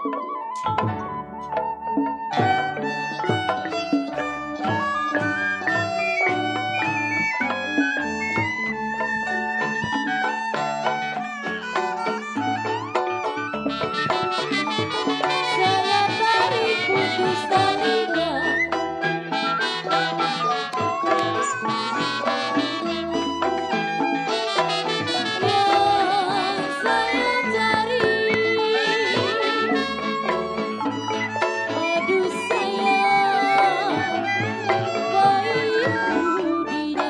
Saya tarik putus talinya, yang saya cari. Aduh sayang, baik budinya.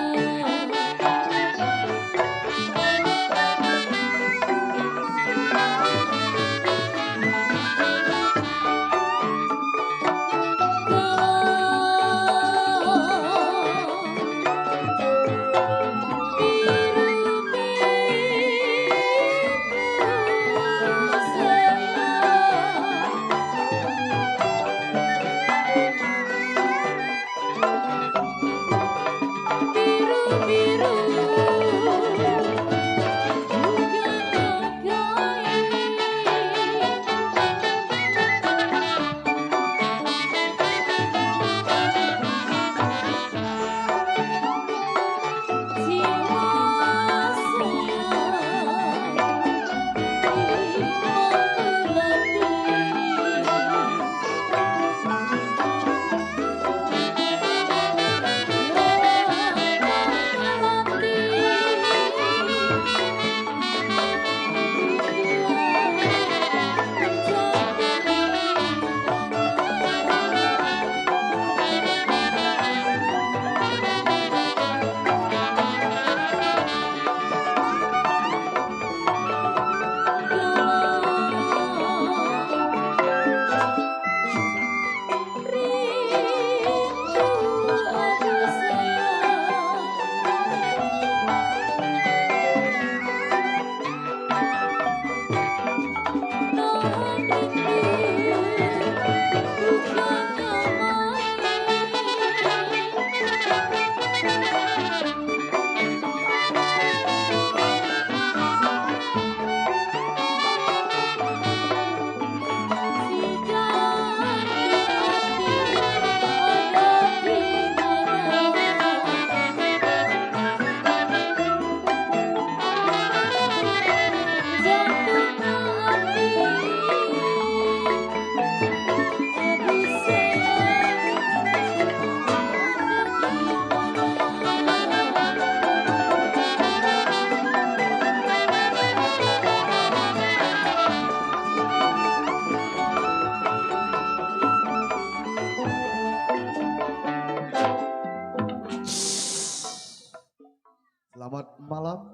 Selamat malam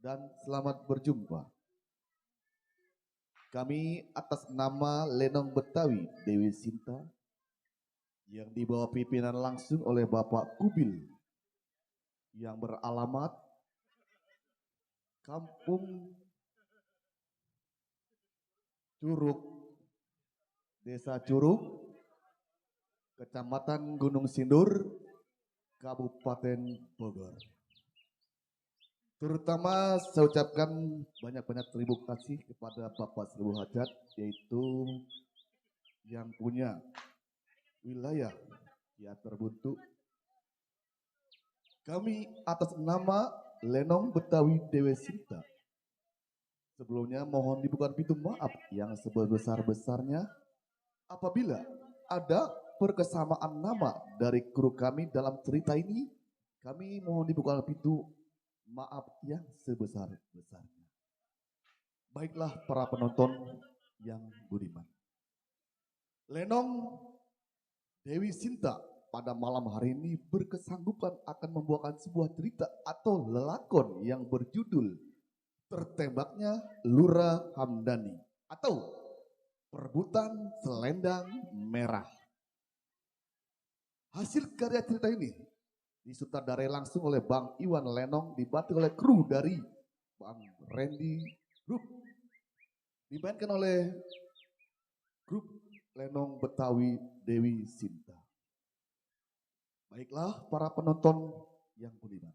dan selamat berjumpa. Kami atas nama Lenong Betawi Dewi Sinta yang dibawa pimpinan langsung oleh Bapak Kubil yang beralamat Kampung Curug, Desa Curug, Kecamatan Gunung Sindur, Kabupaten Bogor. Terutama saya ucapkan banyak-banyak terima kasih kepada Bapak Seribu Hajat, yaitu yang punya wilayah ya terbentuk. Kami atas nama Lenong Betawi Dewi Sinta, sebelumnya mohon dibuka pintu maaf yang sebesar-besarnya apabila ada perkesamaan nama dari kru kami dalam cerita ini. Kami mohon dibuka pintu maaf yang sebesar-besarnya. Baiklah para penonton yang budiman. Lenong Dewi Sinta pada malam hari ini berkesanggupan akan membawakan sebuah cerita atau lelakon yang berjudul Tertembaknya Lura Hamdani atau Perebutan Selendang Merah. Hasil karya cerita ini disutradarai langsung oleh Bang Iwan Lenong, dibantu oleh kru dari Bang Randy Group, dimainkan oleh grup Lenong Betawi Dewi Sinta. Baiklah para penonton yang budiman,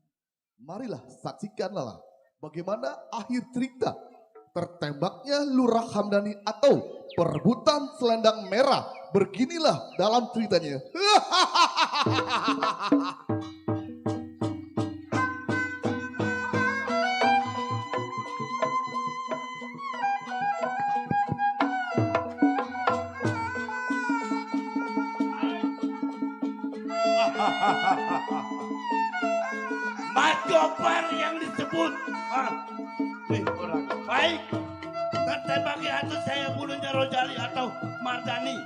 marilah saksikanlah bagaimana akhir cerita tertembaknya Lurah Hamdani atau perebutan selendang merah. Beginilah dalam ceritanya. Mas Gopar yang disebut nih orang baik tertembaknya atau saya bunuhnya Rojali atau Mardani.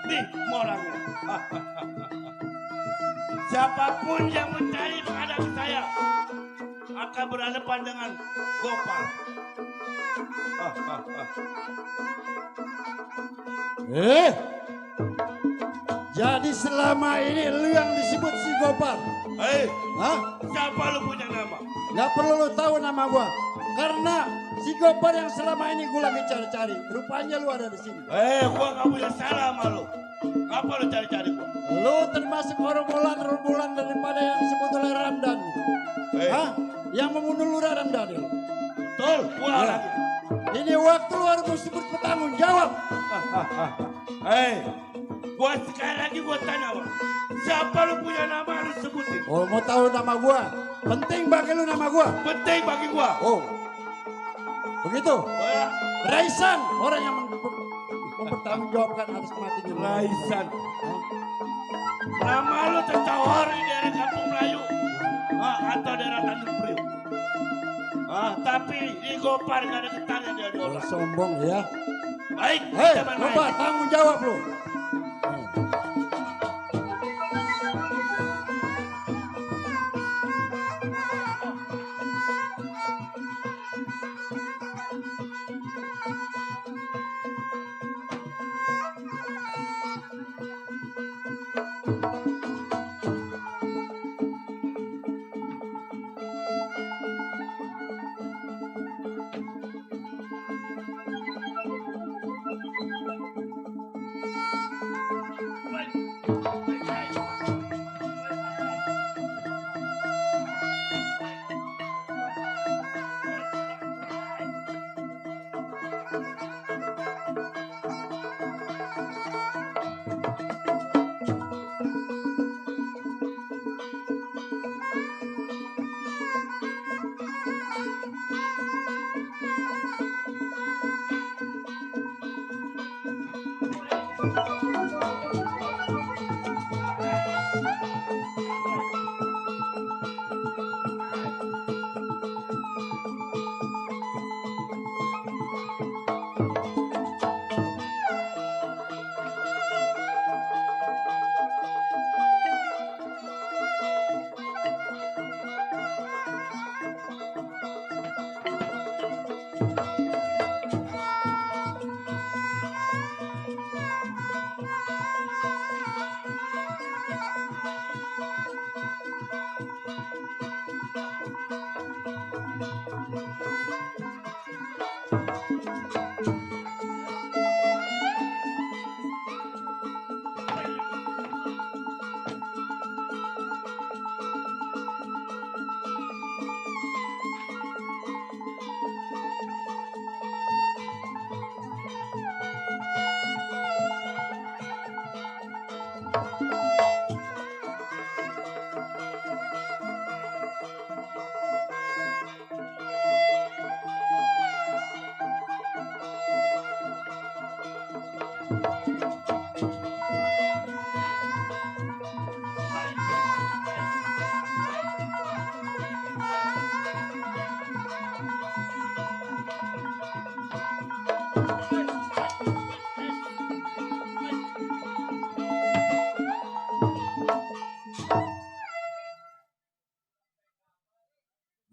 Nih orangnya. Siapapun yang mencari menghadapi saya akan berhadapan dengan Gopar. Jadi selama ini lu yang disebut si Gopar? Hah? Siapa lu punya nama? Gak perlu lu tahu nama gua. Karena si Gopar yang selama ini gua lagi cari-cari. Rupanya lu ada di sini. Gua gak punya salah sama lu. Apa lu cari-cari gua? Lu termasuk rombolan daripada yang disebut oleh Ramdan. Hah? Yang membunuh Lurah Ramdan. Betul, gua orangnya. Ini waktu lu harus disebut bertanggung jawab. Gua sekali lagi gua tanya, Bang. Siapa lu punya nama lu sebutin? Oh, mau tahu nama gua? Penting bagi lu nama gua? Penting bagi gua. Oh. Begitu? Ya. Raisan, orang yang mempertanggungjawabkan atas kematian Lurah. Raisan. Nama lu tertawar di daerah Kampung Melayu. Atau daerah Tanjung Priok. Tapi di Gopar gak ada ketannya dia di orang. Sombong ya. Baik, Hei, kita main-main. Gopar, tanggung jawab lu.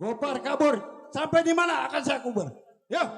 Gopar kabur. Sampai di mana akan saya kubur. Ya.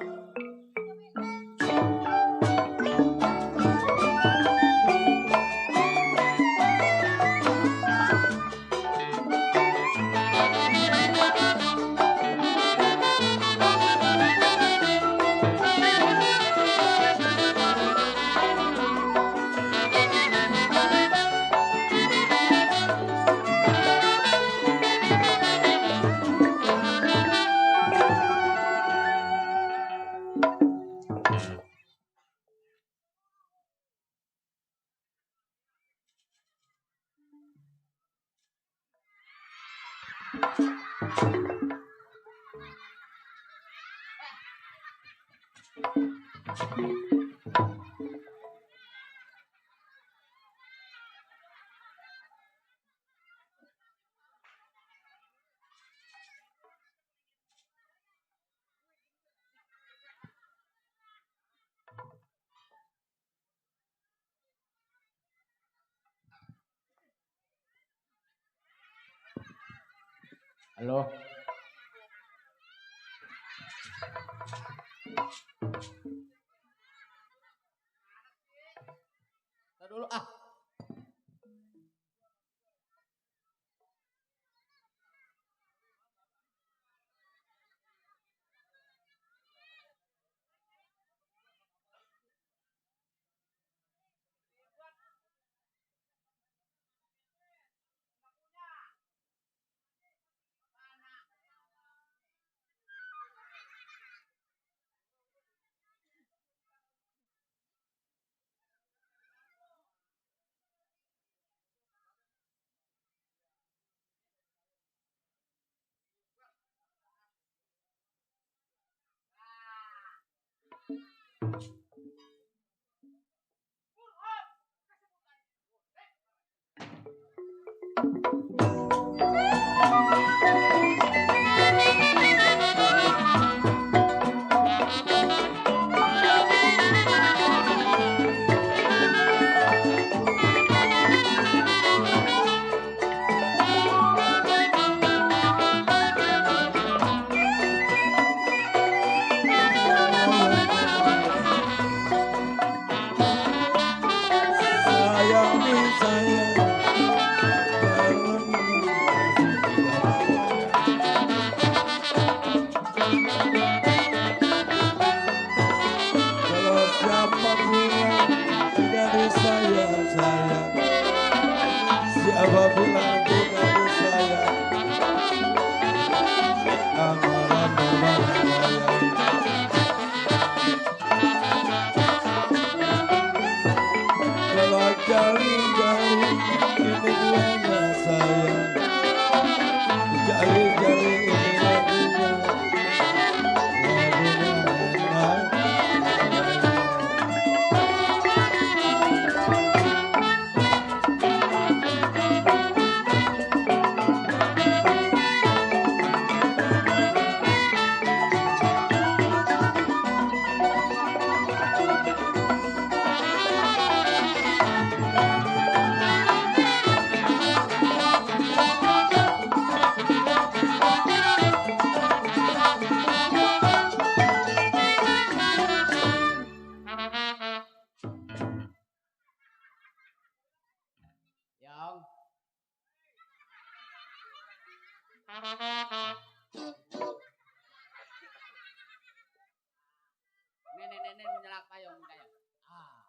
Halo. Tar dulu ah. Nenek menyelak payung kayak. Ah.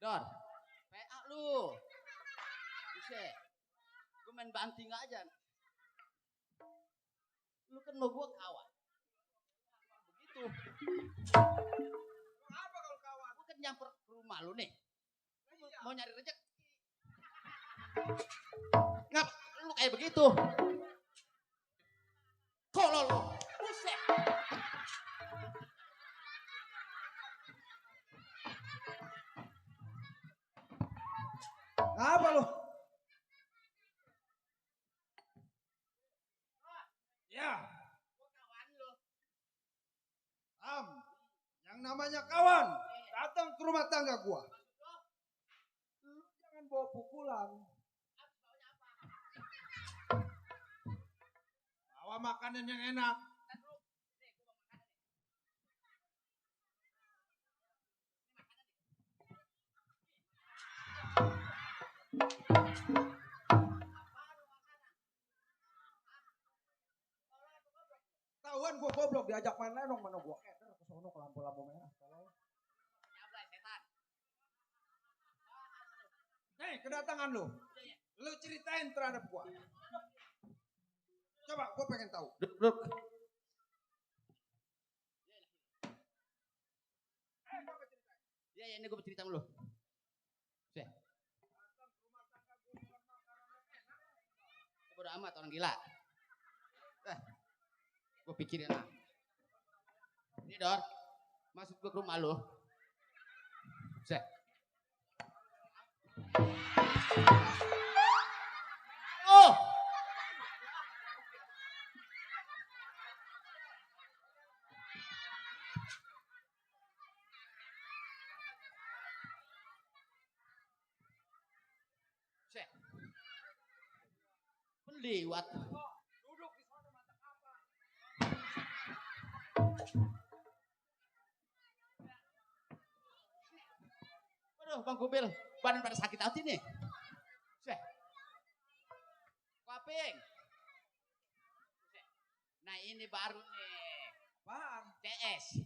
Dor, PA lu. Buset. Gue main banting aja. Lu kan mau gua kawan. Begitu. Apa kalau kawan? Gua kan nyamper ke rumah lu nih. Mau nyari rezeki. Ngap, lu kayak begitu. Tolol lu. Buset. Apa lu? Ya, Gua kawan lu. yang namanya kawan datang ke rumah tangga gua. Lu jangan bawa pukulan. Bawa makanan yang enak. Tahuan gua goblok diajak main lenong mana gua keter ke sono ke lampu-lampu merah. Nyablay setan. Nih kedatangan lu. Lu ceritain terhadap gua. Coba gua pengen tahu. Duduk. Iya, ini gue bercerita sama lu. Seh. Bodo amat orang gila. Gue pikirin lah. Ini Dor, masuk gue ke rumah lu. Seh. Oh! Seh. Penliwat. Aduh, Bang Kubil, badan pada sakit hati nih. Seh. Koping. Seh. Nah ini baru nih. Apaan? CS.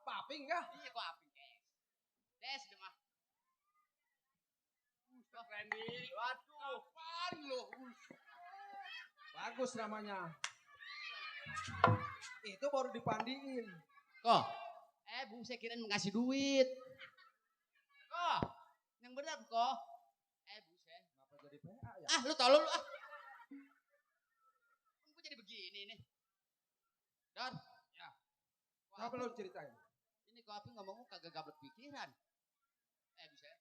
Paping kah? Iya koping CS. CS deh mah. Randy. Waduh. Apaan lu? Bagus namanya. Itu baru dipandiin. Kok? Bu, saya kirain ngasih duit. Kok? Yang benar kok? Bu, saya. Kenapa jadi PA ya? Ah, lu tolol lu ah. Gue jadi begini nih. Dor. Ya. Coba lu ceritain. Ini kopi ngomong kagak gablek pikiran. Bisa.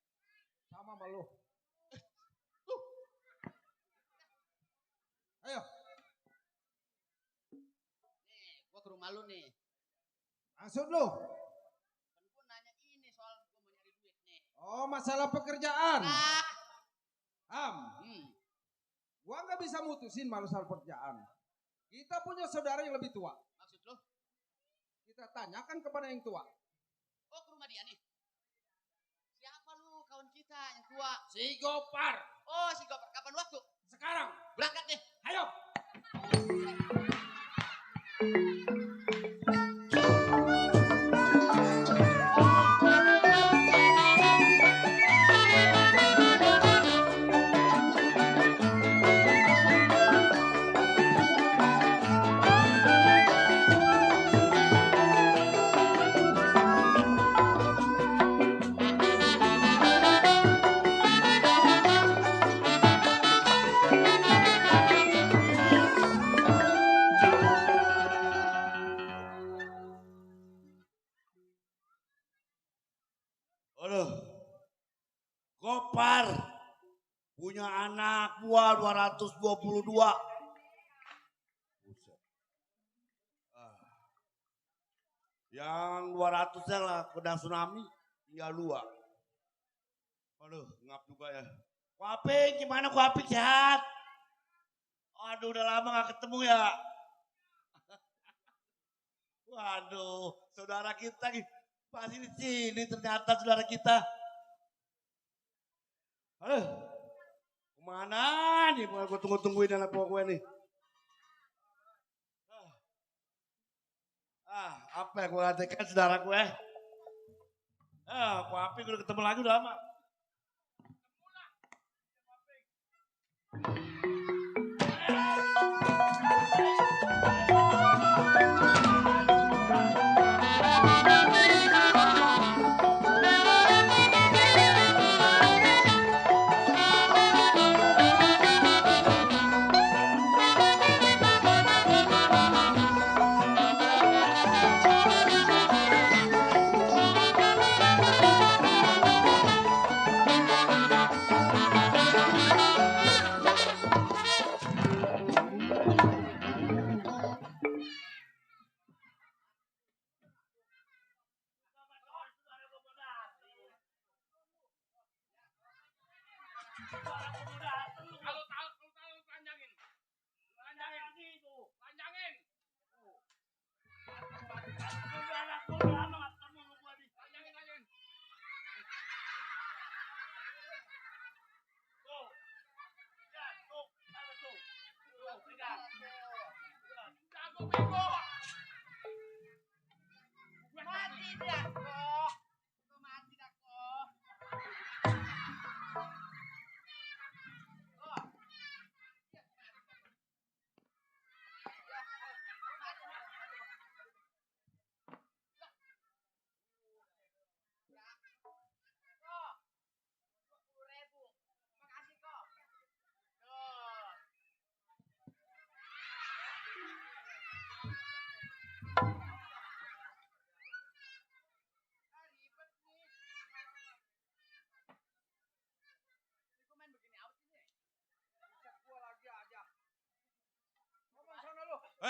Sama sama lu. Ayo. Nih, gua ke rumah lu nih. Maksud lu? Kan gua nanya ini soal gua mau nyari duit nih. Oh, masalah pekerjaan. Nah. Gua nggak bisa mutusin masalah pekerjaan. Kita punya saudara yang lebih tua. Maksud lu? Kita tanyakan kepada yang tua. Oh, ke rumah dia nih. Siapa lu kawan kita yang tua? Si Gopar. Oh, si Gopar. Kapan waktu? Sekarang. Berangkat nih. Ayo. Aduh, Gopar punya anak buah 222. Buset. Yang 200-nya lah kena tsunami, tinggal 2. Aduh, ngap juga ya. Kuaping, gimana Kuaping sehat? Aduh, udah lama gak ketemu ya. Waduh, saudara kita masih di sini ternyata saudara kita. Aduh, kemana nih? Gue tunggu-tungguin anak buah gue nih. Apa yang gue katakan saudara gue? Ku Apik udah ketemu lagi udah lama.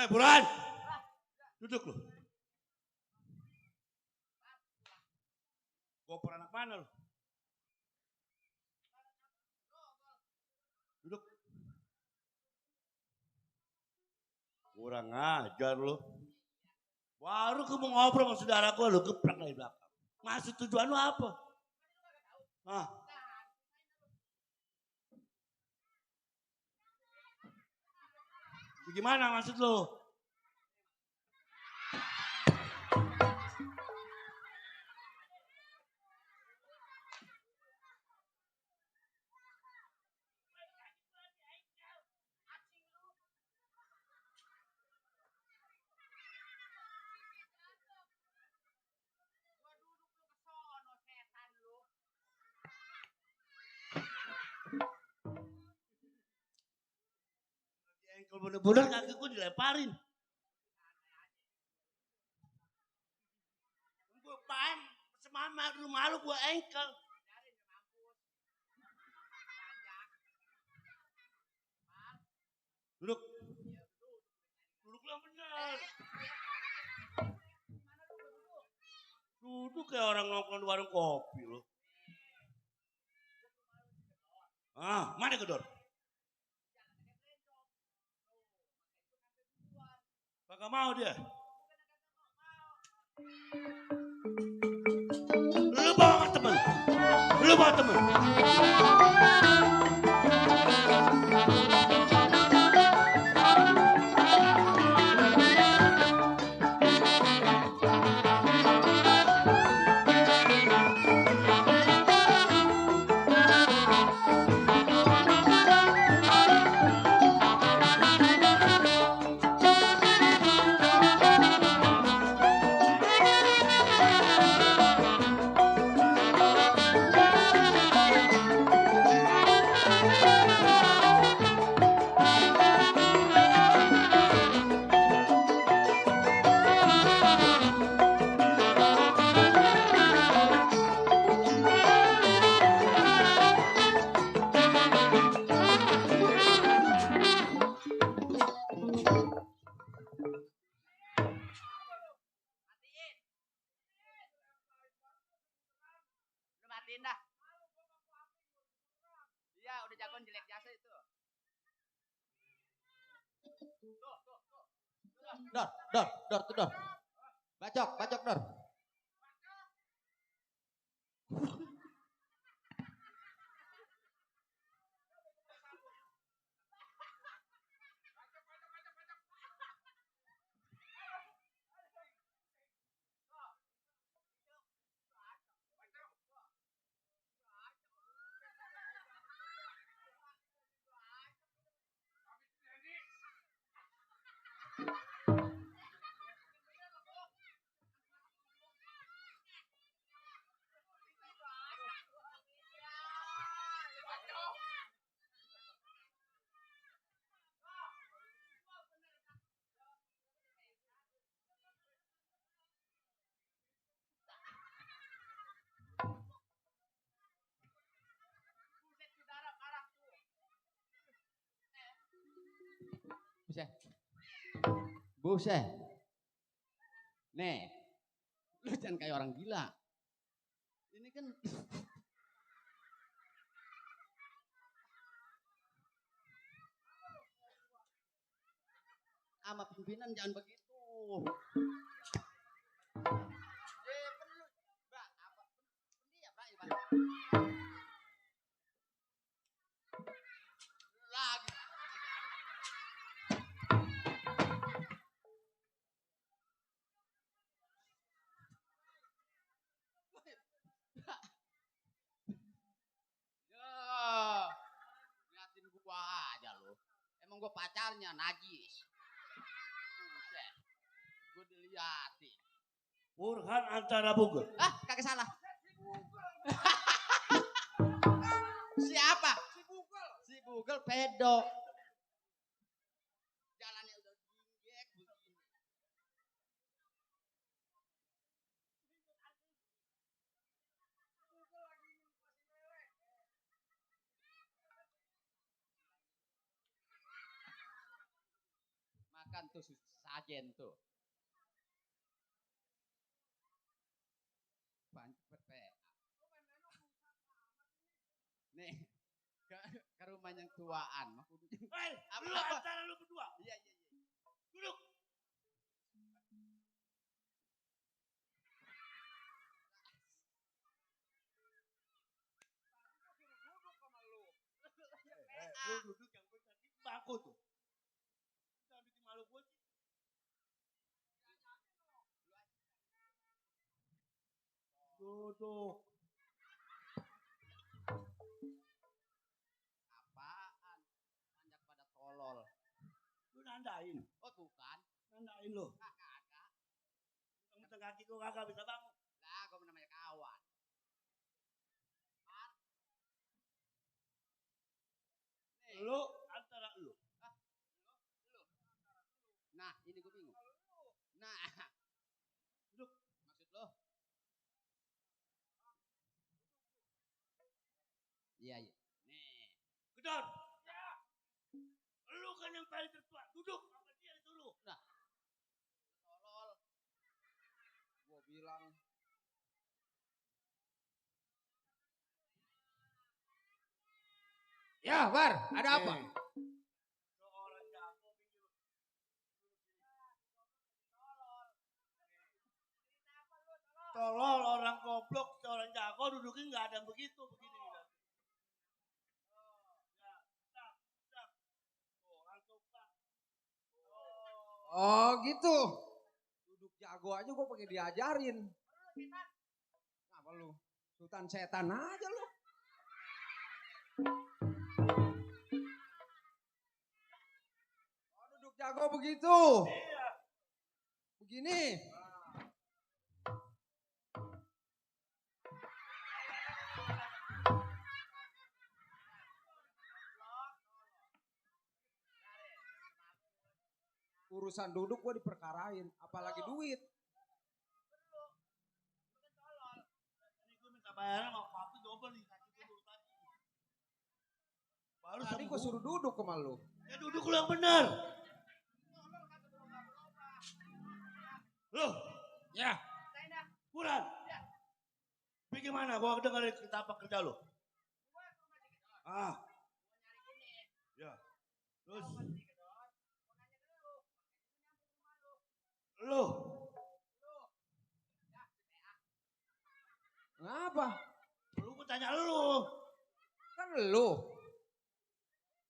Buruan. Duduk lu. Gopur anak mana lu? Duduk. Kurang ajar lu. Baru ke mau ngobrol sama saudara gua lu geprak dari belakang. Maksud tujuan lu apa? Hah? Gimana maksud lu? Engkel bener-bener kaki gue dilemparin. Gue pan semama rumah lu gue engkel. Duduk. Duduk yang bener. Duduk kayak orang nongkrong di warung kopi lo. Mana gedor? Kagak mau dia. Lu bawa temen. Lu bawa temen. Dor. Bacok, Dor. Buset. Buset. Nih, lu jangan kayak orang gila. Ini kan sama pimpinan jangan begitu. Perlu, Mbak, apa? Pendi ya, Mbak, Iwan? Lagi. Ya, ngeliatin gua aja lo. Emang gua pacarnya najis. Buset. Gua diliatin. Burhan antara Bugel. Ah, kagak salah. Siapa? Si Bugel pedo. Jalannya udah jinggek begini. Makan tuh sajen tuh. Nih, ke rumah yang tuaan. Hei, lu Apa? antara lu berdua. Iya. Duduk. Lu duduk yang benar di bangku tuh. Jangan bikin malu gue sih. Duduk. Apaan? Manjak pada tolol. Lu nandain. Oh, bukan. Nandain lu. Kagak. Mentang kaki gue kagak bisa bangun. Lah, gua namanya kawan. Nih. Lu antara lu. Nah, ini gue bingung. Nah, Duduk. maksud lo? Iya. Nih. Gedor. Lu kan yang paling tertua. Duduk sama dia itu lu. Nah. Tolol. Gua bilang. Ya, Bar, ada apa? Seorang jago pinggir. Tolol orang goblok, seorang jago duduknya nggak ada yang begitu begini. Oh gitu. Duduk jago aja gue pakai diajarin. Apa lu? Sultan setan aja lu. Oh duduk jago begitu. Iya. Begini. Urusan duduk gue diperkarain, apalagi duit. Ini gue minta bayaran sama papi double nih kaki gue dulu tadi. Baru Tadi sembuh. gue suruh duduk ke lu. Ya duduk lu yang benar. Lu, Ya, Buran. Bagaimana? Gua dengerin cerita apa kerja lu. Ah. Ya. Terus. Lu. Ngapa? Lu gue tanya lu. Kan lu.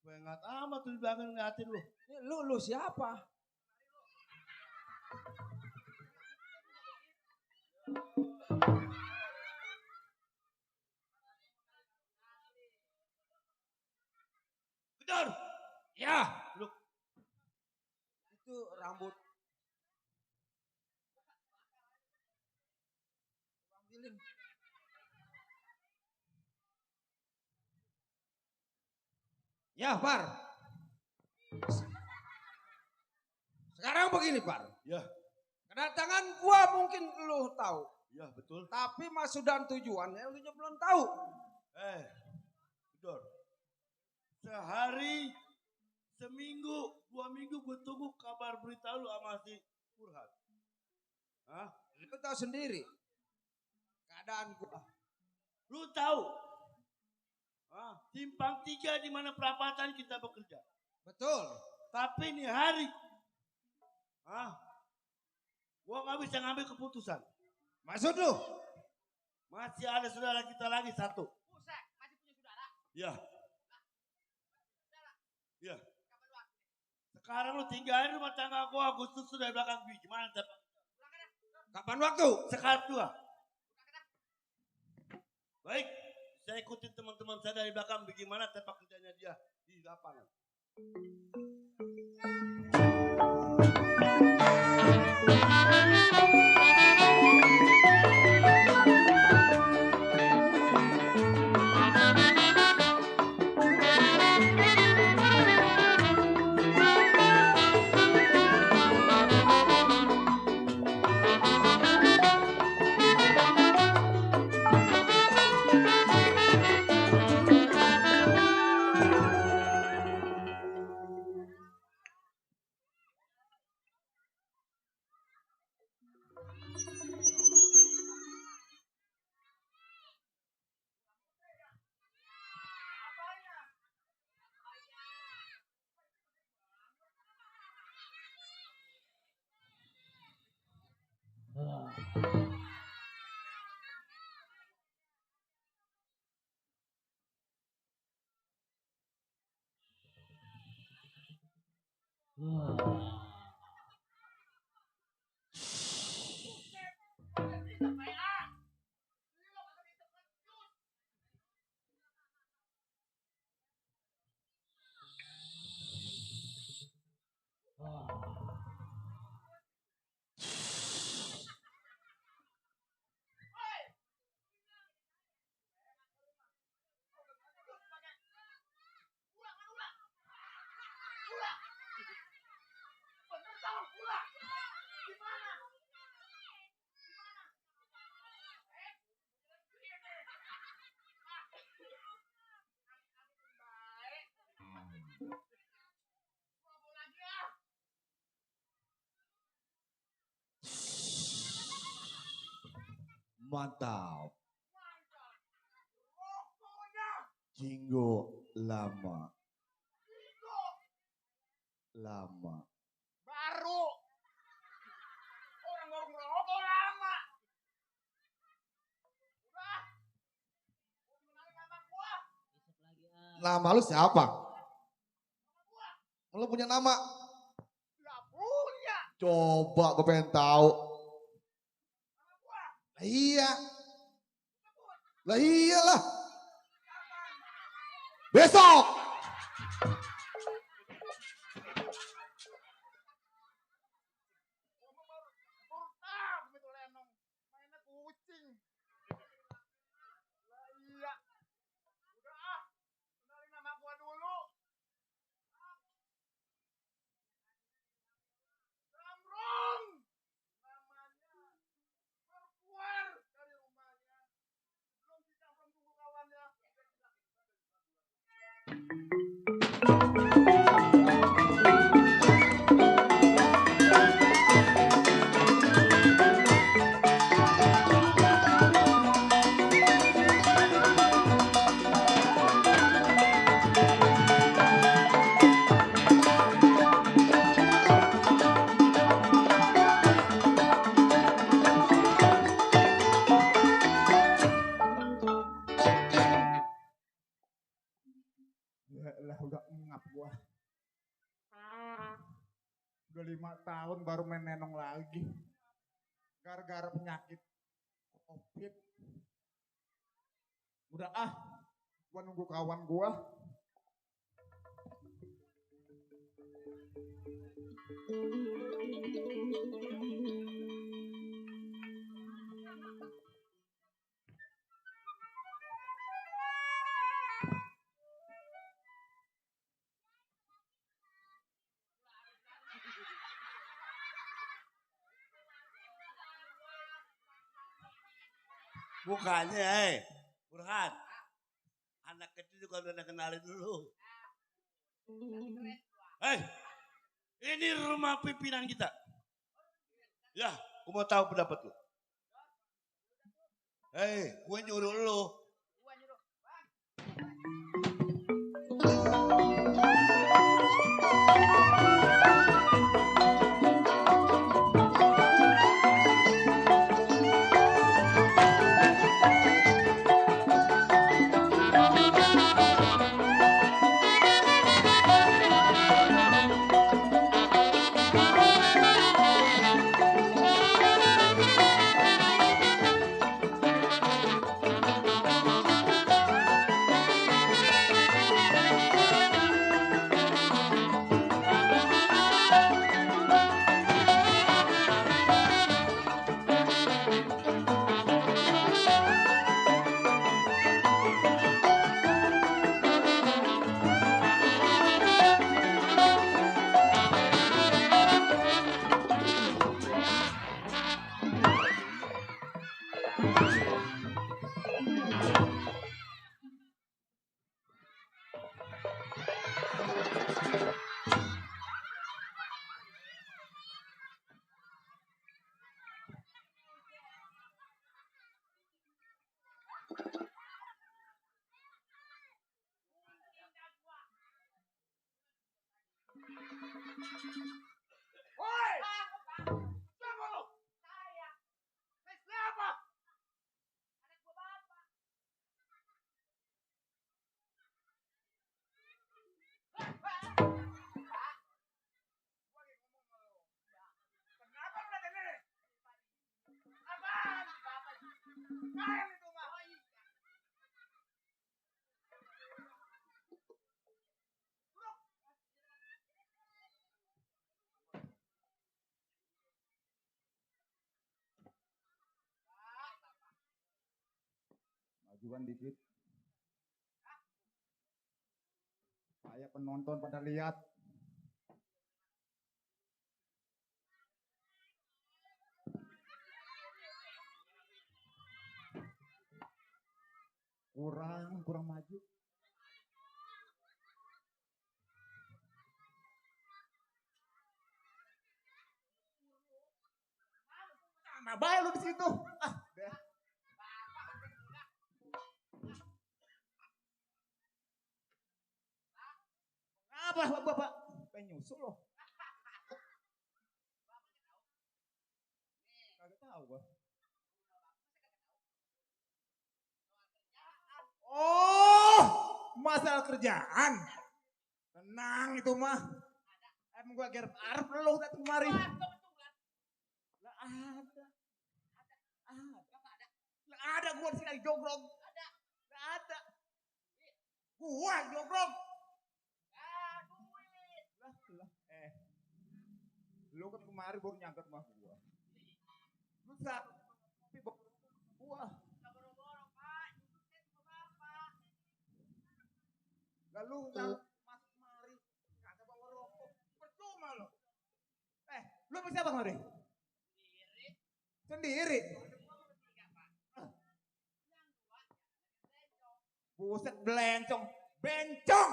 Gue nggak amat tuh di belakang ngeliatin lu. Ini lu siapa? Gedor. ya. Lu. Itu rambut. Ambilin. Ya, Par. Sekarang begini, Par. Ya. Kedatangan gua mungkin lu tahu. Ya betul. Tapi maksud dan tujuannya lu juga belum tahu. Gedor. Sehari seminggu, 2 minggu gue tunggu kabar berita lu sama si Burhan. Hah? Lu tahu sendiri keadaan gua. Lu tahu? Simpang 3 di mana perapatan kita bekerja. Betul. Tapi ini hari, gua nggak bisa ngambil keputusan. Maksud lu? Masih ada saudara kita lagi satu. Buset, masih punya saudara. Ya. Ya. Sekarang lu tinggalin rumah tangga gua, Agustus sudah belakang gue. Gimana Tep? Kapan waktu? Sekarang juga. Baik, saya ikutin teman-teman saya dari belakang. Bagaimana tempat kerjanya dia di lapangan. Mantap. Jinggo lama. Lama. Baru. Orang baru ngerokok lama. Udah. Gua kenalin nama gua. Nama lu siapa? Lu punya nama? Gak punya. Coba gue pengen tahu. Lah iya. Lah iyalah. Besok. Baru tahu itu Lenong. Mainnya kucing. Lah iya. Udah ah. Kenalin nama gua dulu. Gambrong. Namanya. Baru keluar dari rumahnya. Belum bisa tunggu kawannya. Lah udah ngap gua. Udah 5 tahun baru main nenong lagi. Gara-gara penyakit COVID. Udah ah, gua nunggu kawan gua. Bukannya, Burhan. Anak kecil juga udah kenalin dulu. Hei, ini rumah pimpinan kita. Ya, aku mau tahu pendapat lu. Hei, gue nyuruh lu. Majuan dikit. Saya penonton pada lihat. Kurang maju. Nah, baik lu di situ. Apa bapak? Pengen nyusul loh. Kagak tahu gua. Oh, masalah kerjaan. Tenang itu mah. Emang gua garap arep lu datang kemari. Lah ada. Lah ada gua di sini lagi jogrok. Lah ada. Gua jogrok. Lah. Lu kan kemari baru nyangkut rumah gua. Lu tapi gua. Lalu masuk kemari, kagak bawa rokok, percuma lo. Lu sama siapa kemari? Sendiri. Buset belencong, bencong.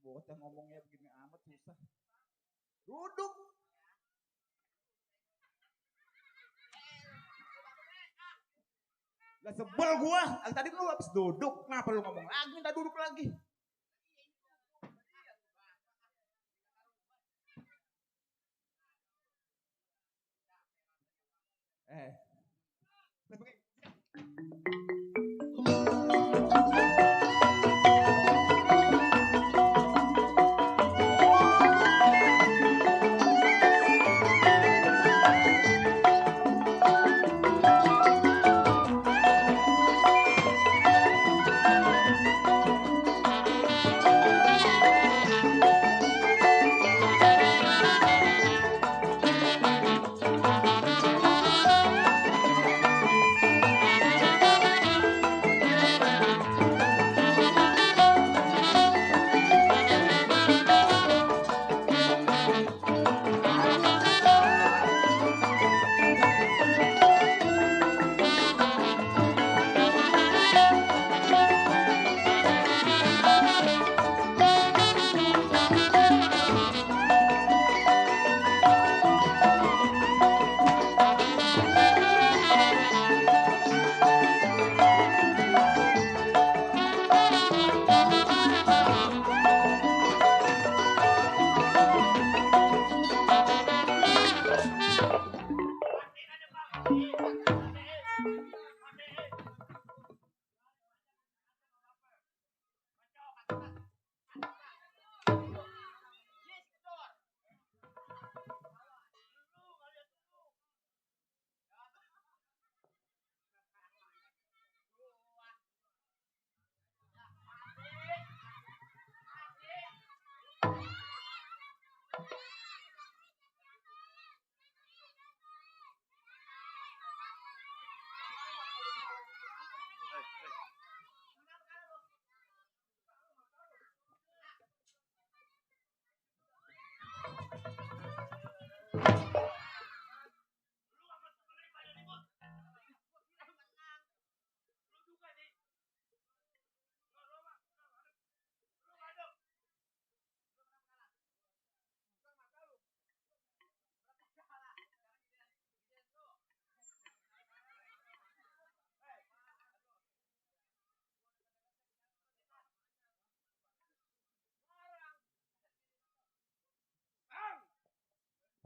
Bocah ngomongnya begini amat susah. Duduk. Lah sebel gua. Tadi lu habis duduk. Kenapa lu ngomong lagi? Minta duduk lagi.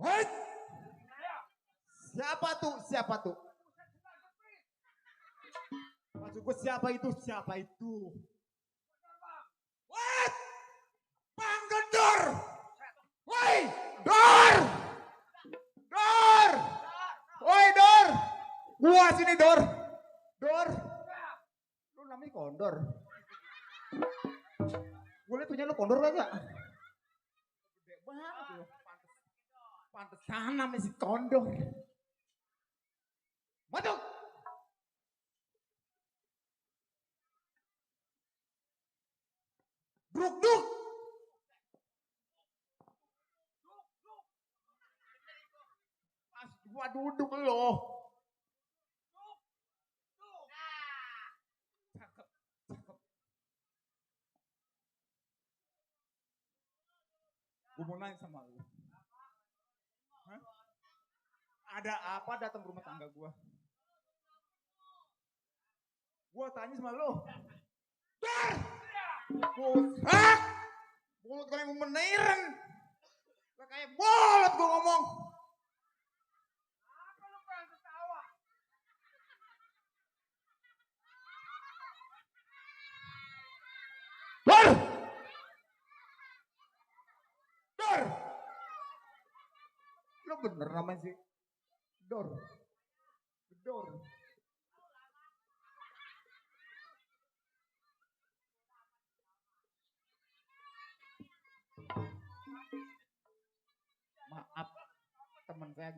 Wait! Siapa tuh? Siapa tuh? Maksud gue siapa itu? Siapa itu? Wait! Panggil Dor! Woi! Dor! Dor! Woi Dor! Gua sini Dor! Dor! Lu namanya Kondor. Gue liat punya lu Kondor kagak? Gede banget lu. Pantesan namanya si Kondor. Masuk! Duk duk! Pas gua duduk lo. Cakep, cakep. Gua mau nanya sama lu. Hah? Ada apa datang ke rumah tangga gua? Gua tanya sama lu. Dar! Hah? Mulut kalian mau menairan. Kayak bolot gua ngomong. Apa lu pengen ketawa? Dor! Dor! Lu bener namanya sih? Dor. Dor. Maaf, teman saya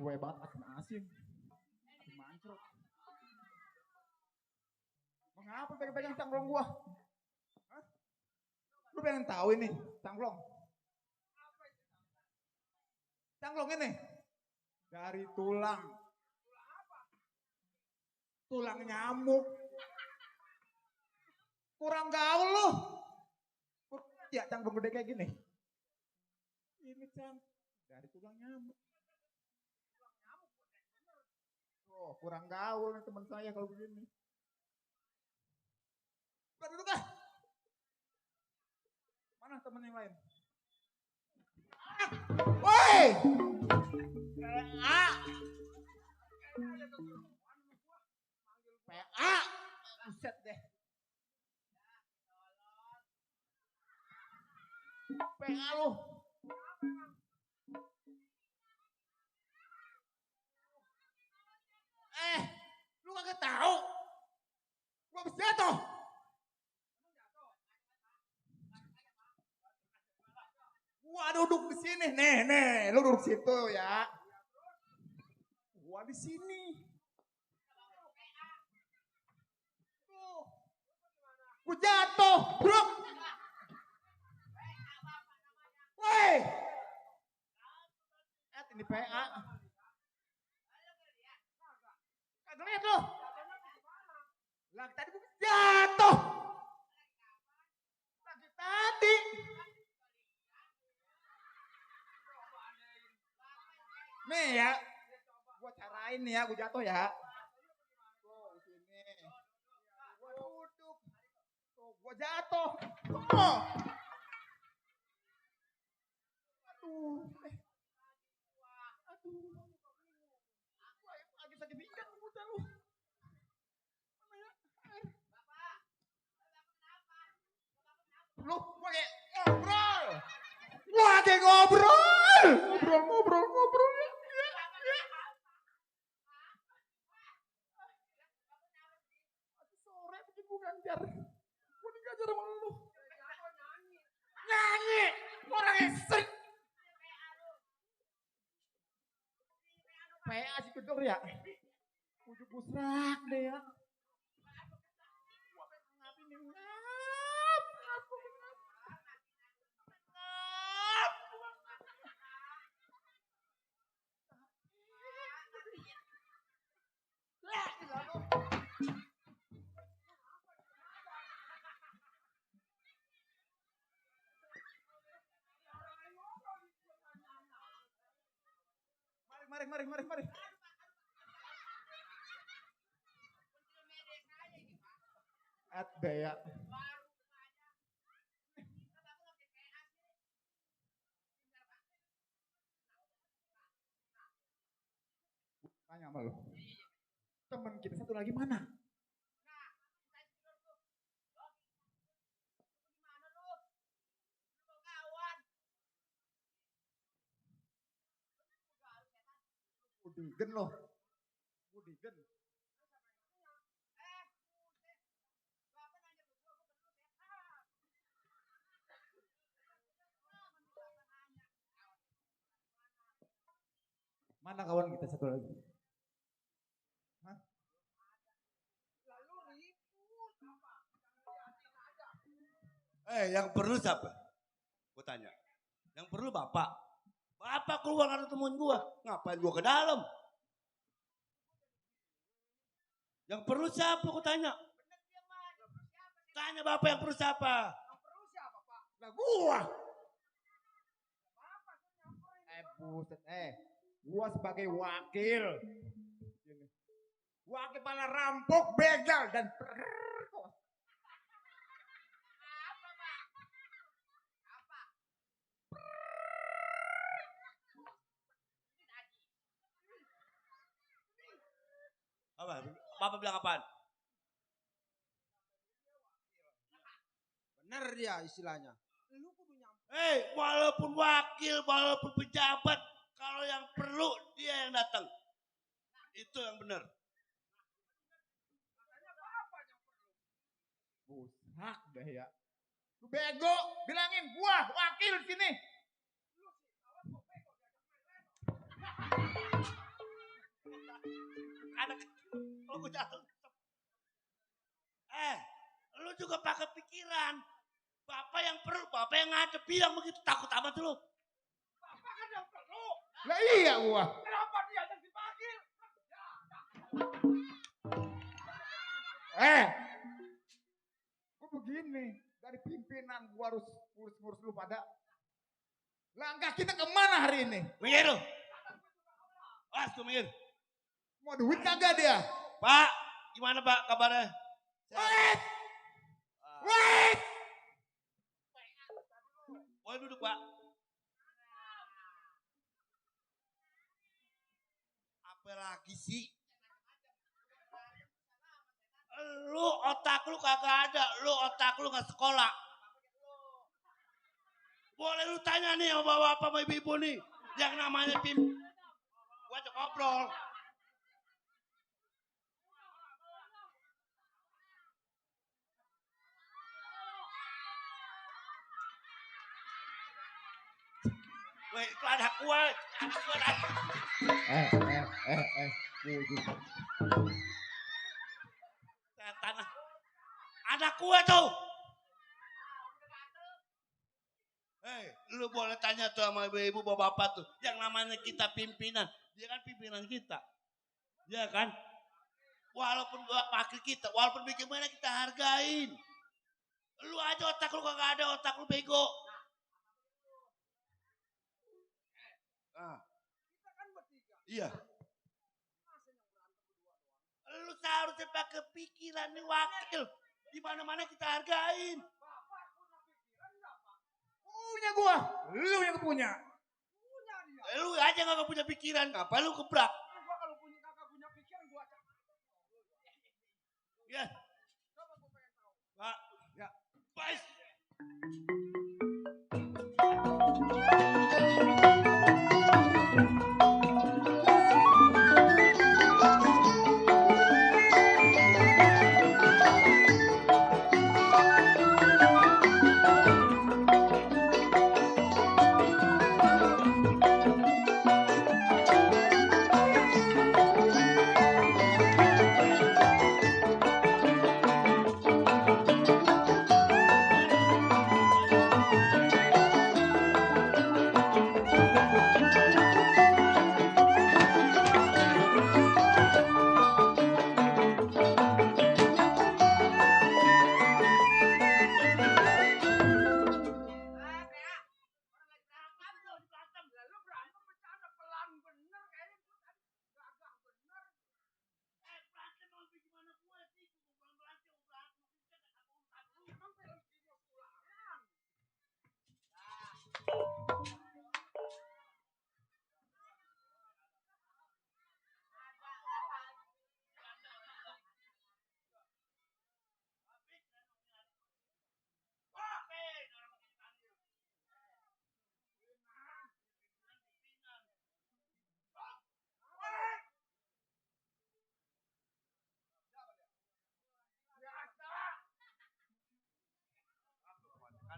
cuek banget asin-asin. Asin mancrot. Mengapa pegang-pegang cangklong gua? Hah? Lu pengen tahu ini cangklong? Cangklong ini dari tulang. Tulang nyamuk. Kurang gaul lu. Ya cangklong gede kayak gini. Ini dari tulang nyamuk. Oh, kurang gaul nih teman saya kalau begini. Udah duduk ah. Mana teman yang lain? Woi! PA. PA. Buset deh. PA lu. Lu kagak tahu? Gua habis jatuh. Gua duduk di sini, nih, lu duduk situ ya. Gua di sini. Gua jatuh, bro. Woi. Ini PA. Kagak lihat lu. Lah tadi gua jatuh. Lagi tadi. Nih ya. Gua carain nih ya, gua jatuh ya. Tuh, di sini. Gua duduk. Tuh, gua jatuh. Oh. Aduh. Aduh. Gua lagi sakit pinggang muka lu. Lu pakai ngobrol. Gua kayak ngobrol. Ngobrol. Sore bikin gua ganjar. Gua digajar sama lu. Nyanyi. Orang esek. PA si Kedor ya. Ujuk busrak deh ya. Gua pengen ngapain nih. Ngap. Mari. Ada ya. Tanya sama lo. Temen kita satu lagi mana? Udigen loh. Udigen. Mana kawan kita satu lagi? Hah? Yang perlu siapa? Gue tanya. Yang perlu bapak. Bapak keluar ada temuin gue. Ngapain gue ke dalam? Yang perlu siapa? Gue tanya. Tanya bapak yang perlu siapa? Lah gua. Buset, gua sebagai wakil. Wakil para rampok, begal dan Apa? Bapak bilang apaan? Bener dia istilahnya. Walaupun wakil, walaupun pejabat, kalau yang perlu dia yang datang. Itu yang benar. Busak dah ya. Lu bego, bilangin gua wakil sini. Anak, kalau gue jatuh. Lu juga pakai pikiran. Bapak yang perlu, bapak yang ngadep bilang begitu, takut amat lu. Bapak kan yang perlu. Lah iya gua. Kenapa dia yang dipanggil? Gua begini, dari pimpinan gua harus ngurus-ngurus lu pada. Langkah kita kemana hari ini? Minggir lu. Awas gue minggir. Mau duit kagak dia? Pak, gimana Pak kabarnya? Wait! Wait! Boleh duduk Pak. Apa lagi sih? Lu otak lu kagak ada, lu otak lu gak sekolah. Boleh lu tanya nih sama bapak sama ibu-ibu nih, yang namanya Pim. Gua ajak ngobrol. Weh, itu anak gua tanah. Anak gua tuh. Lu boleh tanya tuh sama ibu-ibu bapak tuh. Yang namanya kita pimpinan. Dia kan pimpinan kita. Dia kan. Walaupun wakil kita. Walaupun bagaimana kita hargain. Lu aja otak lu kagak ada. Otak lu bego. Kita kan bertiga. Iya. Masa yang berantem berdua doang? Lu seharusnya pakai pikiran nih wakil. Di mana-mana kita hargain. Bapak punya pikiran enggak, Pak? Punya gua. Lu yang punya. Punya dia. Lu aja gak punya pikiran. Ngapain lu gebrak? Gua kalau punya kakak punya pikiran gua cak. Ya. Coba gua pengen tahu. Pak. Ya. Bais.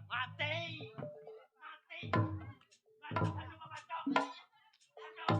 Mati. Mati. Bacok, bacok, bacok. Bacok.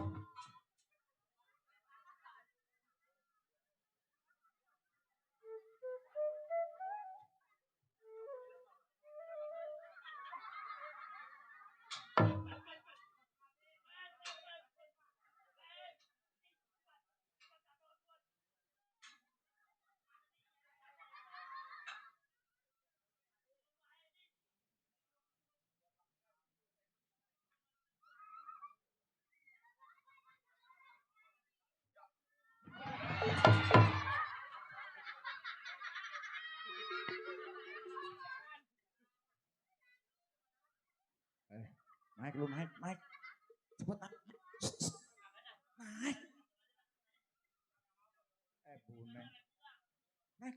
Naik lu, naik, naik. Cepet naik. Naik. Buneng. Naik.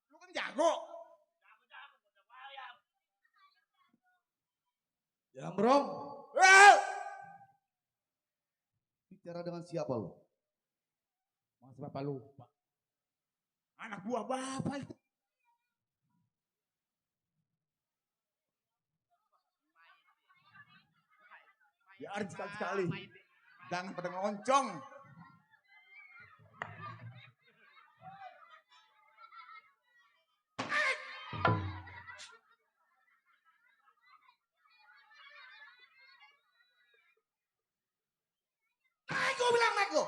Lu kan jago. Jambrong. Bicara dengan siapa lu? Mas bapak lupa. Anak buah bapak itu. Biarin sekali-sekali. Jangan pada ngoncong. Naik gue bilang naik lo.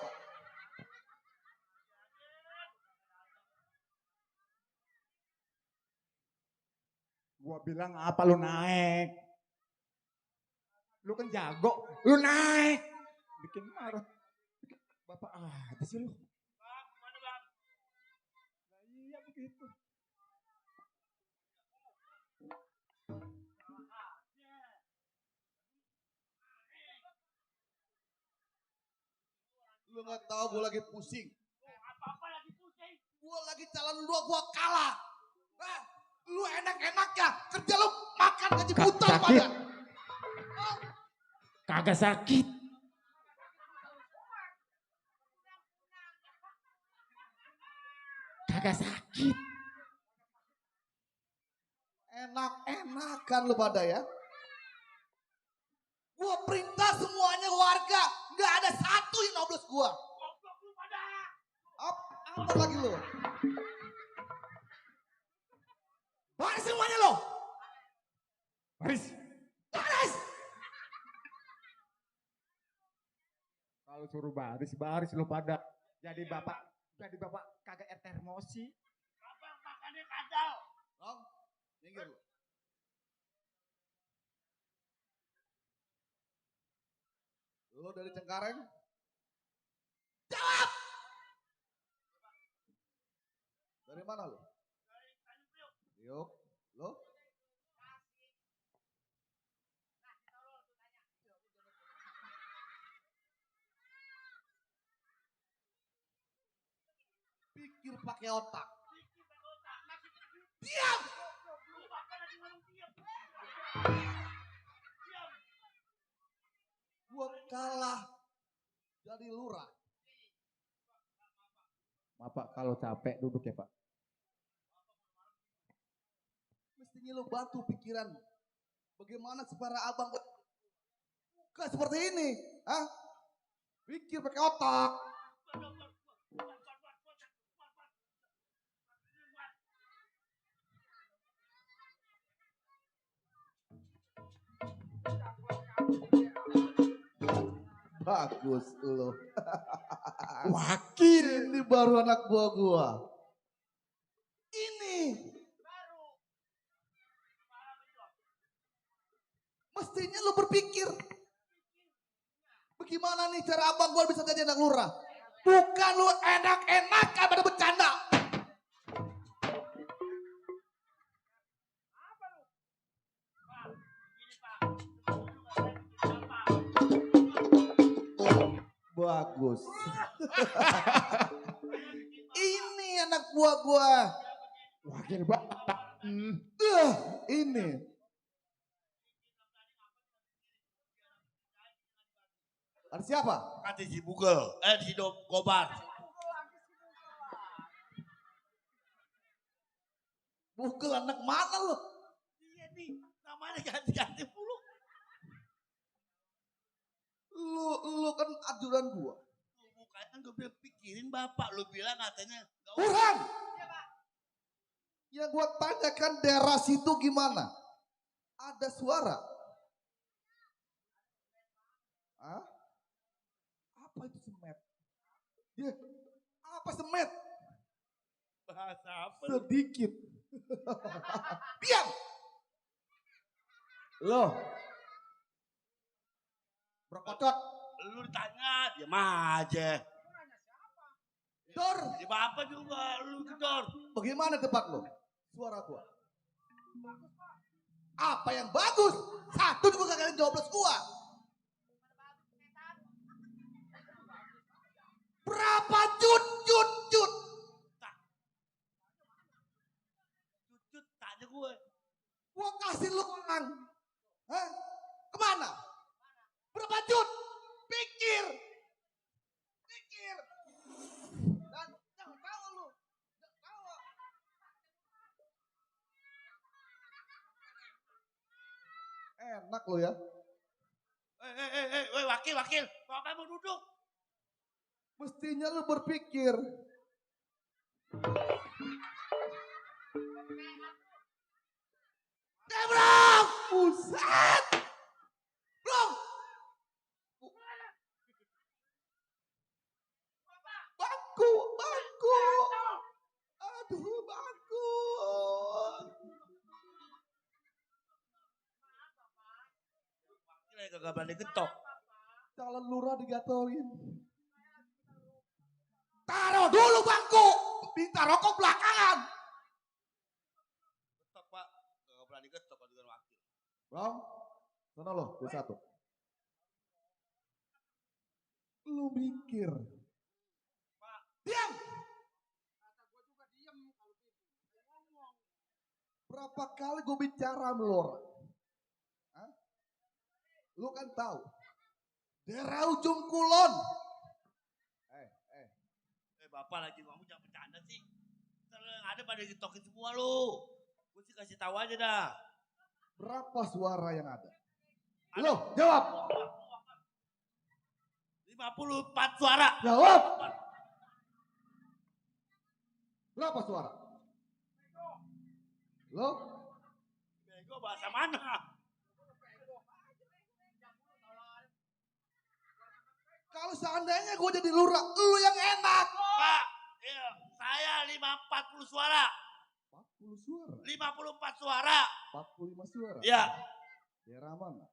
Gua bilang apa lu naik? Lu kan jago, lu naik. Bikin marah. Bapak aja sih lu. Bang, gimana bang? Nah, iya begitu. Lu gak tahu gue lagi pusing. Apa-apa lagi pusing. Gue lagi calon dua, gue kalah. Nah, lu enak-enaknya kerja lu makan gaji buta pada. Kagak sakit. Kagak sakit. Enak-enakan lu pada ya. Gue perintah semuanya warga. Gak ada satu yang nobles gue. Goblok lu pada. Apa lagi lu? Baris semuanya lo. Baris. Baris. Kalau suruh baris, baris lu pada. Jadi bapak kagak termosi. Abang makannya kadal. Long, minggir lu. Lu dari Cengkareng? Jawab! Dari mana lu? Dari Tanjung Priok. Priok. Lu? Pikir pakai otak. Pikir pakai otak. Masih Diam! lu bapak lagi ngomong diam. Diam. Gua kalah jadi lurah. Bapak kalau capek duduk ya Pak. Mestinya lu bantu pikiran. Bagaimana supaya abang bukan seperti ini. Hah? Pikir pakai otak. Bagus lu. Wakil. Ini baru anak buah gua. Ini. Mestinya lu berpikir. Bagaimana nih cara abang gua bisa jadi anak lurah? Bukan lu enak-enakan pada bercanda. Bagus. Ini anak buah gua. Wakil bapak. Ini. Ada siapa? Kata si Bugel. Si Kobar. Bugel anak mana lu? Iya nih. Namanya ganti-ganti mulu. Lu kan ajudan gua. Bukan kan gue bilang pikirin bapak. Lu bilang katanya. Burhan! Yang gua tanyakan daerah situ gimana? Ada suara? Hah? Apa itu semet? Dia, apa semet? Bahasa apa? Sedikit. Diam! Loh. Berkocot. Lu ditanya, diam aja. Dor, Ya bapak juga, lu gedor. bagaimana tempat lo? Suara gua. Apa yang bagus? Satu juga kalian joblos gua. Berapa cut? Cut, tanya gue. Gua kasih lu uang. Hah? Kemana? Berapa cut? Pikir. Pikir. Dan jangan tahu lu. Jangan tahu. Enak lo ya. Wakil. Bapak mau duduk. Mestinya lu berpikir. Bro! Buset! Bro! Bangku! Aduh, bangku! Wakil kagak berani ketok. Calon lurah digatorin. Taruh dulu bangku! Minta rokok belakangan! Ketok pak. Kagak berani ketok kalau dengan wakil. Bro, sana lo, dia satu. Lu mikir. Diam! Kata gue juga diem kalau gitu. Ngomong. Berapa kali gue bicara sama lu orang? Hah? Lu kan tahu. Daerah ujung kulon. Bapak lagi ngomong jangan bercanda sih. Ntar yang ada pada ditokin semua lu. Gue sih kasih tahu aja dah. Berapa suara yang ada? Lo, jawab. 54 suara. Jawab. Berapa suara? Lo? Bego bahasa mana? Kalau seandainya gue jadi lurah, lu yang enak. Pak, iya, saya 40 suara. 40 suara. 54 suara. 45 suara. Iya. Daerah mana?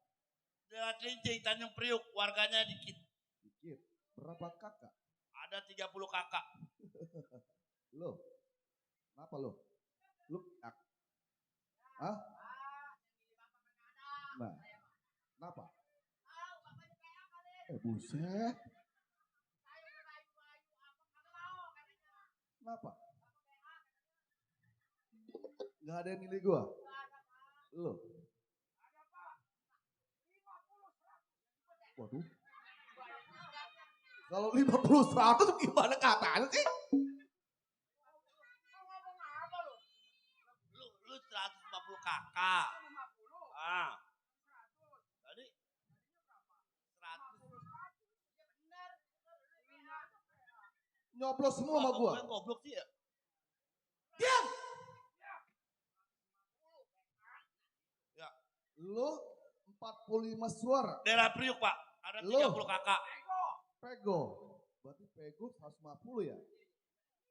Daerah Celincing, Tanjung Priuk, warganya dikit. Dikit. Berapa kakak? Ada 30 kakak. Lo? Kenapa lo? Lu? Hah? Nah, kenapa? Buset. Kenapa? Gak ada yang milih gua? Lo? Waduh. Kalau 50-100 gimana katanya sih? Lu 150 kakak. Ah. Tadi 100. Nyoblos semua sama gua. Gue goblok sih ya. Diam! Ya. Lu 45 suara. Daerah Priuk pak. Ada 30 kakak. Pego. Berarti Pego 150 ya?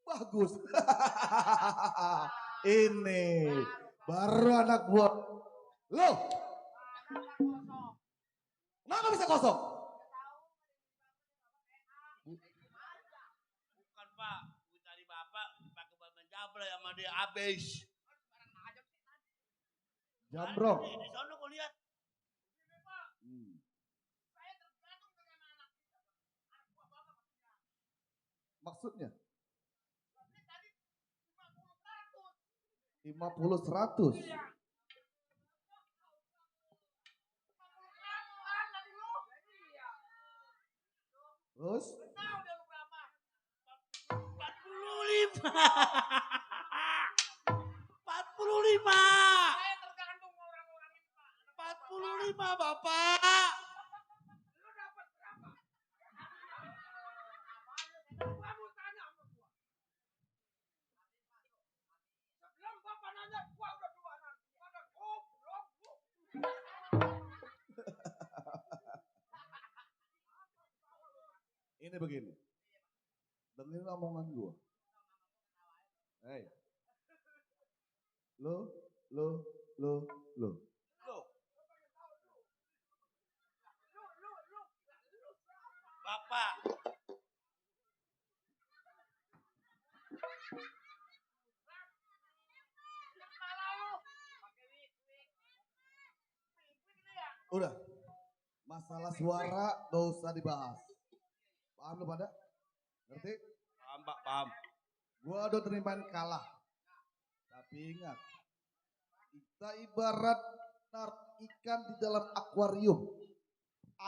Bagus. Ini. Baru anak gua. Lo. Kenapa bisa kosong? boleh sama dia abis. Jambrong. Di sana kau lihat. Maksudnya? 50-100. Terus? 45. 45. 45 Bapak. Ini begini. Dengerin omongan gua. Hei. Lo. Bapak. Udah. Masalah suara gak usah dibahas. Paham lu pada? Ngerti? Paham Pak, paham. Gua udah terimain kalah. Tapi ingat. Kita ibarat ikan di dalam akuarium.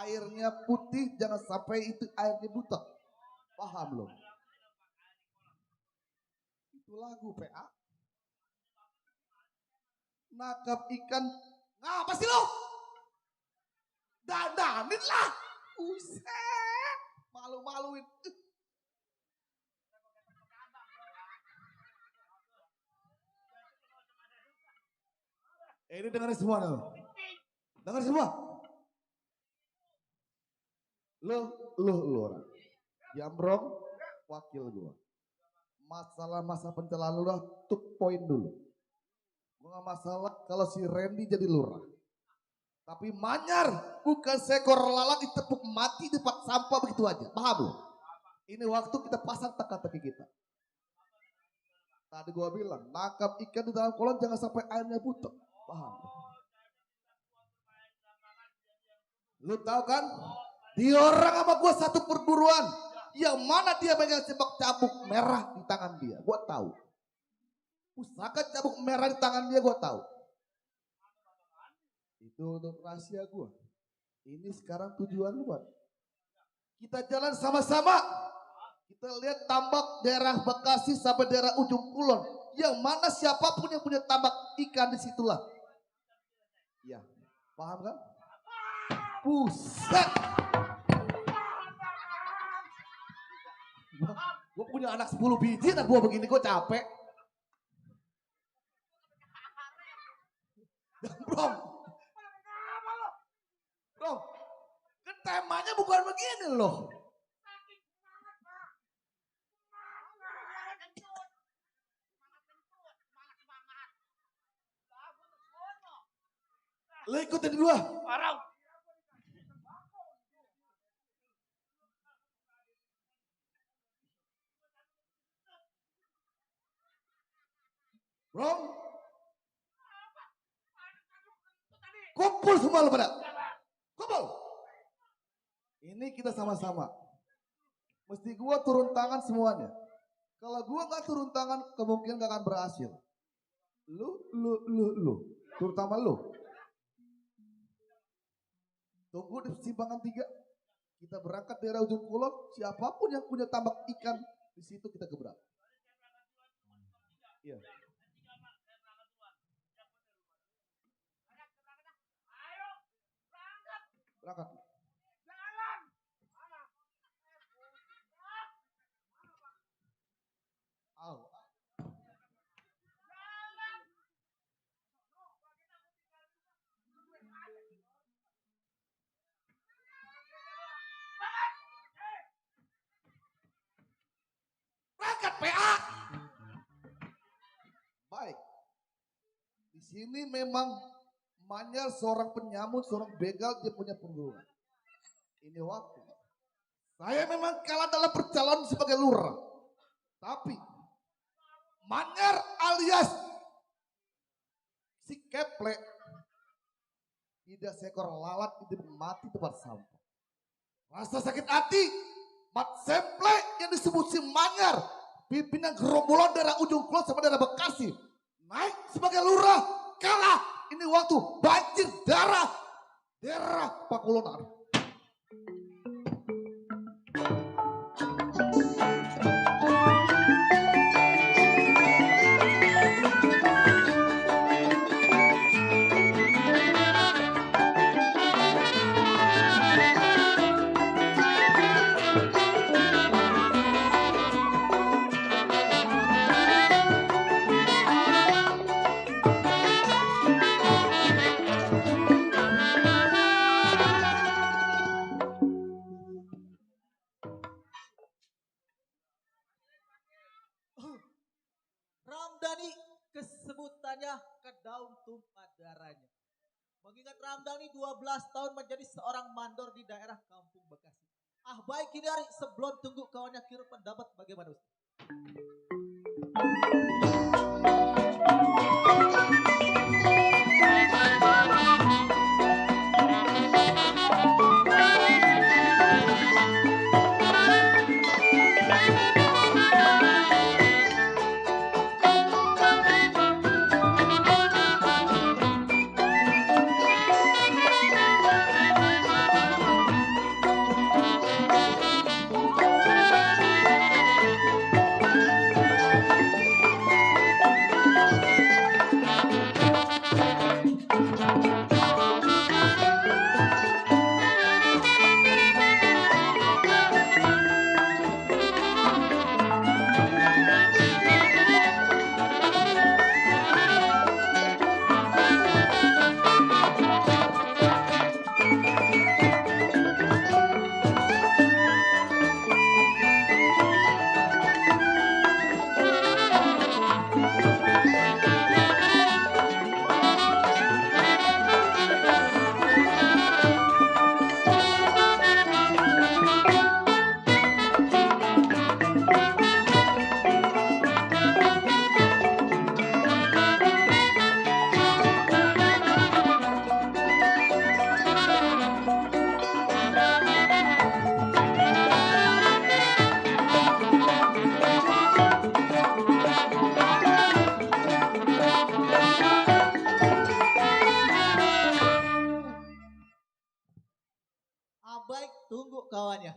Airnya putih, jangan sampai itu airnya buta. Paham lo? Itu lagu PA. Nangkap ikan. Ngapa sih lo? Dandanin lah. Buset. Malu-maluin. Ini dengerin semua lo. Dengerin semua. Lo orang. Jambrong wakil gua. Masalah masa pencalonan lu udah tuh poin dulu. Gua gak masalah kalau si Randy jadi lurah. Tapi Manyar bukan seekor lalat ditepuk mati di tempat sampah begitu aja. Paham lo? Ini waktu kita pasang teka-teki kita. Tadi gua bilang, nangkap ikan di dalam kolam jangan sampai airnya butek. Paham? Lu tahu kan? Dia orang sama gua satu perburuan. Yang mana dia pegang cabuk merah di tangan dia. Gua tahu. Pusaka cabuk merah di tangan dia gua tahu. Itu untuk rahasia gua. Ini sekarang tujuan luar. Kita jalan sama-sama. Kita lihat tambak daerah Bekasi sampai daerah ujung Kulon. Yang mana siapapun yang punya tambak ikan disitulah. Ya, paham kan? Buset. Gue punya anak 10 biji, anak gue begini gue capek. Bro, kan temanya bukan begini loh. Lo ikutin gua. Parang. Bro. Kumpul semua lo pada. Kumpul. Ini kita sama-sama. Mesti gua turun tangan semuanya. Kalau gua gak turun tangan kemungkinan gak akan berhasil. Lu. Terutama lu. Tunggu di simpangan 3. Kita berangkat daerah ujung kulon. Siapapun yang punya tambak ikan di situ kita gebrak. Iya. Berangkat. Berangkat PA. Baik. Di sini memang Manyar seorang penyamun, seorang begal, dia punya perguruan. Ini waktu. Saya memang kalah dalam perjalanan sebagai lurah. Tapi Manyar alias si keplek. Tidak seekor lalat itu mati tempat sampah. Rasa sakit hati, Mat Semplek yang disebut si Manyar, pimpinan gerombolan daerah Ujung Kulon sama daerah Bekasi, naik sebagai lurah, kalah. Ini waktu banjir darah daerah Pakulonan. Ramdhani kesebutannya ke daun tumpah darahnya. Mengingat Ramdhani 12 tahun menjadi seorang mandor di daerah Kampung Bekasi. Ah baik Hindari, sebelum tunggu kawannya kirim pendapat bagaimana Ustaz? Baik, tunggu kawannya.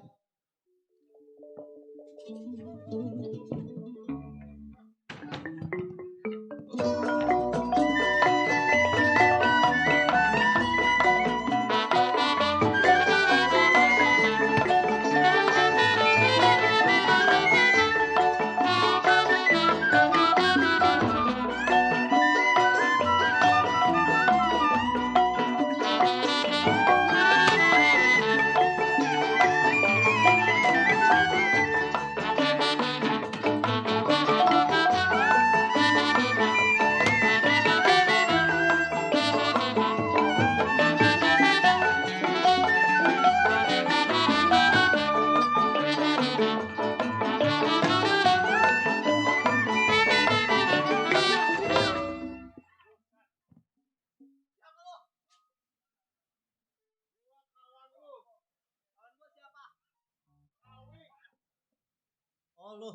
Oh lu,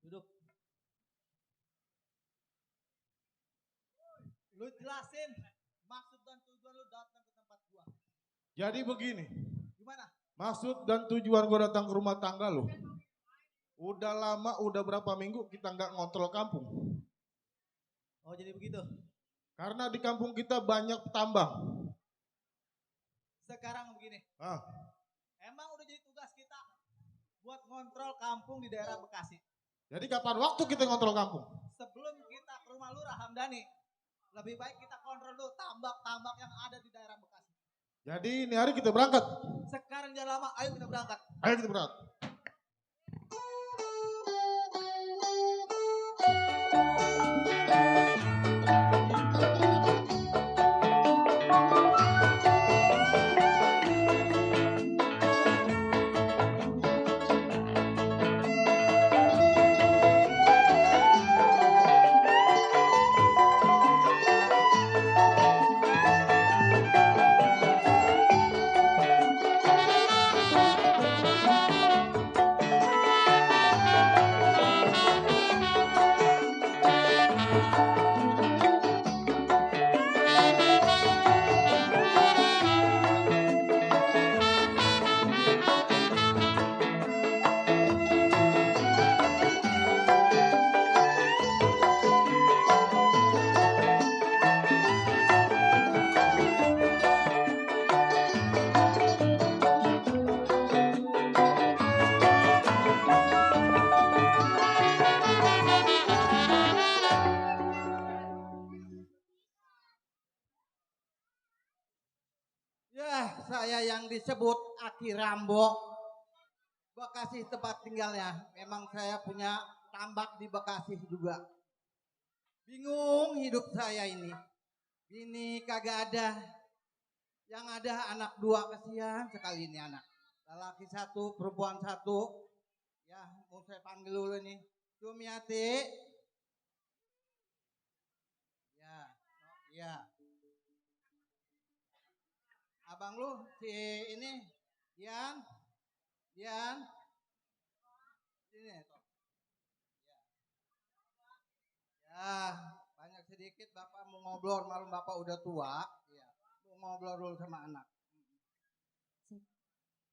duduk. Lu jelasin maksud dan tujuan lu datang ke tempat gua. Jadi begini, Gimana? maksud dan tujuan gua datang ke rumah tangga lu. Udah lama, udah berapa minggu kita nggak ngontrol kampung. Oh jadi begitu. Karena di kampung kita banyak tambang. Sekarang begini. Ah, Emang udah jadi tugas kita buat ngontrol kampung di daerah Bekasi. jadi kapan waktu kita ngontrol kampung? Sebelum kita ke rumah Lurah Hamdani, lebih baik kita kontrol dulu tambak-tambak yang ada di daerah Bekasi. Jadi ini hari kita berangkat. Sekarang jangan lama, ayo kita berangkat. Ayo kita berangkat. Ya, saya yang disebut Aki Rambo. Bekasi tempat tinggalnya. Memang saya punya tambak di Bekasi juga. Bingung hidup saya ini. Bini kagak ada. Yang ada anak 2, kesian sekali ini anak. Laki 1, perempuan 1. Ya, mau saya panggil dulu nih. Sumiati. Ya, ya. Abang lu si ini Dian. Sini toh. Ya, banyak sedikit Bapak mau ngobrol, malam Bapak udah tua. Ya, mau ngobrol dulu sama anak.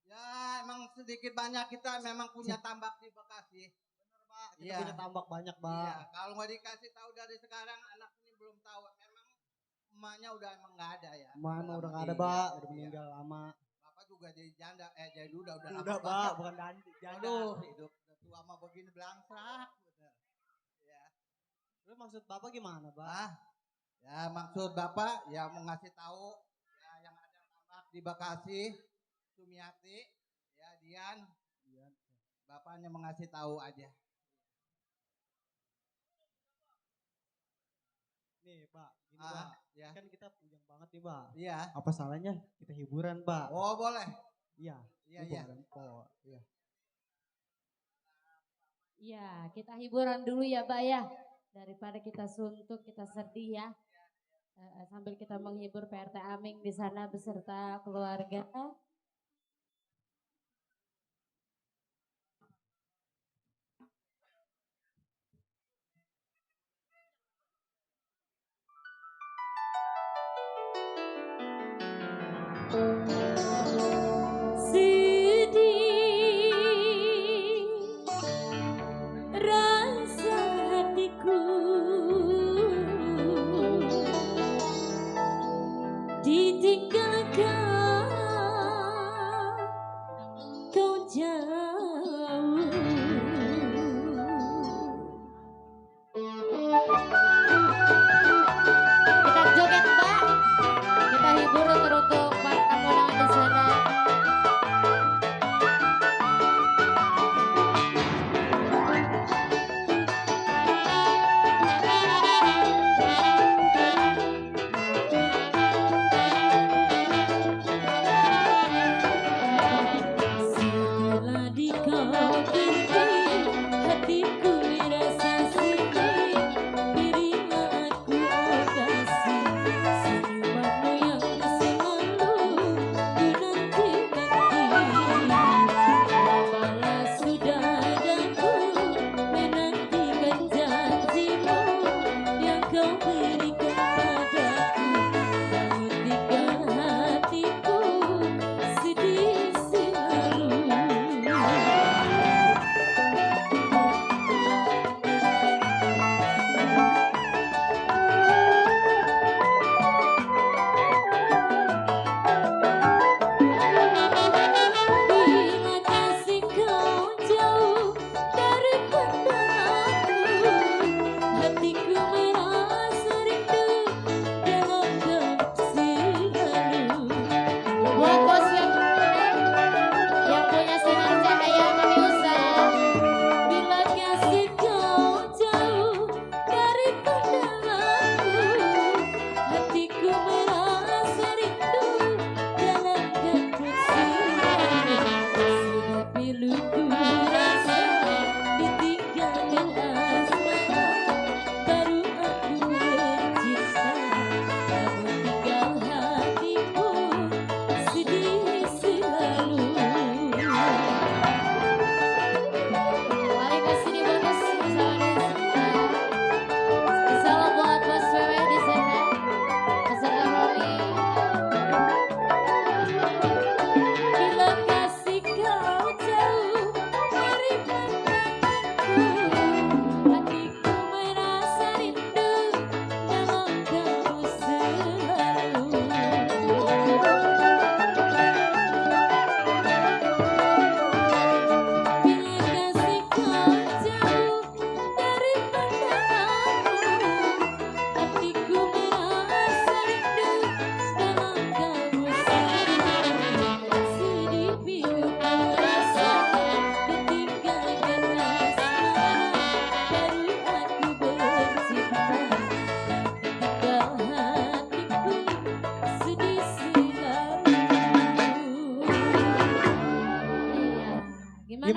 Ya, emang sedikit banyak kita memang punya tambak di Bekasi. Bener Pak, kita punya tambak banyak Pak. Iya, kalau nggak dikasih tahu dari sekarang anak ini belum tahu. Memang emaknya udah emang nggak ada ya. Emak udah nggak ada Pak, udah meninggal lama. Bapak juga jadi janda, jadi udah lama Pak, bukan janda. Aduh, hidup udah tua mah begini belangsak. Bener. Ya. Terus maksud Bapak gimana Pak? Ya maksud Bapak ya mau ngasih tahu ya yang ada tambak di Bekasi. Sumiati, ya Dian, bapaknya mengasih tahu aja. Nih Pak, gini Pak, ya. Kan kita puyeng banget nih Pak. Iya. Apa salahnya kita hiburan Pak? Oh boleh. Iya. Iya. Oh iya. Ya, kita hiburan dulu ya, Pak ya. Daripada kita suntuk, kita sedih ya. Sambil kita menghibur PRT Aming di sana beserta keluarga. Sedih rasa hatiku ditinggalkan kau jauh. Kita joget Mbak, kita hibur untuk para tamu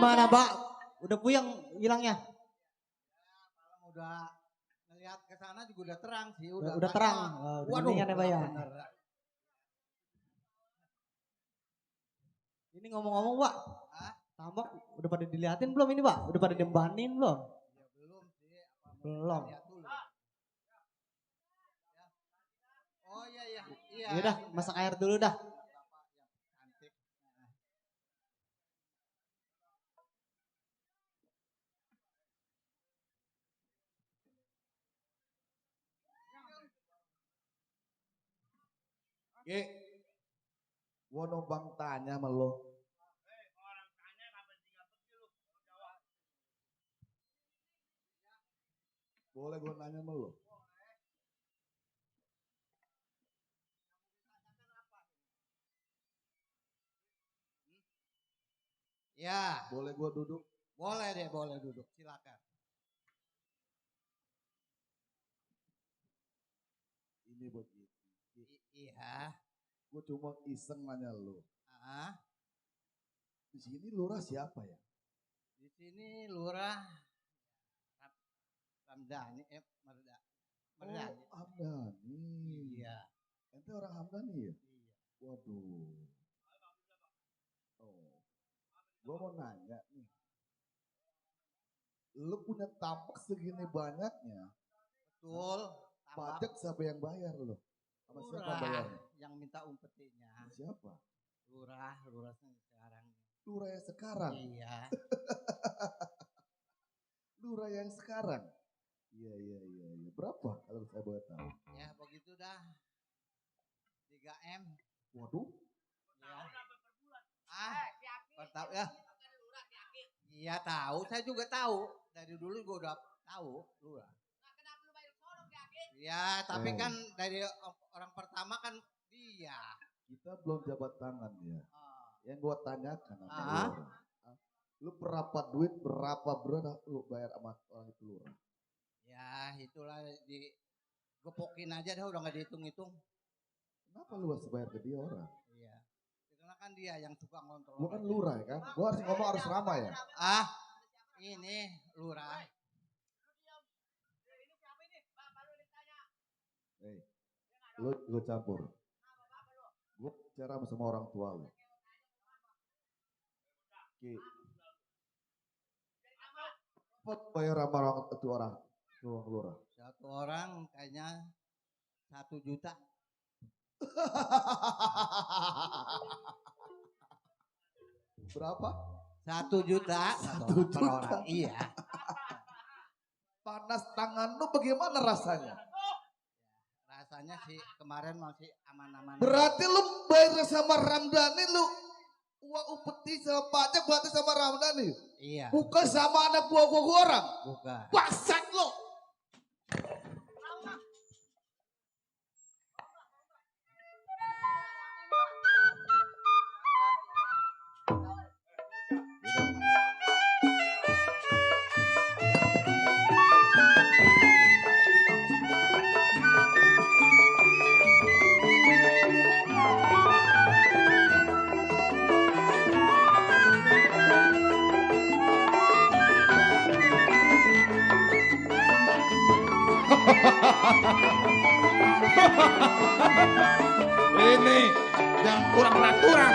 Gimana, Pak? Udah puyeng hilangnya? Kalau udah ngelihat ke sana juga udah terang sih. Udah terang. Udah mendingan ya, Pak ya. Ini ngomong-ngomong, Pak. Tambak udah pada diliatin belum ini, Pak? Udah pada diembanin belum? Ya belum sih. Belum. Lihat dulu. Oh iya iya. Iya. Ya udah, masak air dulu dah. Cantik. Ki, gua numpang tanya sama lo. Boleh gua nanya sama lo? Ya, Boleh gua duduk? boleh deh, boleh duduk. Silakan. Ini begitu. Iya. Gua cuma iseng nanya lo. Ah, Di sini lurah siapa ya? di sini Lurah Ramdhani, Merdani. Oh, Hamdani. Iya. Ente orang Hamdani ya? Iya. Waduh. Oh. Gua mau nanya nih. Lu punya tambak segini banyaknya. Betul. Pajak siapa yang bayar lo? Sama siapa Lurah bayarnya? yang minta umpetinya. Siapa? Lurah sekarang. Lurah yang sekarang. Iya. Lurah yang sekarang. Iya. Berapa kalau saya boleh tahu? Ya begitu dah. 3M. Waduh. Ya. Tahu ya. Iya tahu, saya juga tahu. Dari dulu gue udah tahu Lurah. Ya, tapi kan dari orang pertama kan dia. Kita belum jabat tangan ya. Yang gua tanyakan sama lu orang. Lu berapa duit, berapa berat lu bayar sama orang itu lurah? Ya, itulah digepokin aja dah udah gak dihitung-hitung. Kenapa lu harus bayar ke dia orang? Iya. Karena kan dia yang suka ngontrol. Gua kan lurah ya kan? Gua harus ngomong harus ramah ya. Ini Lurah. Lu campur. Gue bicara sama orang tua lu. Ki. Pot bayar sama orang itu orang lurah. Satu orang kayaknya 1 juta. Berapa? 1 juta. 1 juta. Per orang. Iya. Panas tangan lu bagaimana rasanya? Rasanya sih kemarin masih aman-aman. Berarti lu bayar sama Ramdhani lu uang upeti sama pajak berarti sama Ramdhani? Iya. Bukan sama anak buah gua orang. Bukan. Bangsat lu. Ini yang kurang peraturan.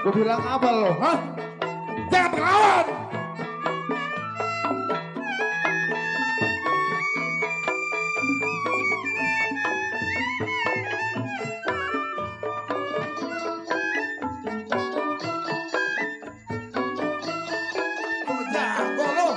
Gue bilang apa lo? Hah? Jangan melawan! Jago lo.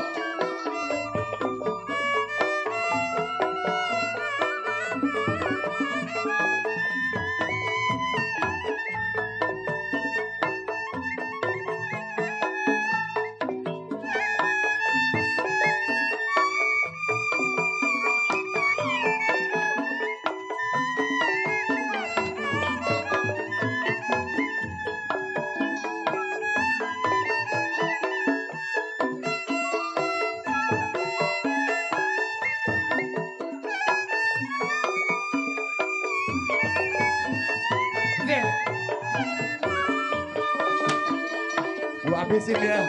Gue habisin dia.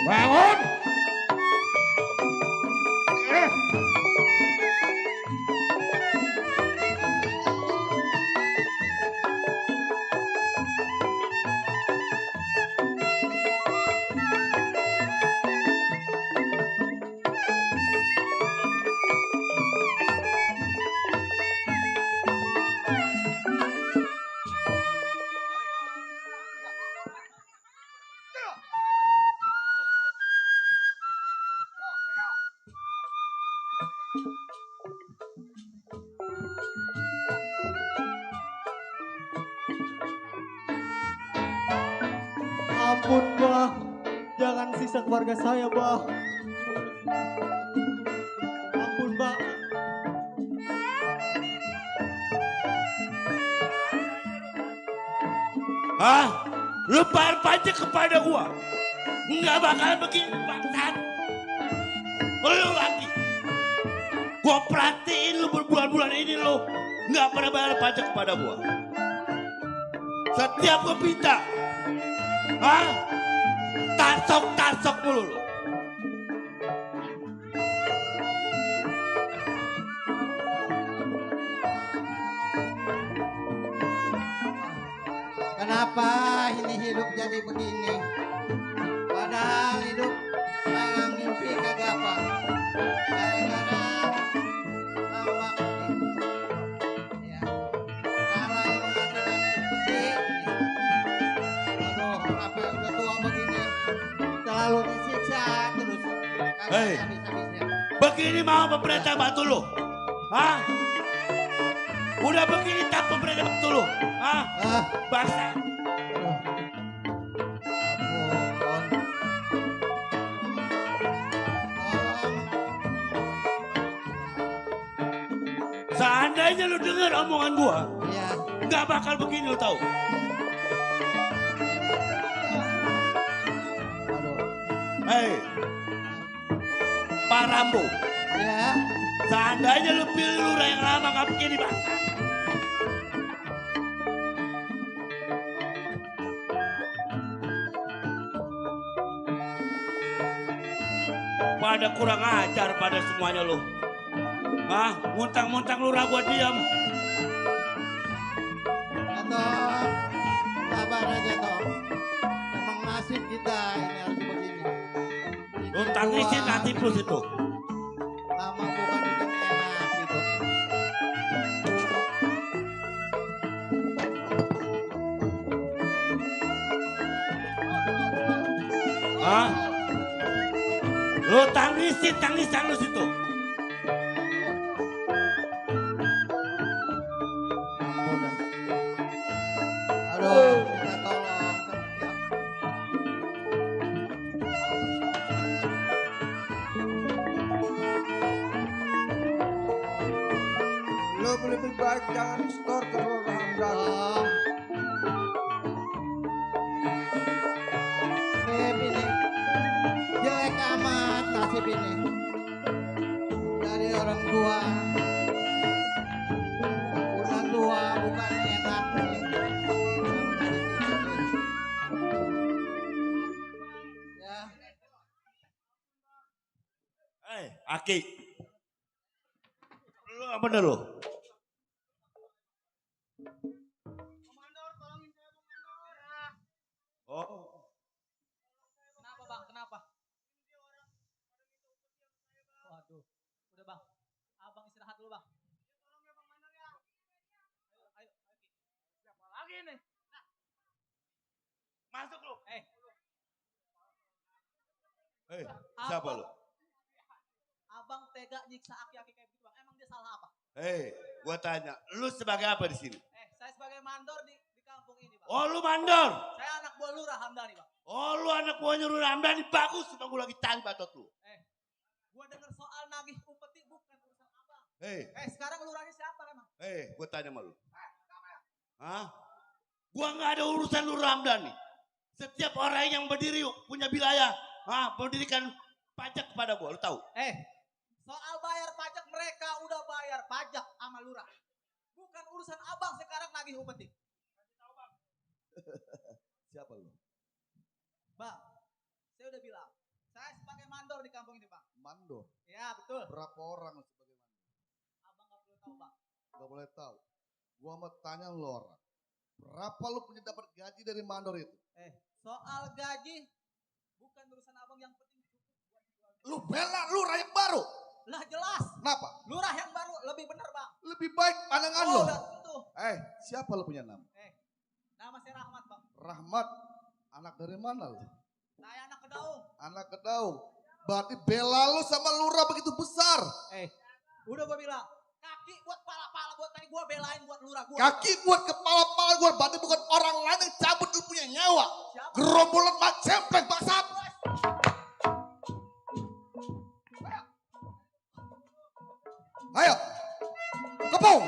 Bangun. Ampun bah, jangan siksa keluarga saya bah. Ampun bah. Hah? Lu bayar pajak kepada gua? Nggak bakal begini bangsat. Lu lagi. Gua perhatiin lu berbulan-bulan ini lu nggak pernah bayar pajak kepada gua. Setiap gua minta, hah? Tasok mulu lu. Kenapa ini hidup jadi begini? Padahal hidup kayak mimpi kagak apa. Gara-gara tambak ini. Ya. Sekarang penghasilan gede. Aduh, sampai udah tua begini. Selalu disiksa terus. Kagak Hei. habis-habisnya. Begini mau pemerintah bantu lu? Hah? Udah begini tak pemerintah bantu lu? Hah? Ah, Bangsa. aduh. Ampun. Seandainya lu denger omongan gua, Iya. nggak bakal begini lu tahu. Aduh. Hei, Pak Rambo, Ya. seandainya lu pilih lurah yang lama nggak begini bangsa. Pada kurang ajar pada semuanya lu. Hah? Muntang-muntang lurah gua diam. Atau sabar aja toh. Emang nasib kita ini harus begini. Lu tangisin nasib lu situ. Lama bukan bikin enak gitu. Hah? Lu tangisan lu situ. Ampun dah. Aduh, minta tolong. Lu lebih baik jangan store ke Ramdan. Oh. Ini jelek amat nasib ini. Dari orang tua. Udah tua bukan enak nih. Ya. Aki. Lu apa bener lu? Oh. Kenapa bang? Kenapa? Waduh, udah bang. Abang istirahat dulu bang. Ayo. Siapa lagi nih? Masuk lu. Eh, Siapa lu? abang tega nyiksa aki-aki kayak gitu bang. Emang dia salah apa? Gua tanya, lu sebagai apa di sini? Saya sebagai mandor di kampung ini bang. Oh, lu mandor. Saya anak buah lurah Hamdani bang. Oh, lu anak buahnya Ruru Ramdhani, bagus. Cuma gua lagi cari bacot lu. Gua denger soal nagih upeti bukan urusan abang. Hei, Sekarang lurahnya siapa emang? gua tanya sama lu. Hah? Gua nggak ada urusan Ruru Ramdhani. Setiap orang yang berdiri punya wilayah, mendirikan pajak kepada gua, lu tahu? Soal bayar pajak mereka udah bayar pajak sama lurah. Bukan urusan abang sekarang nagih upeti. Siapa lu? Bang, saya udah bilang, Saya sebagai mandor di kampung ini, Bang. Mandor. Ya, betul. Berapa orang sebagai mandor? Abang gak perlu tahu, Bang. Gak boleh tahu. Gua mau tanya lo orang. Berapa lu punya dapat gaji dari mandor itu? Soal gaji bukan urusan abang, yang penting cukup buat jual. Lu bela lurah yang baru. Lah jelas. Kenapa? Lurah yang baru lebih benar, Bang. Lebih baik pandangan lo. Udah tentu. Siapa lu punya nama? Nama saya Rahmat, Bang. Rahmat. Anak dari mana lu? Saya anak Kedaung. Anak Kedaung. Berarti bela lu sama lurah begitu besar. Udah gua bilang, kaki buat pala-pala buat tadi gua belain buat lurah gua. Kaki buat kepala-pala gue, berarti bukan orang lain yang cabut lu punya nyawa. Siapa? Gerombolan mak cempleng bangsat. Ayo. Kepung.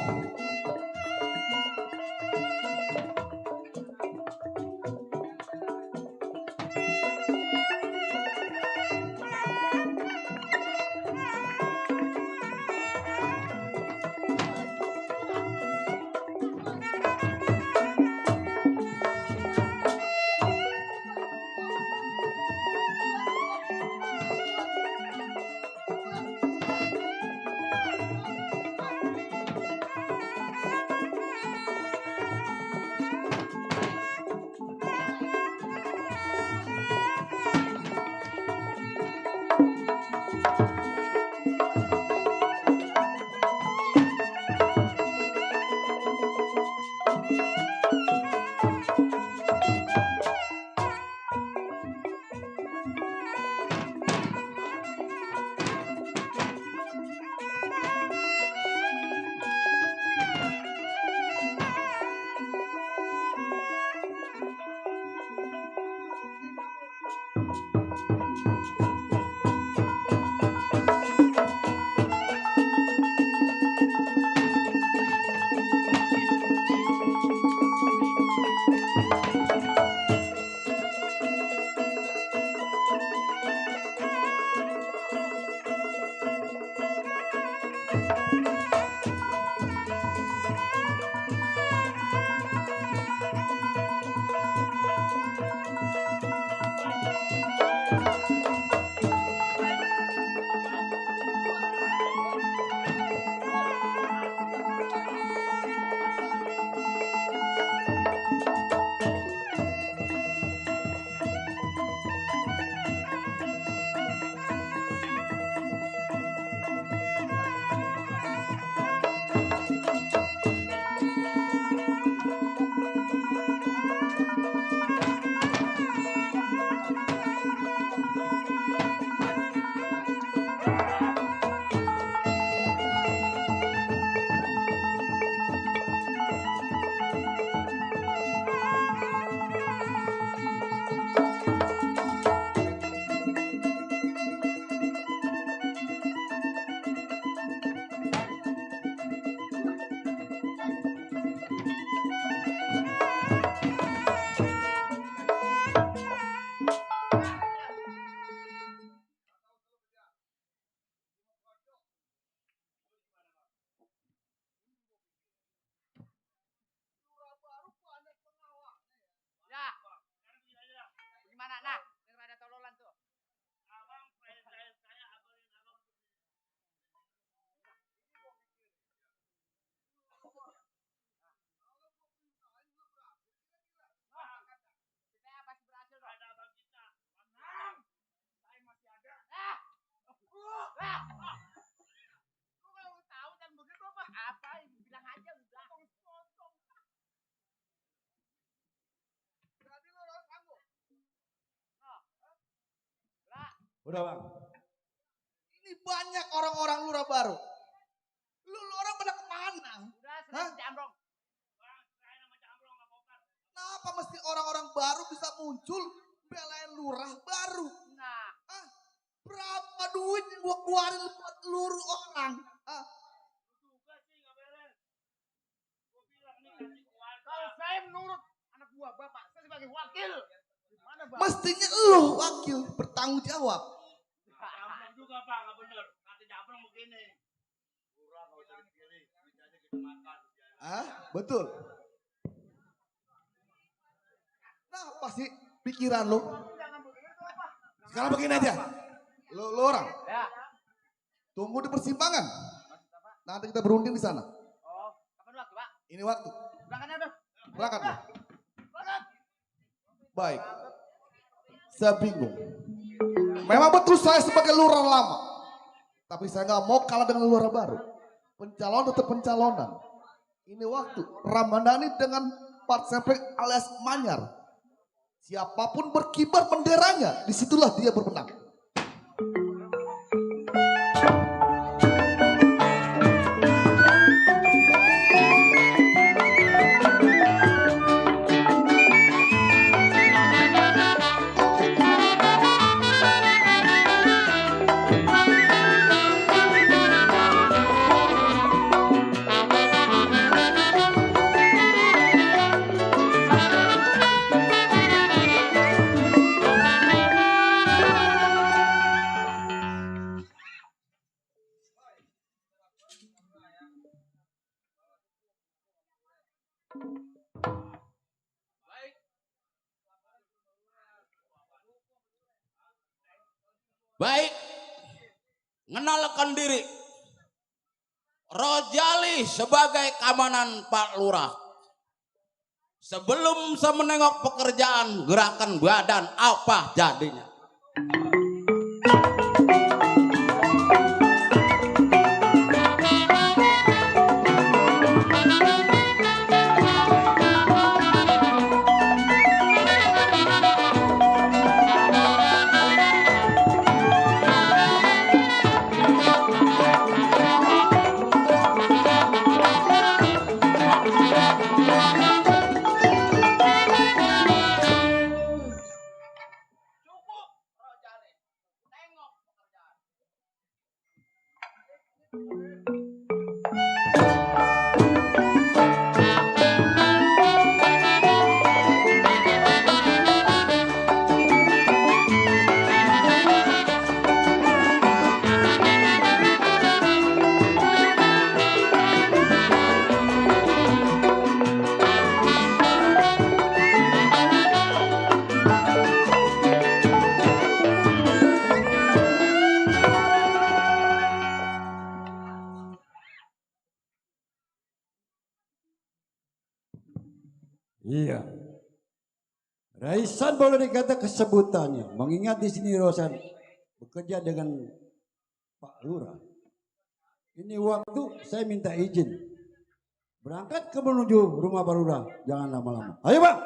Gimana? Nah, daripada tololan tuh. Kita pasti berhasil dong. Ada abang kita. Menang. Saya masih ada. Lu kalau tahu dan begitu apa? Apa? Bilang aja udah. Potong. Berarti lu harus sanggup. Udah bang. Ini banyak orang-orang lurah baru. Lu orang pada kemana? Udah sedang jamrong. Kenapa mesti orang-orang baru bisa muncul belain lurah baru? Nah. Berapa duit yang gua keluarin buat seluruh orang? Juga sih nggak beres. Gua bilang nih kasih keluarga. Kalau saya menurut anak buah bapak, saya sebagai wakil. Gimana bang? Mestinya lu wakil bertanggung jawab. Jambrong juga pak, nggak bener. Kata jambrong begini. Kurang nggak usah dikirim, duit aja kita makan. Betul. Nah, apa sih pikiran lu? Sekarang begini aja. Lo orang. Ya. Tunggu di persimpangan. Nanti kita berunding di sana. Oh, kapan waktu, Pak? Ini waktu. Berangkat ya, Berangkat. Baik. Saya bingung. Memang betul saya sebagai lurah lama. Tapi saya nggak mau kalah dengan lurah baru. Pencalon tetap pencalonan. Ini waktu. Ramadhani dengan Pak Semprek alias Manyar. Siapapun berkibar benderanya, disitulah dia bermenang. Baik, mengenalkan diri. Rojali sebagai keamanan Pak Lurah. Sebelum saya menengok pekerjaan gerakan badan apa jadinya. Iya. Raisan boleh dikata kesebutannya. Mengingat di sini Rosan bekerja dengan Pak Lurah. Ini waktu saya minta izin. Berangkat ke menuju rumah Pak Lurah. Jangan lama-lama. Ayo Bang.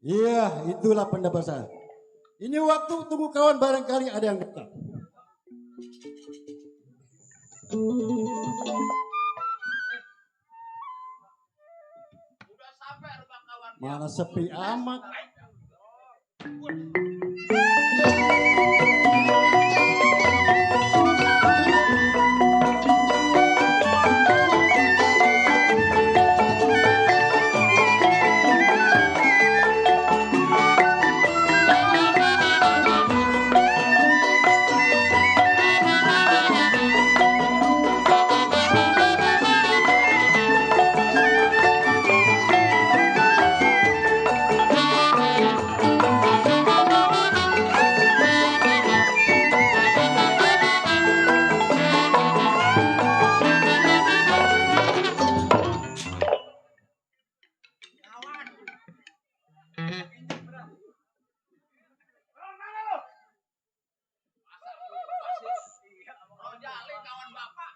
Iya, itulah pendapat saya. Ini waktu tunggu kawan barangkali ada yang datang. Mana sepi amat. Rojali kawan bapak.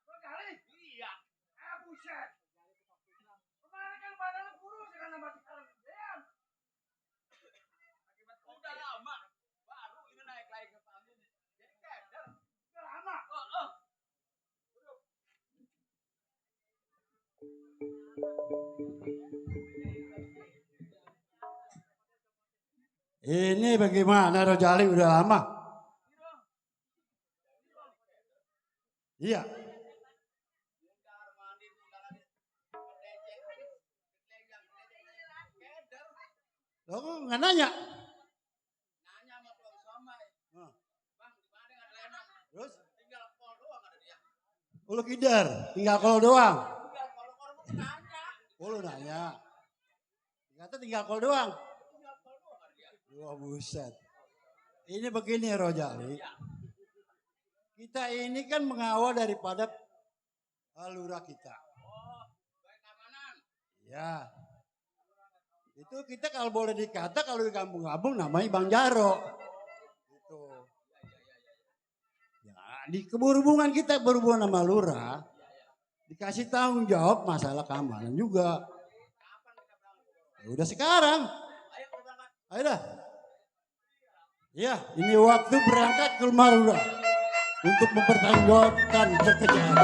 Rojali? Iya. Buset. Kemarin kan badan kurus kan sama sekarang gedean. Akibat udah lama. Baru ini naik lagi ke panggung. Jadi keder. Udah lama. Ini bagaimana Rojali udah lama? Iya. Lo kok nggak nanya? Nanya sama Pulau Somai. Bang, di mana ada Lenong? Terus? Tinggal call doang ada dia. Lu kider, tinggal call doang. Tinggal call orang mau nanya. Lu nanya. Kata tinggal call doang. Tinggal call doang ada dia. Wah buset. Ini begini Rojali. Kita ini kan mengawal daripada lurah kita. Oh, baik keamanan. Ya. Itu kita kalau boleh dikata kalau di kampung-kampung namanya Bang Jaro. Gitu. Ya, di berhubungan kita berhubungan sama lurah, dikasih tanggung jawab masalah keamanan juga. Ya udah sekarang. Ayo dah. Ya, ini waktu berangkat ke rumah lurah untuk mempertanggungjawabkan pekerjaan.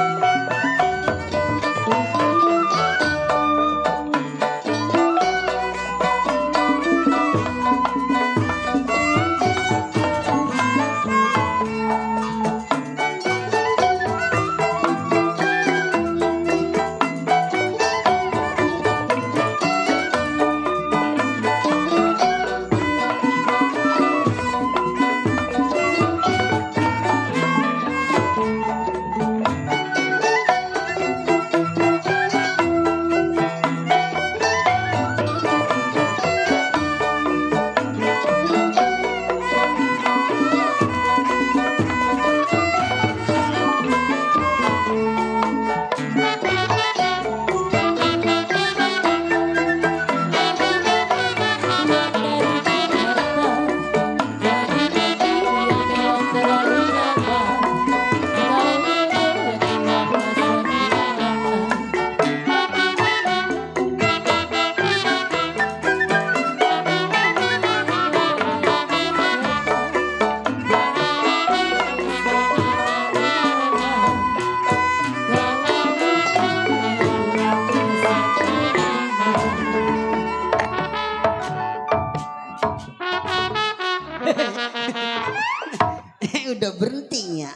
Udah berhenti ya.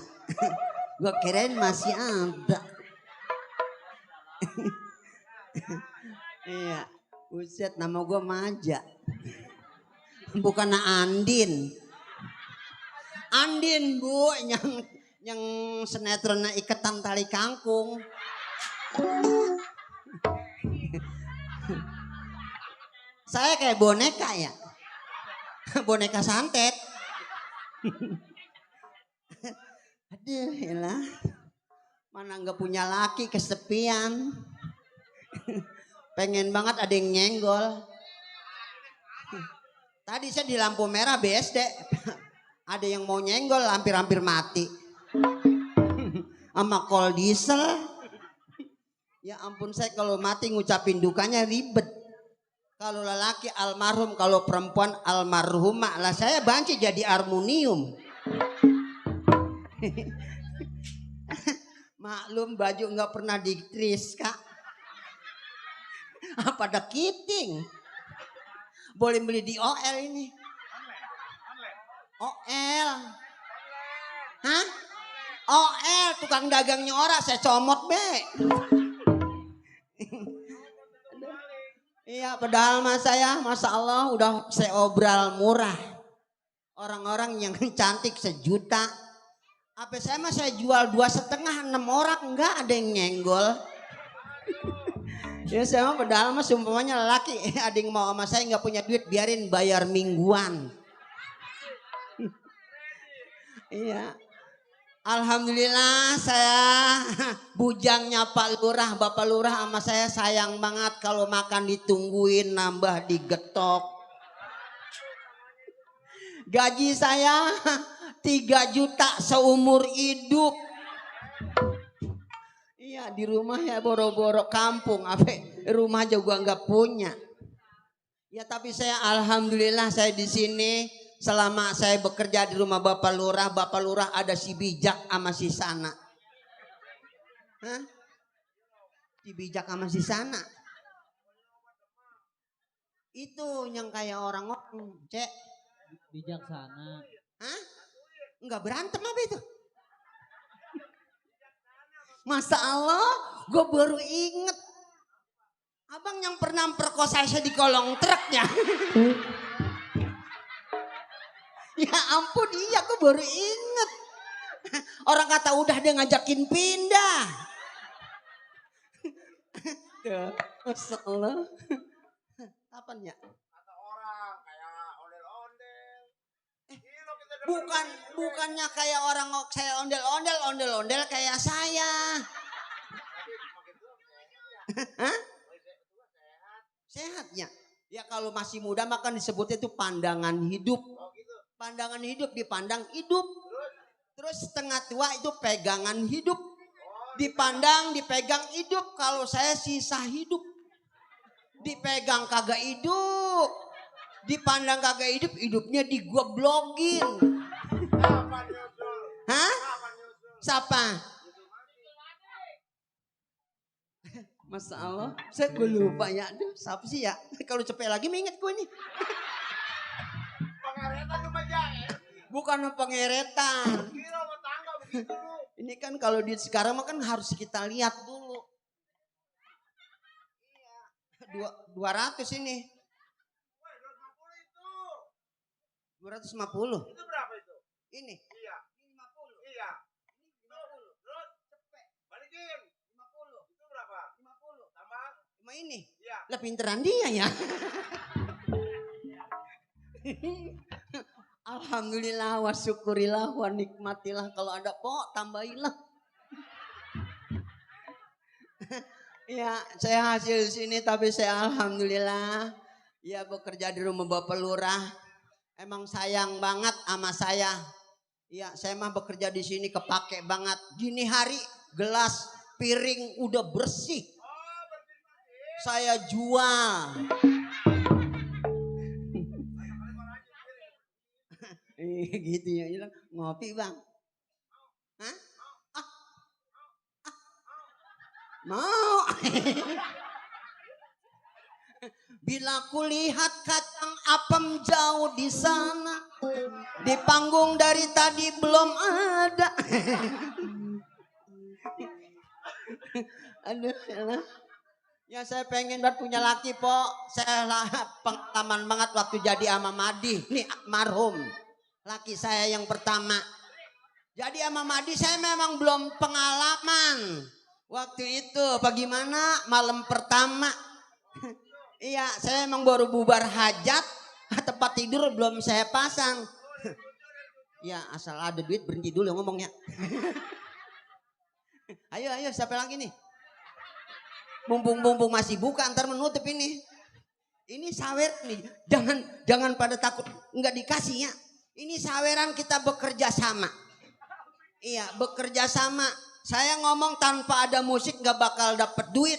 Gua kirain masih ada. Iya, buset nama gua Maja. Bukan Andin. Andin Bu yang sinetronnya Ikatan Tali Kangkung. Saya kayak boneka ya. Boneka santet. Aduh, elah. Mana nggak punya laki, kesepian. Pengen banget ada yang nyenggol. Tadi saya di lampu merah BSD. Ada yang mau nyenggol hampir-hampir mati. Sama kol diesel. Ya ampun, saya kalau mati ngucapin dukanya ribet. Kalau lelaki almarhum, kalau perempuan almarhumah. Lah saya banci jadi harmonium. Maklum baju nggak pernah ditris Kak. Apa ada kiting? Boleh beli di OL ini. OL. Hah? OL, tukang dagangnya orang, saya comot be. Iya, padahal mas saya, masya Allah, udah saya obral murah. Orang-orang yang cantik 1 juta. Apa saya mah saya jual 2,5, 6 orang, enggak ada yang nyenggol. Ya saya mah padahal mah sumpamanya lelaki, ada yang mau sama saya nggak punya duit, biarin bayar mingguan. Iya. Alhamdulillah saya bujangnya Pak Lurah, Bapak Lurah sama saya sayang banget kalau makan ditungguin, nambah digetok. Gaji saya 3 juta seumur hidup. Iya di rumah ya boro-boro kampung, apa rumah juga nggak punya. Ya tapi saya alhamdulillah saya di sini. Selama saya bekerja di rumah Bapak Lurah ada si Bijak sama si Sana. Hah? Si Bijak sama si Sana. Itu yang kayak orang-orang, Cek. Bijaksana. Hah? Enggak berantem apa itu? Masa Allah, gue baru inget. Abang yang pernah perkosa saya di kolong truknya. Ya ampun, iya gue baru inget. Orang kata udah dia ngajakin pindah. Masya Allah. Kapan ya? Kata orang kayak ondel-ondel. Bukannya kayak orang saya ondel-ondel kayak saya. Hah? Sehatnya. Ya kalau masih muda makan disebutnya itu pandangan hidup. Pandangan hidup dipandang hidup. Terus setengah tua itu pegangan hidup. Dipandang, dipegang hidup. Kalau saya sisa hidup. Dipegang kagak hidup. Dipandang kagak hidup, hidupnya digoblogin. Hah? Siapa? Masya Allah. Saya lupa ya. Aduh, siapa sih ya? Kalau cepet lagi mengingat gue nih. Bukan pengeretan. Ini kan kalau di sekarang mah kan harus kita lihat dulu. Iya. 200 ini. 250. Itu berapa itu? Ini. Iya. 50. Iya. 50. Terus Cepet. balikin. 50. Itu berapa? 50. Tambah. Cuma ini. Iya. Lah pinteran dia ya. Alhamdulillah wa syukurilah wa nikmatilah. Kalau ada pok tambahilah. Ya saya hasil sini tapi saya alhamdulillah. Ya bekerja di rumah Bapak Lurah. Emang sayang banget sama saya. Ya saya mah bekerja di sini kepake banget. Gini hari gelas piring udah bersih. Saya jual. Gitu ya, bilang ngopi bang. Hah? Mau. Bila kulihat kacang apem jauh di sana, di panggung dari tadi belum ada. Aduh, ya saya pengen banget punya laki po. Saya pengalaman banget waktu jadi ama Madi. Nih marhum. Laki saya yang pertama. Jadi sama Madi saya memang belum pengalaman. Waktu itu bagaimana malam pertama. Iya saya memang baru bubar hajat. Tempat tidur belum saya pasang. Ya asal ada duit berhenti dulu ngomongnya. Ayo siapa lagi nih. Mumpung masih buka ntar menutup ini. Ini sawer nih. Jangan pada takut nggak dikasih ya. Ini saweran kita bekerja sama. Iya bekerja sama. Saya ngomong tanpa ada musik gak bakal dapet duit.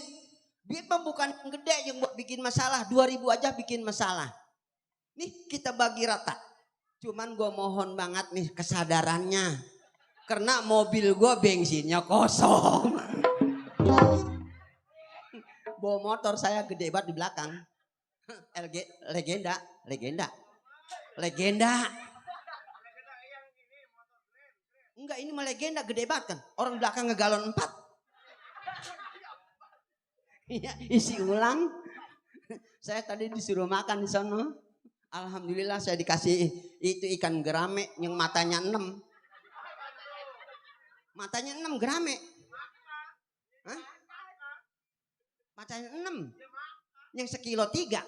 Duit mah bukan yang gede yang buat bikin masalah. 2.000 aja bikin masalah. Nih kita bagi rata. Cuman gue mohon banget nih kesadarannya. Karena mobil gue bensinnya kosong. Bawa motor saya gede banget di belakang. legenda. Enggak, ini mah legenda gede banget kan. Orang belakang ngegalon 4. Iya, isi ulang. Saya tadi disuruh makan di sana. Alhamdulillah saya dikasih itu ikan gerame yang matanya 6. Matanya 6 gerame. Hah? Matanya 6. Yang sekilo 3.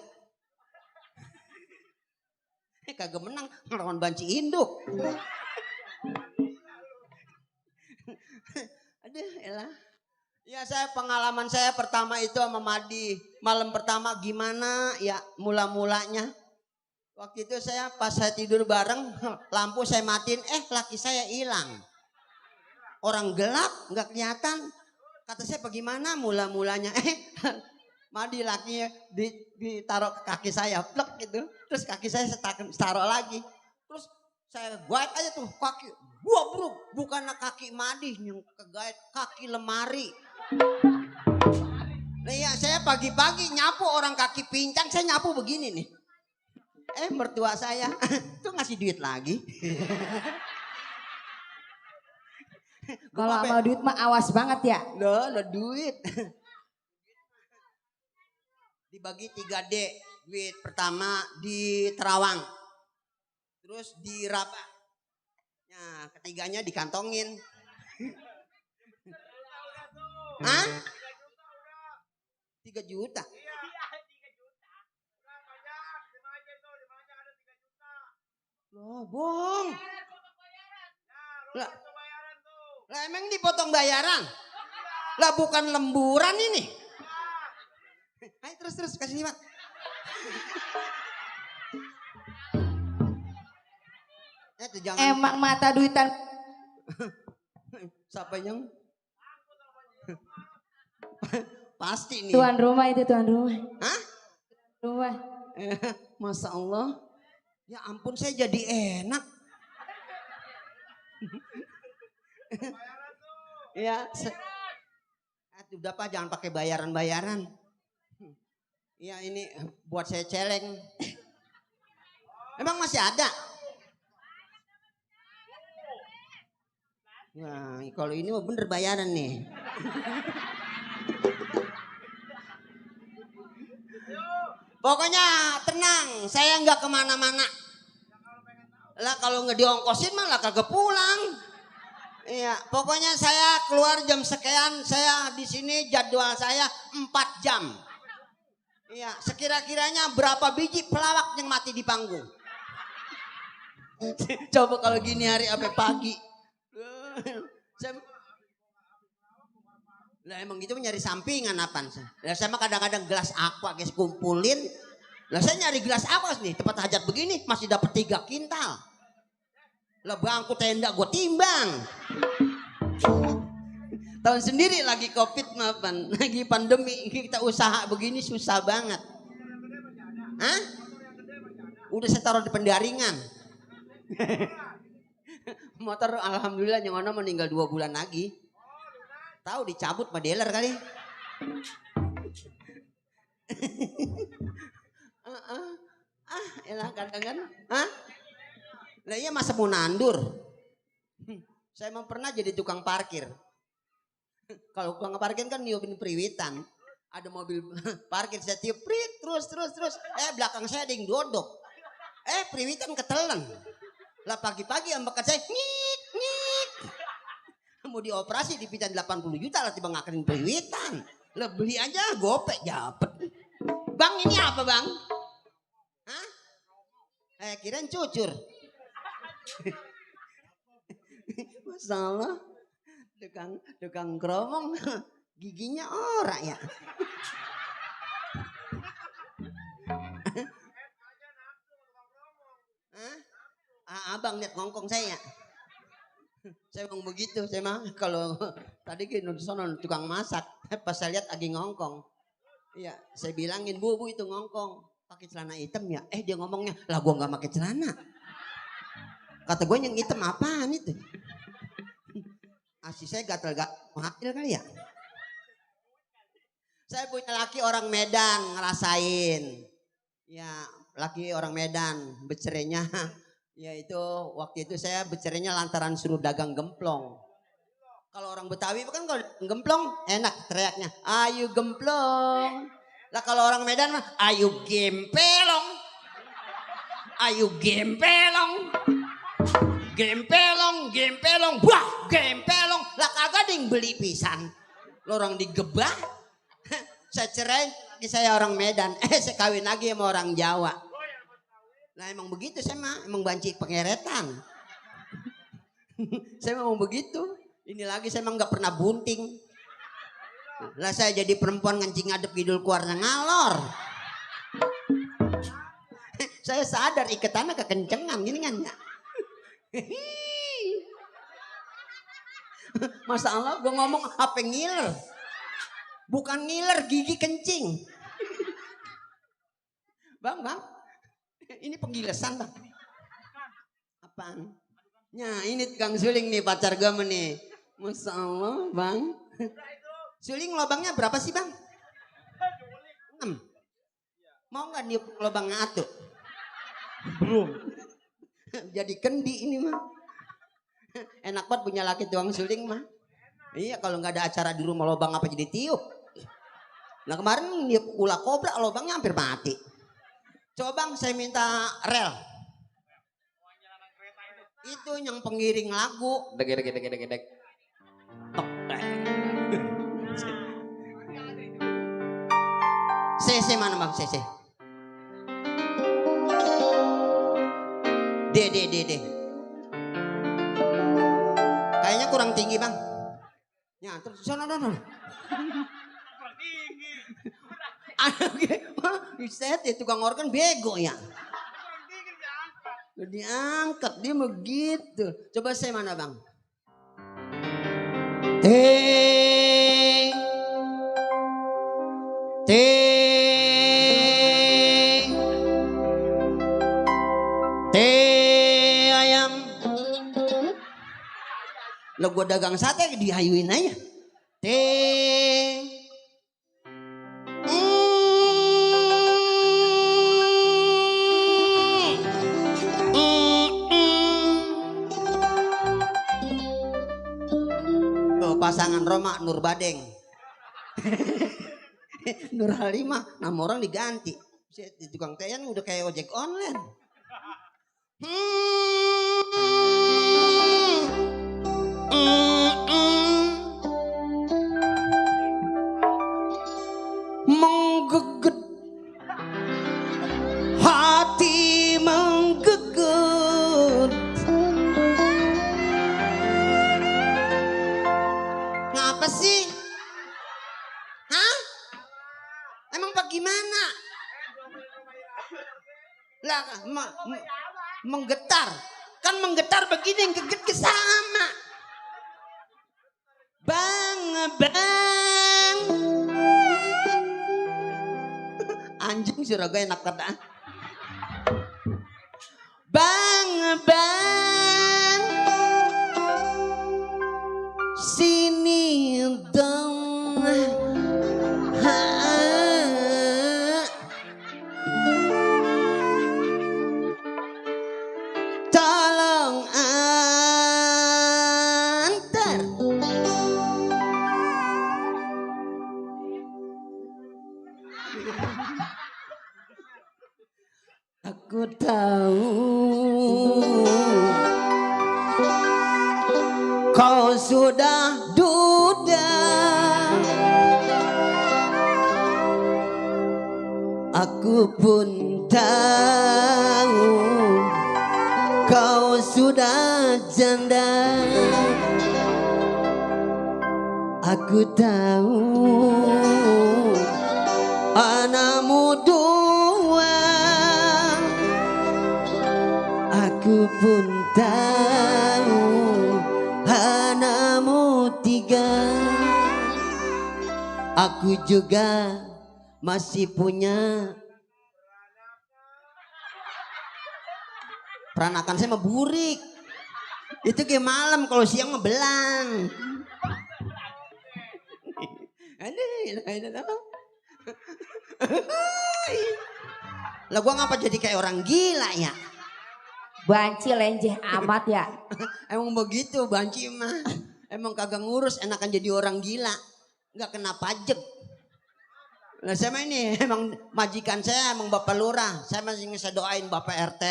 Kagak menang ngelawan banci induk. Aduh, elah. Ya pengalaman saya pertama itu sama Madi. Malam pertama gimana ya mula-mulanya. Waktu itu pas saya tidur bareng, lampu saya matiin, laki saya hilang. Orang gelap, nggak kelihatan. Kata saya bagaimana mula-mulanya. Madi lakinya ditaruh ke kaki saya, plek gitu. Terus kaki saya taruh lagi. Terus saya guide aja tuh kaki. Wah bro, bukan kaki Madi yang kegait, kaki lemari. Nah ya saya pagi-pagi nyapu orang kaki pincang, saya nyapu begini nih. Mertua saya tuh ngasih duit lagi. Kalau mau duit mah awas banget ya. Loh duit. Dibagi 3D. Duit pertama di Terawang. Terus di Rabah. Nah, ketiganya dikantongin. Hah? 3 juta. Loh, bohong. Lah emang dipotong bayaran? Lah bukan lemburan ini. Ayo terus kasih Pak. Emang mata duitan. Siapa yang? Pasti nih. Tuan rumah itu tuan rumah. Hah? Rumah. Masya Allah. Ya ampun saya jadi enak. Ya. Udah Pak jangan pakai bayaran-bayaran. Ya ini buat saya celeng. Emang masih ada? Nah kalau ini mah bener bayaran nih. Pokoknya tenang, saya nggak kemana-mana. Lah kalau nggak diongkosin malah kagak pulang. Iya, pokoknya saya keluar jam sekian, saya di sini jadwal saya 4 jam. Iya, sekira-kiranya berapa biji pelawak yang mati di panggung? Coba kalau gini hari sampai pagi. Lah emang gitu nyari sampingan apaan? Lah saya mah kadang-kadang gelas aqua guys kumpulin. Lah saya nyari gelas aqua nih tempat hajat begini masih dapat 3 kintal. Lah bangku tenda gue timbang. Tahun sendiri lagi covid maafan, lagi pandemi kita usaha begini susah banget. Hah? Udah saya taruh di pendaringan. Motor alhamdulillah yang mana meninggal 2 bulan lagi. Tahu dicabut sama dealer kali. Elah kadang-kadang. Hah? Lah iya masa mau nandur. Saya emang pernah jadi tukang parkir. Kalau tukang parkir kan niupin periwitan. Ada mobil parkir saya tiup prit terus. Belakang saya ada yang dodok. Periwitan ketelan. Lah pagi-pagi yang bekat saya ngik. Mau dioperasi dipitan 80 juta lah tiba ngakarin periwitan. Lah beli aja gopek dapet. Bang ini apa bang? Hah? Kirain cucur. Masalah tukang keromong giginya ora ya. Abang lihat ngongkong saya. Saya ngomong begitu, saya mah kalau tadi ke sono tukang masak, pas saya lihat lagi ngongkong. Iya, saya bilangin bu itu ngongkong, pakai celana hitam ya. Dia ngomongnya, lah gua nggak pakai celana. Kata gue yang hitam apaan itu? Asli saya gatel kali ya. Saya punya laki orang Medan ngerasain. Ya laki orang Medan becerainya Ya itu waktu itu saya bercerainya lantaran suruh dagang gemplong. Kalau orang Betawi kan kalau gemplong enak teriaknya, ayo gemplong. Lah kalau orang Medan mah, ayo gempelong. Ayo gempelong. Gempelong, gempelong, wah gempelong. Lah kagak ding beli pisan. Lo orang digebah. Saya cerai, saya orang Medan. Saya kawin lagi sama orang Jawa. Nah emang begitu saya mah, emang banci pengeretan. Saya memang begitu. Ini lagi saya emang nggak pernah bunting. Lah saya jadi perempuan ngancing ngadep kidul keluarnya ngalor. Saya sadar iketannya kekencengan gini kan ya. Masalah gue ngomong apa ngiler. Bukan ngiler, gigi kencing. Bang, ini penggilesan bang. Apaan? Nah ini Kang Suling nih pacar gue nih. Masya Allah bang. Suling lobangnya berapa sih bang? 6. Mau nggak niup lobangnya atuh? Belum. Jadi kendi ini mah. Enak banget punya laki tuang suling mah. Iya kalau nggak ada acara di rumah lobang apa jadi tiup. Nah kemarin niup ulah kobra lobangnya hampir mati. Coba bang saya minta rel. Itu yang pengiring lagu. Dek. CC mana bang CC? D. Kayaknya kurang tinggi bang. Ya terus sono. Set ya tukang organ bego ya. Diangkat dia begitu. Coba saya mana bang? Ayam. Lo gue dagang sate dihayuin aja. Pasangan Roma Nur Badeng. Nur Halimah nama orang diganti. Di tukang teyan udah kayak ojek online. Menggeget hati menggeget. Ngapa sih? Hah? Emang bagaimana? Lah menggetar. Kan menggetar begini yang geget ke sama. Bang. Anjing suraga enak kata. Bang. Sini dong. Tolong antar. Aku tahu kau sudah duda. Aku pun tahu kau sudah janda. Aku tahu anakmu 2. Aku pun tahu anakmu 3. Aku juga masih punya peranakan saya mah burik. Itu kayak malam kalau siang mah belang. Lah gua ngapa jadi kayak orang gila ya? Banci lenjeh amat ya. Emang begitu banci mah. Emang kagak ngurus, enakan jadi orang gila. Nggak kena pajak. Nah saya mah ini emang majikan saya emang Bapak Lurah. Saya masih bisa doain Bapak RT,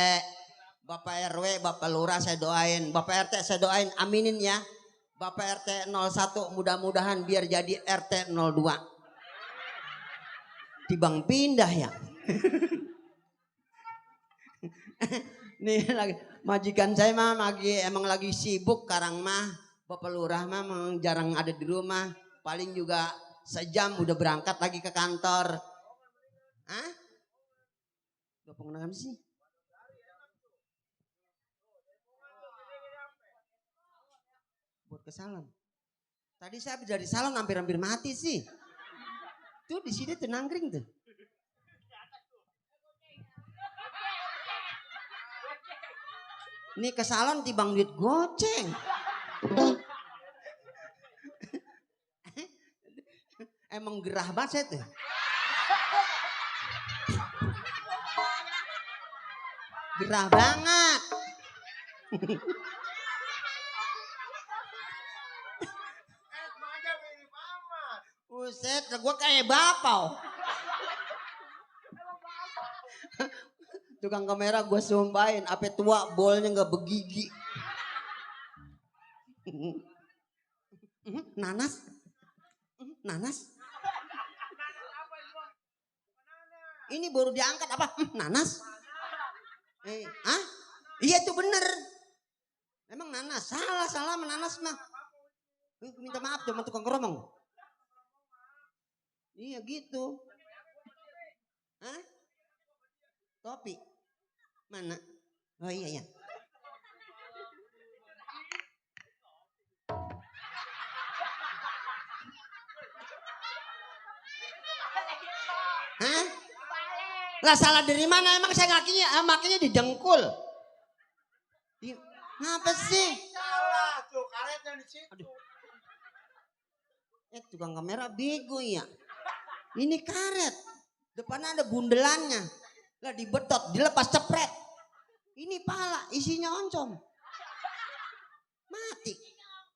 Bapak RW, Bapak Lurah saya doain. Bapak RT saya doain, aminin ya. Bapak RT 01 mudah-mudahan biar jadi RT 02. Tibang pindah ya. Nih lagi majikan saya mah emang lagi sibuk sekarang mah. Bapak Lurah mah memang jarang ada di rumah. Paling juga sejam udah berangkat lagi ke kantor. Hah? Gak pengen sih? Buat ke salon. Tadi saya habis dari salon hampir mati sih. Tuh di sini tuh nangkring tuh. Ini ke salon tibang duit goceng. Emang gerah banget saya tuh. Gerah banget. Buset, gue kayak bapau. Tukang kamera gue sumpahin, apa tua bolnya nggak begigi. Nanas, nanas. Ini baru diangkat apa? Nanas? Ah? Iya itu bener. Emang nanas? Salah nanas mah. Minta maaf sama tukang keromong. Iya gitu. Hah? Topi? Mana? Oh iya. Hah? Lah salah dari mana? Emang saya makinya di dengkul. Ngapa sih? Salah tuh, karetnya di situ. Aduh. Tukang kamera bego ya. Ini karet. Depannya ada bundelannya. Lah dibetot, dilepas cepret. Ini pala, isinya oncom. Mati.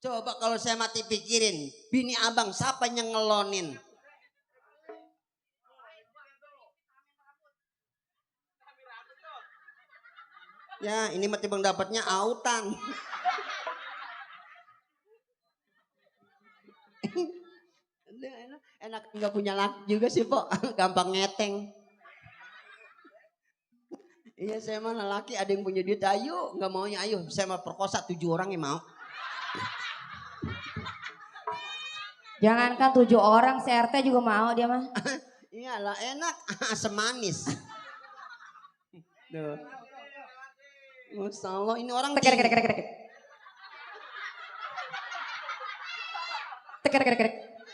Coba kalau saya mati pikirin. Bini abang siapa yang ngelonin? Ya ini mati bang dapatnya autan. Enak nggak punya laki juga sih Pok. Gampang ngeteng. Iya saya mah laki ada yang punya duit ayo. Nggak maunya ayo. Saya mah perkosa 7 orang yang mau. Jangankan 7 orang, CRT juga mau dia mah. Iyalah enak. Asam manis. Tuh. Masya Allah ini orang Teker.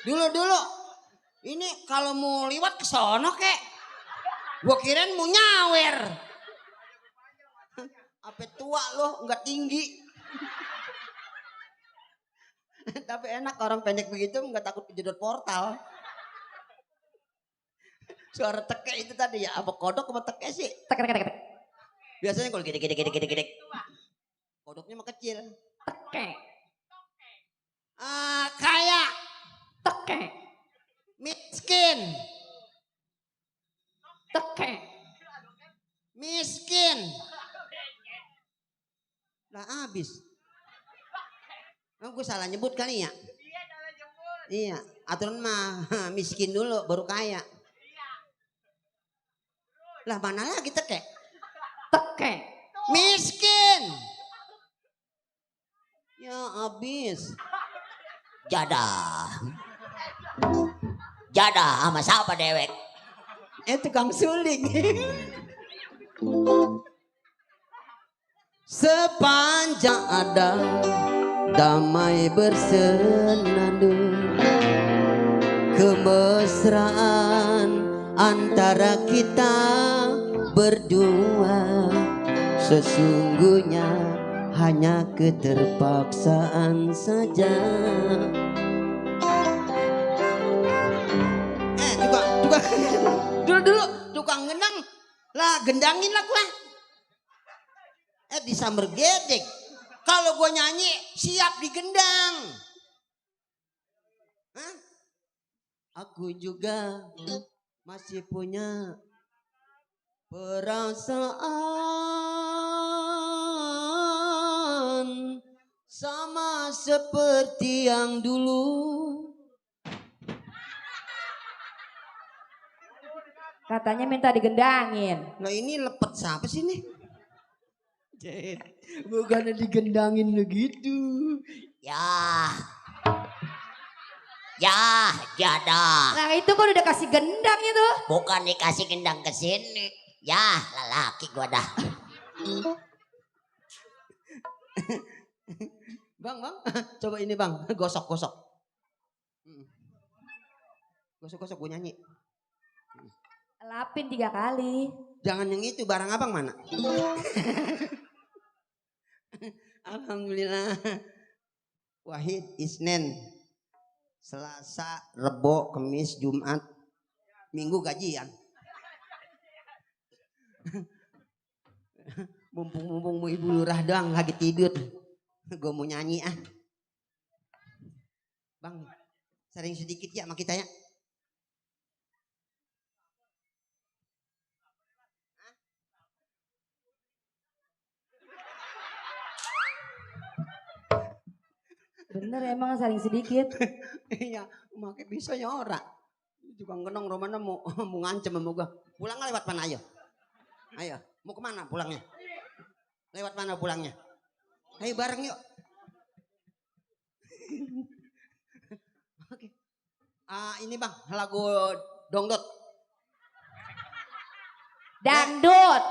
Dulu. Ini kalau mau liwat ke sono kek. Gua kirain mau nyawer. Apa tua loh, nggak tinggi. Tapi enak orang pendek begitu nggak takut kejedot portal. Suara teke itu tadi ya, apa kodok apa teke sih? Teker. Biasanya kalau gede. Kodoknya mah kecil. Teke. Kayak. Teke. Miskin. Teke. Miskin. Lah habis. Gue salah nyebut kali ya? Iya, aturan mah miskin dulu baru kaya. Lah mana lagi teke? Teke. Miskin. Ya habis. Jadah sama siapa dewek? Tukang suling. Sepanjang ada damai bersenandung, kemesraan antara kita berdua sesungguhnya hanya keterpaksaan saja. Dulu tukang gendang lah, gendangin lah gue. Disamber gedek. Kalau gue nyanyi siap digendang. Hah? Aku juga masih punya perasaan sama seperti yang dulu. Katanya minta digendangin. Nah ini lepet siapa sih nih? Bukannya digendangin begitu. Ya. Ya, jada. Nah itu kan udah kasih gendang itu. Bukan dikasih gendang ke sini. Ya, lelaki gua dah. Bang, coba ini bang, gosok. Gosok gue nyanyi. Lapin 3 kali. Jangan yang itu, barang abang mana? Alhamdulillah. Wahid, Isnin, Selasa, Rebo, Kamis, Jumat, Minggu gajian. Mumpung ibu lurah doang lagi tidur. Gue mau nyanyi ah. Bang, sering sedikit ya sama kita ya. Bener emang saling sedikit. Iya, makai bisa ya ora. Juga ngenong romana mau ngancem sama gua. Pulangnya lewat mana ayo? Ayo, mau kemana pulangnya? Lewat mana pulangnya? Ayo bareng yuk. Oke. Ini bang, lagu dangdut. Dangdut.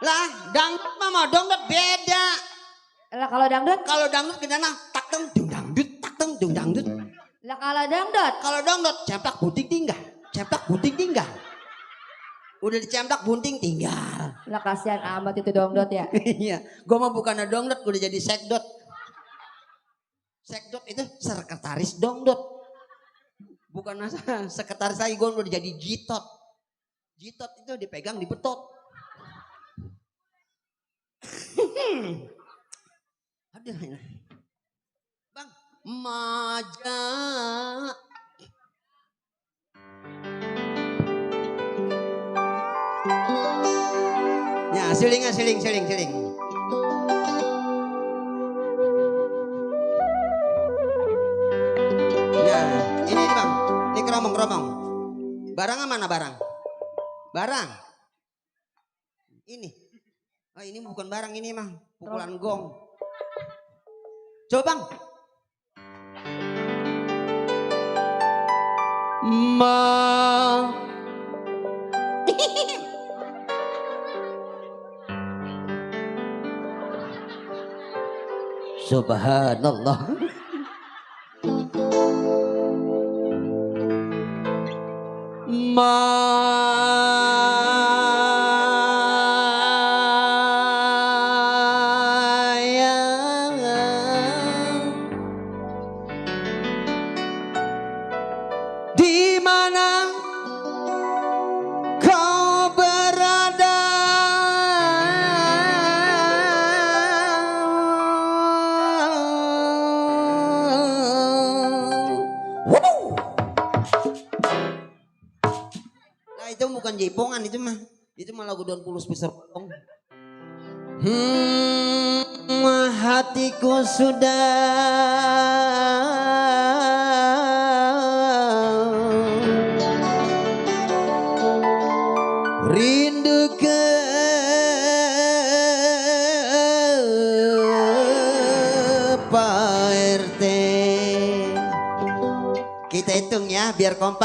Lah, dangdut mama, dangdut beda. Lah kalau dangdut? Kalau dangdut gimana? Tak teng dung dangdut, tak teng dung dangdut. Lah kalau dangdut? Kalau dangdut cemplak bunting tinggal. Cemplak bunting tinggal. Udah dicemplak bunting tinggal. Lah kasihan amat itu dangdut ya. Iya, gua mah bukan dangdut, gua udah jadi sekdot. Sekdot itu sekretaris dangdut. Bukan sekretaris lagi, gua udah jadi jitot. Jitot itu dipegang dibetot. Aduh, bang, maja. Ya, siling. Nah, ini bang, ini keromong. Barang mana barang? Barang. Ini. Oh, ini bukan barang ini mah, pukulan gong. Coba bang. Subhanallah. Di mana kau berada? Nah itu bukan jaipongan itu mah. Itu mah lagu Don Pulus Besar Potong. Hatiku sudah rindu ke Pak RT. Kita hitung ya biar kompak.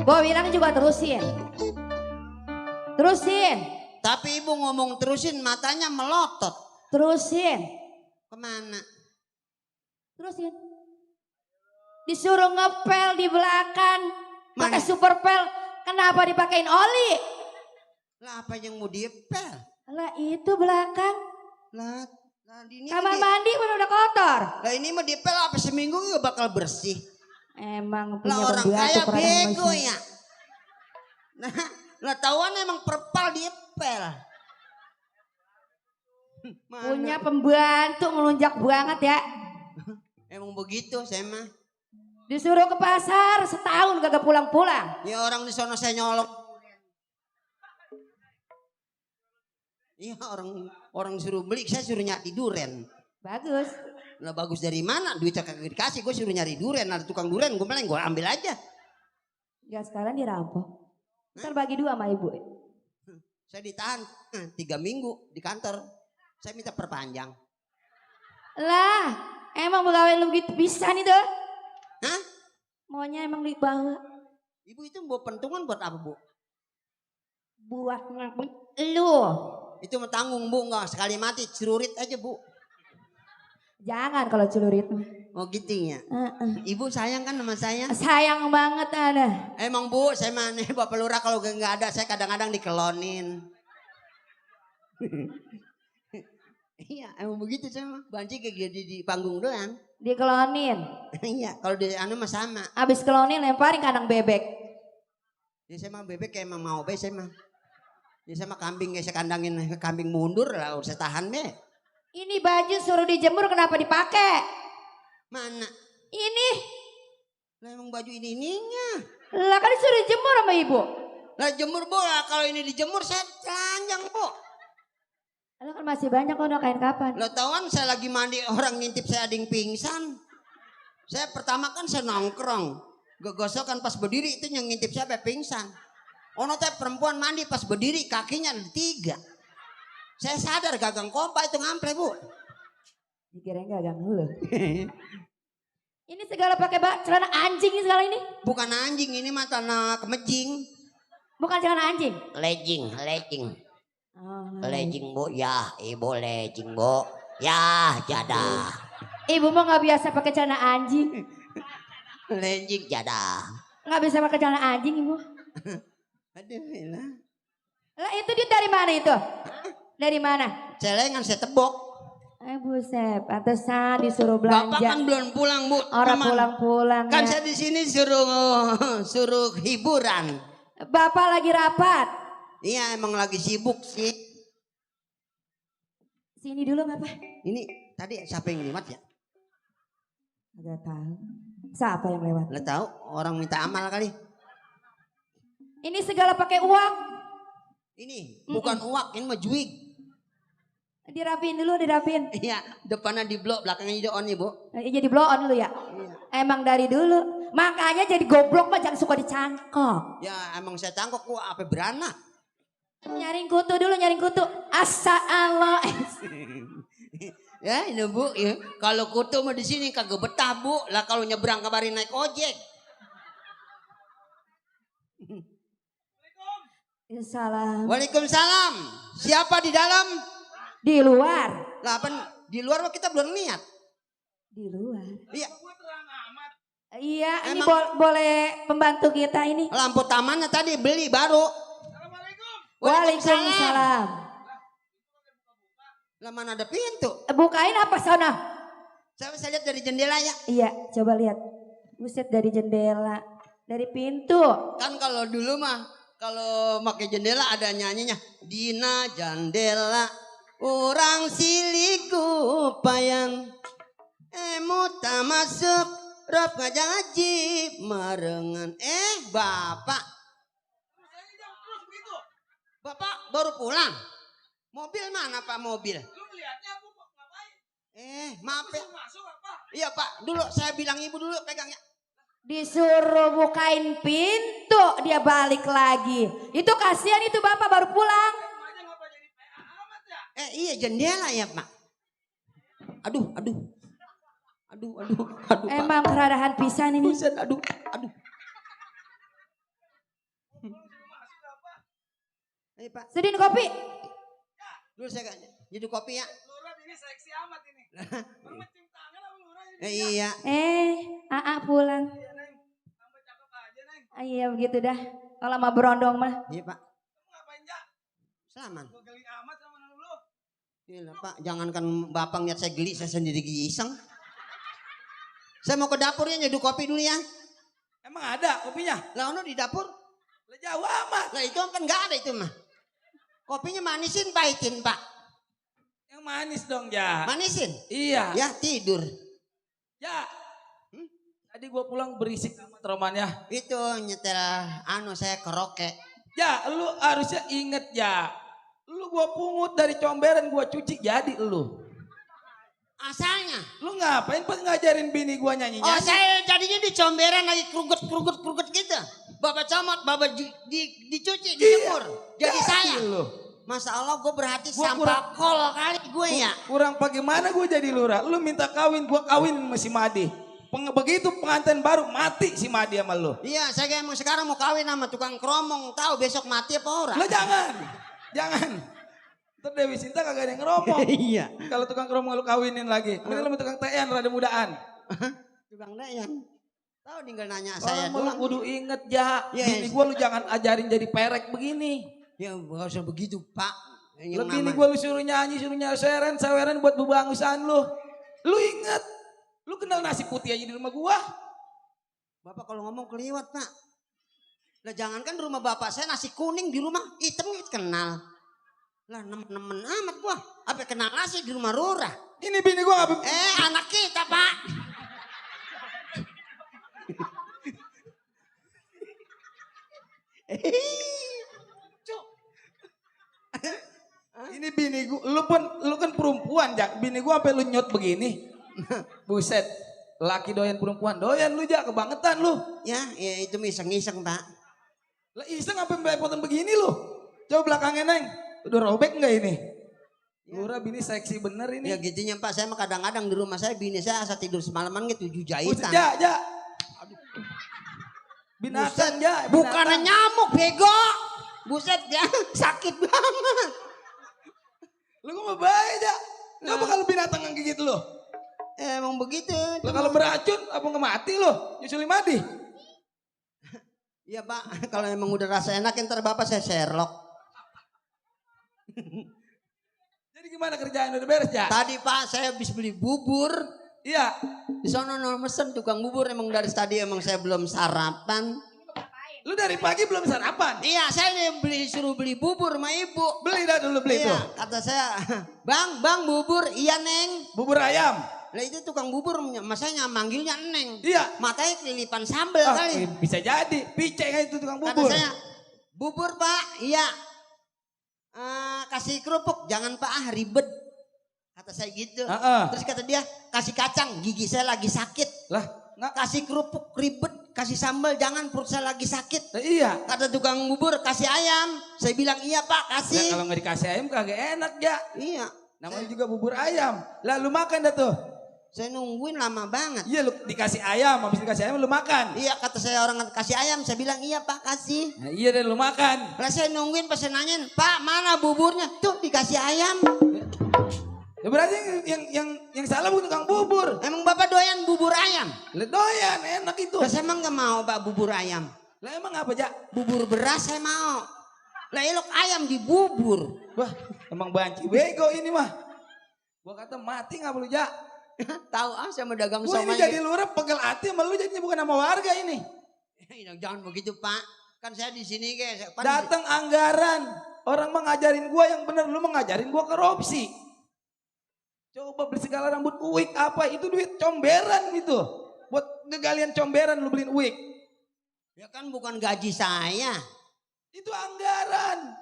Gua bilang juga terusin. Terusin. Tapi ibu ngomong terusin matanya melotot. Terusin. Kemana? Terusin. Disuruh ngepel di belakang. Pakai super pel. Kenapa dipakein oli? Lah apa yang mau diepel? Lah itu belakang. Lah ini kamar mandi udah kotor. Lah ini mau diepel apa seminggu juga bakal bersih. Emang lah punya orang kaya bego ya. Nah, lah tahuan emang perpal diepel. Punya pembantu melunjak banget ya. Emang begitu saya mah. Disuruh ke pasar setahun kagak pulang-pulang. Ya orang di sono saya nyolong. Iya orang suruh beli, saya suruh nyari duren. Bagus. Lah bagus dari mana? Duitnya kagak dikasih, gue suruh nyari duren. Ada tukang duren, gue bilang gue ambil aja. Ya sekarang dirampok. Ntar bagi 2 sama ibu. Saya ditahan 3 minggu di kantor. Saya minta perpanjang. Lah, emang pegawai lu gitu bisa nih tuh? Hah? Maunya emang dibawa. Ibu itu bawa pentungan buat apa, Bu? Buat lu. Itu mau tanggung, Bu, nggak sekali mati celurit aja, Bu. Jangan kalau celurit. Oh gitu ya. Ibu sayang kan sama saya? Sayang banget ada. Emang Bu, saya mana Bapak Lurah kalau nggak ada saya kadang-kadang dikelonin. Iya, emang begitu sama. Banci kayak di panggung doang. Dikelonin. Iya, kalau di anu mah sama. Abis kelonin lemparin kandang bebek. Ya saya mah bebek kayak emang mau be saya mah. Ya sama kambing saya kandangin kambing mundur lah saya tahan deh. Ini baju suruh dijemur kenapa dipakai? Mana? Ini. Lah emang baju ininya. Lah kan disuruh dijemur sama ibu. Lah jemur bola kalau ini dijemur saya telanjang, Bu. Lah kan masih banyak kok udah kain kapan. Lo tahuan saya lagi mandi orang ngintip saya ada yang pingsan. Saya pertama kan saya nongkrong. Gegosokan pas berdiri itu yang ngintip saya sampai pingsan. Ono teh perempuan mandi pas berdiri kakinya ada 3. Saya sadar gagang kompa itu ngample, Bu. Dikirain gagang lu. Ini segala pakai celana anjing segala ini. Bukan anjing, ini mah tanah kemejing. Bukan celana anjing. Legging. Oh, legging, Bu. Ya, ibu legging, Bu. Ya, jadah. Ibu mah nggak biasa pakai celana anjing. Legging jadah. Nggak bisa pakai celana anjing, Ibu. Aduh, lah. Lah itu dia dari mana itu? Dari mana? Celengan saya tebok. Buset, pantesan disuruh belanja. Bapak kan belum pulang, Bu. Orang pulang-pulang. Kan ya. saya di sini suruh hiburan. Bapak lagi rapat. Iya, emang lagi sibuk sih. Sini dulu, Bapak. Ini tadi siapa yang lewat ya? Enggak tahu. Siapa yang lewat? Nggak tahu, orang minta amal kali. Ini segala pakai uang. Ini bukan uak, ini mah juig. Dirapin dulu, dirapin. Iya, depannya di blok, belakangnya di on nih, Bu. Jadi blow on dulu ya? Iya. Emang dari dulu. Makanya jadi goblok mah jangan suka dicangkok. Ya emang saya cangkok, Bu, apa beranak. Nyaring kutu dulu, nyaring kutu. Asa Allah. Ya ini, Bu, ya. Kalau kutu mah di sini kagak betah, Bu. Lah kalau nyebrang kabarin naik ojek. Salam. Waalaikumsalam. Siapa di dalam? Di luar. Lah apa di luar kita belum niat. Di luar. Iya. Iya, ini boleh pembantu kita ini. Lampu tamannya tadi beli baru. Waalaikumsalam. Lah mana ada pintu? Bukain apa sana? Saya lihat dari jendela ya. Iya, coba lihat. Buset dari jendela, dari pintu. Kan kalau dulu mah kalau pakai jendela ada nyanyinya. Dina jendela orang siliku payang emu tak masuk rob ngaji marengan. Bapak baru pulang. Mobil mana Pak mobil? Lu melihatnya aku ngapain? Maaf ya. Masuk apa? Iya Pak, dulu saya bilang ibu dulu pegangnya. Disuruh bukain pintu, dia balik lagi. Itu kasihan itu bapak baru pulang. Iya jendela ya Pak. Aduh. Emang keradahan pisan ini. Buset, aduh. Ayo Pak. Sediin kopi. Dulu saya jadi kopi ya. Lurah ini seksi amat ini. Baru mencium tangan sama Lurah ini. Iya. AA pulang. Iya Neng, tambah cakep aja Neng. Iya begitu dah. Kalau mau berondong mah. Iya Pak. Kamu ngapain Jak? Selamat. Gue geli amat sama lu. Gila Pak, jangankan Bapak lihat saya geli, saya sendiri iseng. Saya mau ke dapurnya nyeduh kopi dulu ya. Emang ada kopinya? Lah ono di dapur. Lah jauh amat. Lah itu kan nggak ada itu mah. Kopinya manisin pahitin Pak. Yang manis dong Ja. Manisin? Iya. Ya tidur. Ja. Tadi gua pulang berisik sama teromannya. Itu nyetel saya keroke. Ja, lu harusnya inget Ja. Lu gua pungut dari comberan gua cuci jadi lu. Asalnya. Lu ngapain pas ngajarin bini gua nyanyi? Oh saya jadinya di comberan lagi kruget gitu. Bapak comot, bapak dicuci, dijemur. Jadi saya. Lu. Masya Allah gue berarti Gua sampah kol kali gue ya. Kurang bagaimana gue jadi lurah? Lu minta kawin, gua kawin sama si Madi. Begitu pengantin baru mati si Madi sama lu. Iya, saya emang sekarang mau kawin sama tukang kromong. Tahu besok mati apa orang? Lah jangan. Ntar Dewi Sinta kagak ada yang ngeromong. Iya. Kalau tukang kromong lu kawinin lagi. Mending lu sama tukang tean rada mudaan. Tukang dayan. Tahu tinggal nanya saya Lu doang. kudu inget Ja. Iya, Bini gua lu jangan ajarin jadi perek begini. Ya gak usah begitu Pak. Lebih nih gua lu suruh nyanyi seren buat bebangusan lu. Lu inget. Lu kenal nasi putih aja di rumah gua. Bapak kalau ngomong keliwat Pak. Lah jangankan di rumah bapak saya nasi kuning di rumah hitam gitu kenal. Lah nemen amat gua. Apa kenal nasi di rumah Rura? Ini bini gua gak... Anak kita Pak. Ini bini gua, lu kan perempuan Jak. Bini gua sampai lu nyot begini. Buset. Laki doyan perempuan, doyan lu Jak, kebangetan lu. Ya itu iseng-iseng Pak. Lah iseng sampai belepotan begini lu. Coba belakangnya Neng. Udah robek enggak ini? Lurah bini seksi bener ini. Ya gitunya Pak, saya mah kadang-kadang di rumah saya bini saya asal tidur semalaman gitu 7 jahitan. Ja. Binatang Ja. Bukan nyamuk bego. Buset ya, sakit banget. Lu kok mau baik Ja? Coba kalau binatang yang gigit lu. Emang begitu. Lah kalau beracun apa nggak mati lu? Nyusulin Madi. Iya Pak, kalau emang udah rasa enak ntar Bapak saya Sherlock. Jadi gimana kerjaan udah beres Ja? Tadi Pak saya habis beli bubur. Iya. Di sana mesen tukang bubur emang dari tadi emang saya belum sarapan. Lu dari pagi belum sarapan? Iya, saya suruh beli bubur sama ibu. Beli dah dulu beli iya, tuh. Kata saya, bang bubur, iya Neng. Bubur ayam. Lah itu tukang bubur, masanya manggilnya Neng. Iya. Matanya kelilipan sambel kali. Bisa jadi, picek kan itu tukang Kata bubur. saya, bubur Pak, iya. Kasih kerupuk, jangan Pak ribet. Kata saya gitu. Terus kata dia, kasih kacang, gigi saya lagi sakit. Lah, nggak kasih kerupuk ribet, kasih sambal jangan perut saya lagi sakit. Nah, iya. Kata tukang bubur kasih ayam. Saya bilang iya Pak kasih. Nah, kalau nggak dikasih ayam kagak enak Ya. Iya. Namanya juga bubur ayam. Lah lu makan dah tuh. Saya nungguin lama banget. Iya lu dikasih ayam, habis dikasih ayam lu makan. Iya kata saya orang kasih ayam, saya bilang iya Pak kasih. Nah, iya deh lu makan. Lah saya nungguin pas saya nanyain, Pak mana buburnya? Tuh dikasih ayam. Ya berarti yang salah bukan tukang bubur. Emang Bapak doyan bubur ayam? Lah doyan, enak itu. Lah saya emang gak mau Pak bubur ayam. Lah emang apa Ja? Bubur beras saya mau. Lah elok ayam di bubur. Wah emang banci bego ini mah. Gua kata mati gak lu Ja? Tahu saya mau dagang gua somai. Ini jadi lurah pegel hati sama lu jadinya bukan sama warga ini. Jangan begitu Pak. Kan saya di sini guys. Datang anggaran. Orang mengajarin gua yang bener, lu mengajarin gua korupsi. Coba beli segala rambut uik apa itu duit comberan gitu. Buat ngegalian comberan lu beliin uik. Ya kan bukan gaji saya. Itu anggaran.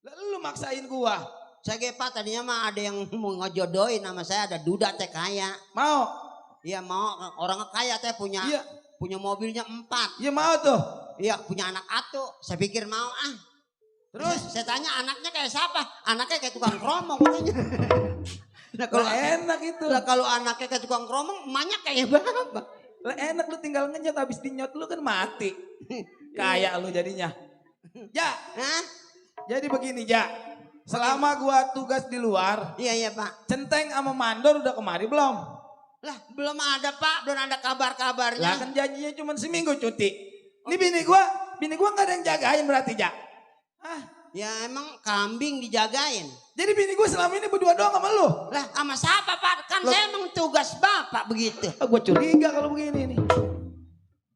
Lalu lu maksain gua. Saya Pak tadinya mah ada yang mau ngejodohin sama saya ada duda teh kaya. Mau? Iya mau orang kaya teh punya punya mobilnya 4. Iya mau tuh. Iya punya anak atu. Saya pikir mau Terus saya tanya anaknya kayak siapa? Anaknya kayak tukang kromong katanya. Nah, kalau enak itu. Lah kalau anaknya kayak tukang kromong, emaknya kayak berapa? Lah enak lu tinggal ngenyot habis dinyot lu kan mati. Kayak lu jadinya. Ja. Hah? Jadi begini, Ja. Selama gua tugas di luar, Iya Pak. Centeng sama Mandor udah kemari belum? Lah belum ada Pak, belum ada kabar-kabarnya. Lah kan janjinya cuma seminggu cuti. Ini bini gua nggak ada yang jagain berarti, Ja. Ya emang kambing dijagain. Jadi bini gua selama ini berdua doang sama lu. Lah sama siapa Pak? Kan saya emang tugas Bapak begitu. Gua curiga kalau begini nih.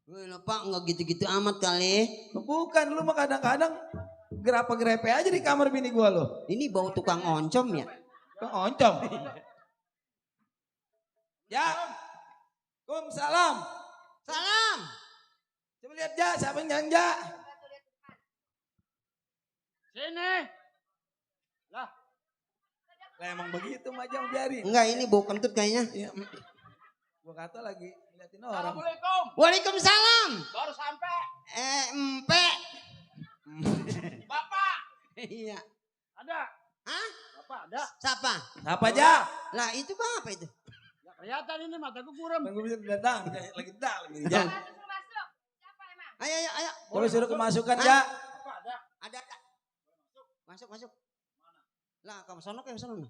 Wah Pak nggak gitu-gitu amat kali. Bukan, lu mah kadang-kadang gerapa-gerepe aja di kamar bini gua lo. Ini bau tukang oncom ya? Tukang oncom. Ya. Salam. Salam. Coba lihat Ja, siapa yang jalan Ja? Sini. Lah emang begitu mah jam biarin. Enggak ini bau kentut kayaknya. Iya. Gua kata lagi ngeliatin orang. Assalamualaikum. Waalaikumsalam. Baru sampai. Empe. Bapak. Iya. Ada. Hah? Bapak ada. Siapa? Apa Ja? Lah itu Bapak itu. Ya kelihatan ini mataku kurang. Gue bisa datang lagi datang. Ja. Ayo. Coba suruh kemasukan Ja. Bapak ada. Ada. Masuk. Mana? Lah kamu sono ke sono.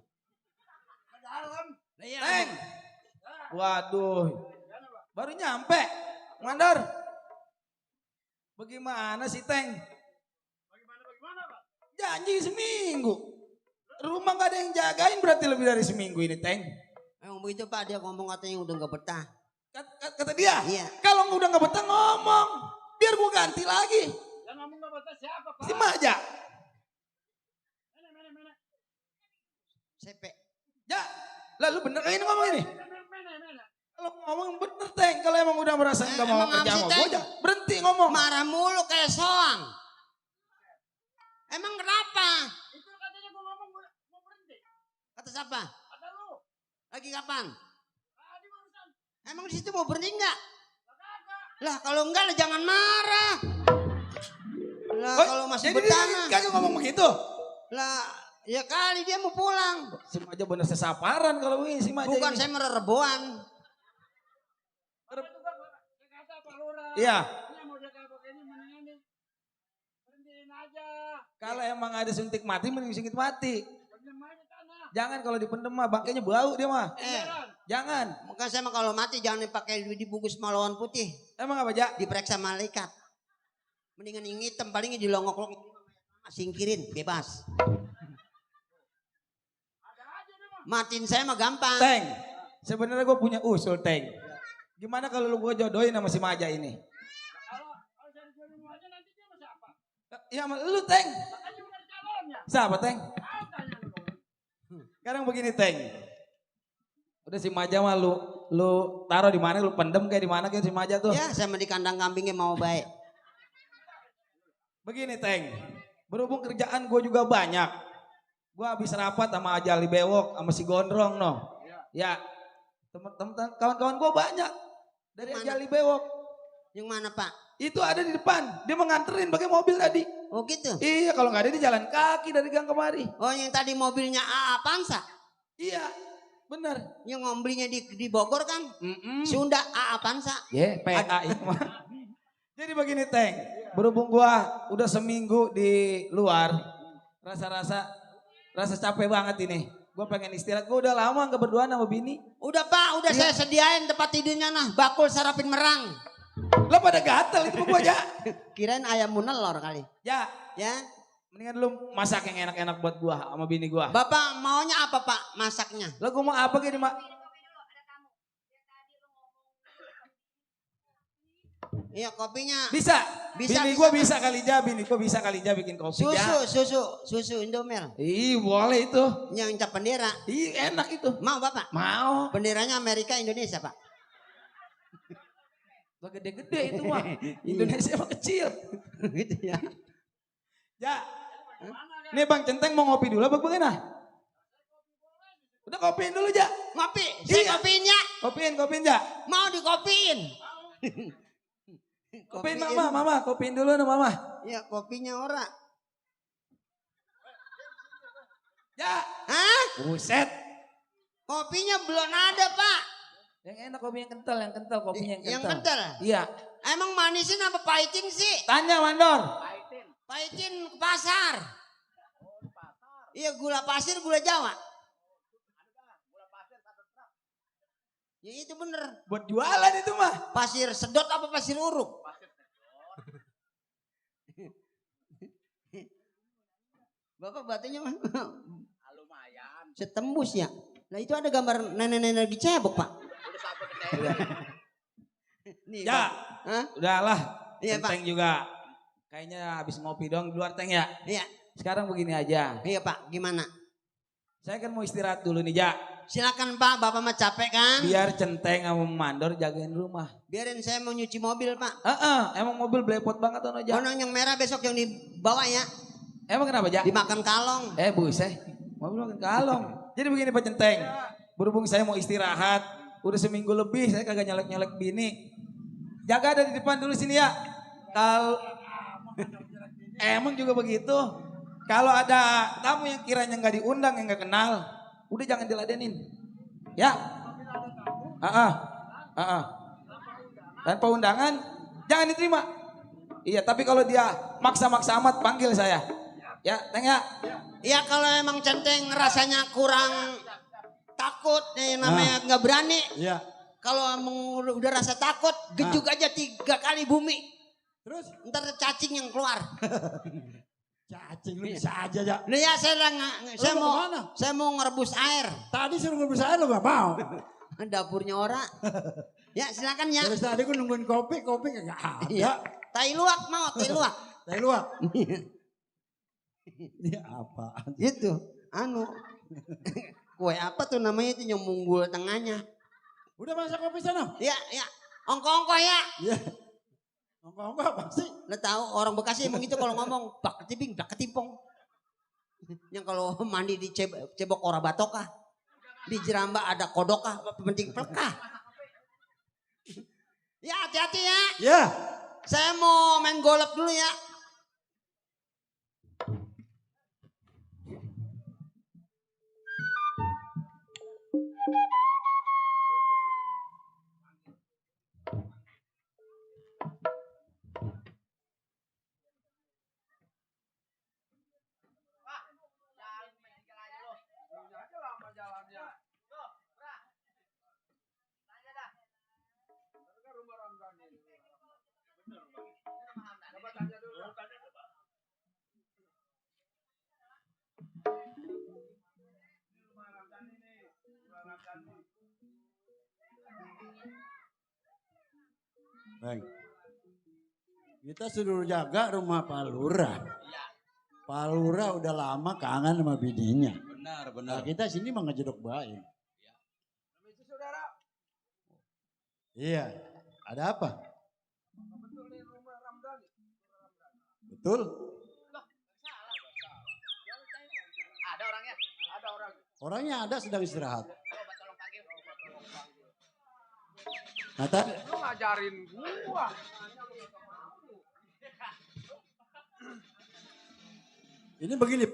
Ke dalam. Iya. Teng. Waduh. Baru nyampe. Mandor. Bagaimana sih Teng? Bagaimana Pak? Janji seminggu. Rumah gak ada yang jagain berarti lebih dari seminggu ini Teng. Emang begitu Pak dia ngomong katanya udah gak betah. Kata dia. Iya. Kalau udah gak betah ngomong. Biar gua ganti lagi. Yang ngomong gak betah siapa Pak? Si Maja. Mana. Sepe. Ya. Lalu bener ini ngomong ini. Kalau ngomong bener Teng. Kalau emang udah merasa gak mau emang kerja apa sih, sama Teng? gua berhenti ngomong. Marah mulu kayak soang. Emang kenapa? Itu katanya gua ngomong mau berhenti. Kata siapa? Kata lu. Lagi kapan? Tadi barusan. Emang di situ mau berhenti enggak? Kagak. Lah kalau enggak lah jangan marah. Lah Oh, kalau masih jadi betah dia mah. kagak ngomong begitu. Lah ya kali dia mau pulang. Si Maja bener sesaparan kalau begini si Maja Bukan ini. saya merereboan. Apa itu kata Pak Lurah. Iya. Ini mau dia kapok ini mendingan nih. Berhentiin aja. Kalau emang ada suntik mati mending suntik mati. Pendem aja tanah. Jangan kalau dipendem mah bangkainya bau dia mah. Jangan. Makanya saya mah kalau mati jangan dipakai dibungkus malawan putih. Emang apa Ja? Diperiksa malaikat. Mendingan yang hitam palingnya dilongok-longok. Singkirin bebas. Matiin saya mah gampang. Teng. Sebenarnya gue punya usul Teng. Gimana kalau lu gue jodohin sama si Maja ini? Kalau saya jualin aja nanti dia sama siapa? Ya sama lu Teng. Makanya bukan calonnya. Siapa Teng? Tahu tanya lu. Sekarang begini Teng. Udah si Maja mah lu taruh di mana, lu pendem kayak di mana kayak si Maja tuh. Ya saya mah di kandang kambingnya mau baik. Begini Teng, berhubung kerjaan gue juga banyak. Gue habis rapat sama Ajali Bewok, sama si Gondrong no. Ya, teman-teman kawan-kawan gue banyak. Dari Ajali Bewok. Yang mana Pak? Itu ada di depan, dia menganterin pakai mobil tadi. Oh gitu? Iya, kalau nggak ada dia jalan kaki dari gang kemari. Oh yang tadi mobilnya AA Pansa? Iya, benar. Yang ngombelinya di Bogor kan? Sunda AA Pansa. Ya, PA itu mah. Jadi begini Teng, berhubung gua udah seminggu di luar, rasa capek banget ini. Gua pengen istirahat, gua udah lama gak berduaan sama bini. Udah Pak, udah saya sediain tempat tidurnya nah, bakul sarapin merang. Lo pada gatel itu gua aja. Kirain ayam munelor kali. Ya, Ya. mendingan lu masak yang enak-enak buat gua sama bini gua. Bapak maunya apa Pak masaknya? Lo gua mau apa gini mak? Iya kopinya. Bisa. Bisa, Bini bisa, gua Pak. bisa kali ja, bini gua bisa kali ja bikin kopi ja. Susu Indomel. Ih boleh itu. Yang cap bendera. Ih enak itu. Mau Bapak? Mau. Benderanya Amerika Indonesia Pak. Gak gede-gede itu mah. Indonesia mah kecil. Gitu ya. Ja. Nih Bang Centeng mau ngopi dulu apa bagaimana? Udah kopiin dulu ja. Ngopi. Saya kopiin ya. Kopiin ja. Mau dikopiin. Kopiin mama, kopiin dulu nih mama. Iya kopinya ora. Ya. Hah? Buset. Kopinya belum ada Pak. Yang enak kopi yang kental, kopinya yang kental. Yang kental? Iya. Emang manisin apa pahitin sih? Tanya Mandor. Pahitin ke pasar. Iya, gula pasir, gula Jawa. Ya itu bener. Buat jualan itu mah. Pasir sedot apa pasir uruk? Bapak batunya mah lumayan. Setembus ya. Nah itu ada gambar nenek-nenek lagi cebok, Pak. Nih, Ya, udahlah. Iya, Pak. Teng juga. Kayaknya habis ngopi dong di luar Teng ya. Iya. Sekarang begini aja. Iya Pak, gimana? Saya kan mau istirahat dulu nih, Ja. Silakan Pak, Bapak mah capek kan? Biar Centeng sama Mandor jagain rumah. Biarin saya mau nyuci mobil Pak. Emang mobil belepot banget tuh, Ja. Oh, yang merah besok yang dibawa ya. Emang kenapa, Ja? Dimakan kalong. Buset. Mobil makan kalong. Jadi begini Pak Centeng. Berhubung saya mau istirahat. Udah seminggu lebih saya kagak nyolek-nyolek bini. Jaga dari depan dulu sini ya. Kalau emang juga begitu. Kalau ada tamu yang kiranya nggak diundang, yang nggak kenal, udah jangan diladenin. Ya. Tanpa undangan, jangan diterima. Iya, tapi kalau dia maksa-maksa amat, panggil saya. Ya, Teng ya. Iya, kalau emang Centeng rasanya kurang takut, namanya nggak berani. Iya. Kalau emang udah rasa takut, gejuk aja 3 kali bumi. Terus? Ntar cacing yang keluar. Cacing lu bisa aja ya. Nah ya saya mau ngerebus air. Tadi suruh ngerebus air lu gak mau. Dapurnya ora. Ya silakan ya. Terus tadi gue nungguin kopi kagak ada. Iya. Tai luwak mau, tai luwak. Tai luwak. Ini apa? Itu, kue apa tuh namanya itu yang munggul tengahnya. Udah masak kopi sana? Iya, iya. Ongko-ongko ya. Iya. Ongko-ongko apa sih? Lo tahu orang Bekasi emang gitu kalau ngomong bak ketiping, bak ketimpong. Yang kalau mandi di cebok ora batokah. Di jeramba ada kodokah, apa penting pelekah. Ya hati-hati ya. Ya. Saya mau main golf dulu ya. Baik. Kita suruh jaga rumah Pak Lurah. Pak Lurah udah lama kangen sama bininya. Benar. Nah, kita sini mah ngejedok baik. Iya. Ada apa? Betul? Ada orangnya, ada orang. Orangnya ada sedang istirahat. Nah, tadi Lu ngajarin gua. ini begini.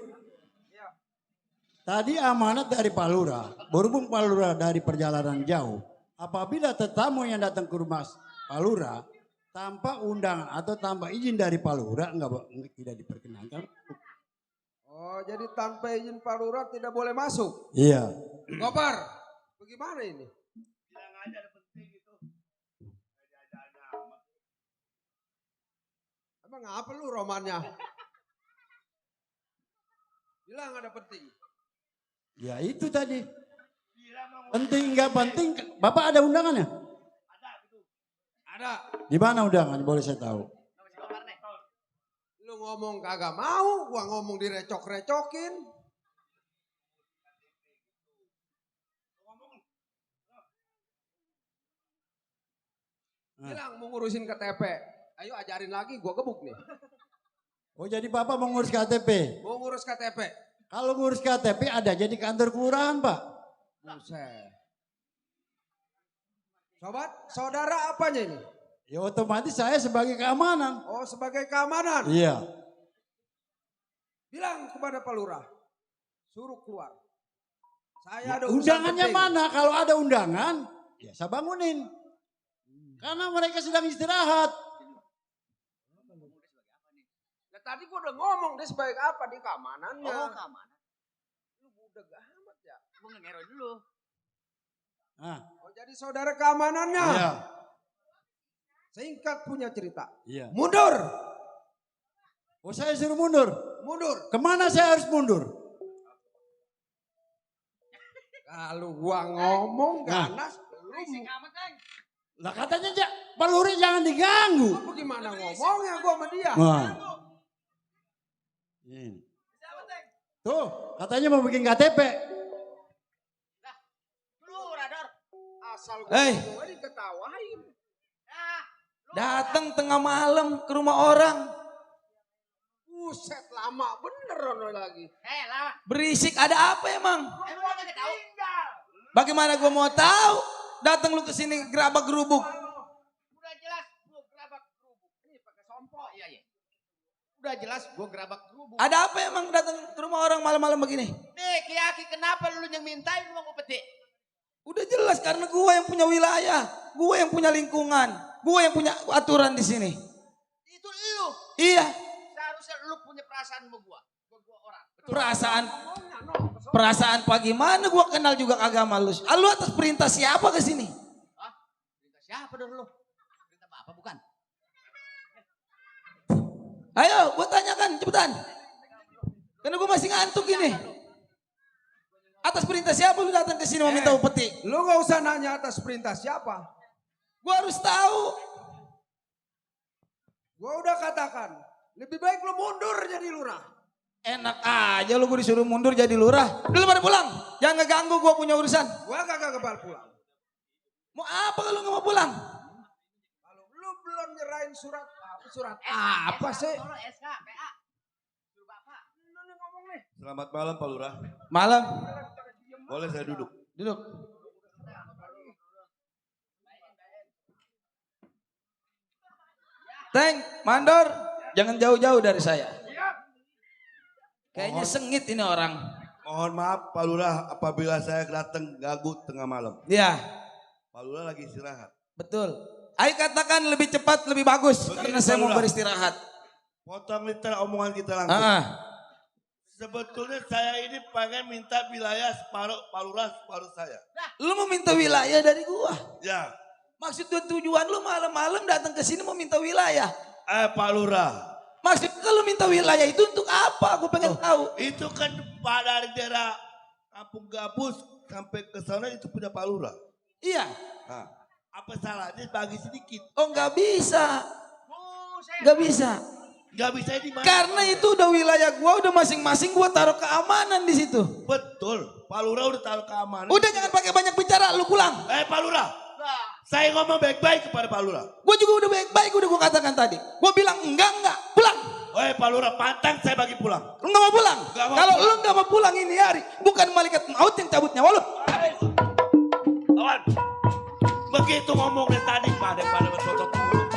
Tadi amanat dari Pak Lurah, berhubung Pak Lurah dari perjalanan jauh, apabila tetamu yang datang ke rumah Pak Lurah tanpa undangan atau tanpa izin dari Pak Lurah tidak diperkenankan. Oh, jadi tanpa izin Pak Lurah tidak boleh masuk. Iya. Gopar, bagaimana ini? Bilang aja ada penting itu. Emang apa lu romannya? Bilang ada penting. Ya itu tadi. Penting nggak penting, Bapak ada undangannya? Ada. Di mana undangan? Boleh saya tahu? Lu ngomong kagak mau, gua ngomong direcok-recokin. Bilang mau ngurusin KTP. Ayo ajarin lagi, gua gebuk nih. Oh jadi Bapak mau ngurus KTP? Mau ngurus KTP. Kalau ngurus KTP ada jadi kantor kelurahan Pak. Buset. Sobat, saudara apanya ini? Ya otomatis saya sebagai keamanan. Oh sebagai keamanan. Iya. Bilang kepada Pak Lurah, suruh keluar. Saya ada urusan Undangannya penting. mana? Kalau ada undangan, ya saya bangunin. Karena mereka sedang istirahat. Nah, tadi gua udah ngomong dia sebagai apa di keamanannya. Oh keamanan. Udah amat ya. Gue ngeroi dulu. Ah, Oh jadi saudara keamanannya. iya. Singkat punya cerita. Iya. Mundur. Oh saya suruh mundur. Mundur. Kemana saya harus mundur? Kalau gua ngomong Nah. ganas, Berisik amat, Teng. Lah katanya Pak Luri jangan diganggu. lu gimana ngomongnya gua sama dia? Wah. Ini. Tuh, katanya mau bikin KTP. Lu, Radar. Asal Hei. gua diketawain. Datang tengah malam ke rumah orang. Buset lama bener ono lagi. Lah. Berisik ada apa emang? Lu gak tahu? Bagaimana gue mau tahu? Datang lu ke sini gerabak gerubuk. Udah jelas gue gerabak gerubuk. Ini pakai sompo. Iya. Udah jelas gue gerabak gerubuk. Ada apa emang datang ke rumah orang malam-malam begini? Nih, Ki kenapa lu yang mintain uang upeti? Udah jelas karena gue yang punya wilayah, gue yang punya lingkungan, gue yang punya aturan di sini. Itu lu. Iya, Seharusnya lu punya perasaan sama gua. Gua orang. perasaan pagi mana gue kenal juga agama lu. Lu atas perintah siapa ke sini? Hah? Perintah siapa dong lu? Perintah apa bukan? Ayo, gue tanyakan cepetan. Karena gue masih ngantuk ini. Atas perintah siapa lu datang ke sini mau minta upeti? Lu gak usah nanya atas perintah siapa. Gue harus tahu. Gua udah katakan, lebih baik lu mundur jadi lurah. Enak aja lu gue disuruh mundur jadi lurah. Dulu pada pulang. Jangan ngeganggu gue punya urusan. Gua kagak kebal pulang. Mau apa kalau nggak mau pulang? Kalau lu belum nyerahin surat apa sih? SK, PA. Suruh Bapak. Lu nih ngomong nih. Selamat malam Pak Lurah. Malam. Boleh saya duduk? Duduk. Teng, mandor, jangan jauh-jauh dari saya. Kayaknya sengit ini orang. Mohon maaf Pak Lurah apabila saya datang ganggu tengah malam. Iya, Pak Lurah lagi istirahat. betul. Ayo katakan lebih cepat, lebih bagus. Begini, Karena saya Pak mau Lurah. beristirahat. Potong liter omongan kita langsung. Ah, Sebetulnya saya ini pengen minta wilayah separuh Pak Lurah, separuh saya. lu mau minta wilayah dari gua? Ya, Maksud dan tujuan lu malam-malam datang ke sini mau minta wilayah. Pak Lurah. Maksud kalau minta wilayah itu untuk apa? Aku pengen tahu. Itu kan dari daerah Kampung Gabus sampai ke sana itu punya Pak Lurah. Iya. Nah, apa salahnya bagi sedikit? Oh nggak bisa. Nggak bisa. Nggak bisa di mana? Karena itu udah wilayah gua, udah masing-masing gua taruh keamanan di situ. Betul, Pak Lurah udah taruh keamanan. Udah jangan pakai banyak bicara, lu pulang. Pak Lurah, saya ngomong baik-baik kepada Pak Lurah. Gua juga udah baik-baik, udah gua katakan tadi. Gua bilang enggak, pulang. Pak Lurah, pantang saya bagi pulang. Lu nggak mau pulang? Nggak mau Kalau pulang. lu nggak mau pulang ini hari, bukan malaikat maut yang cabut nyawa lu. Awan, begitu ngomong dari tadi pada bercocok mulut.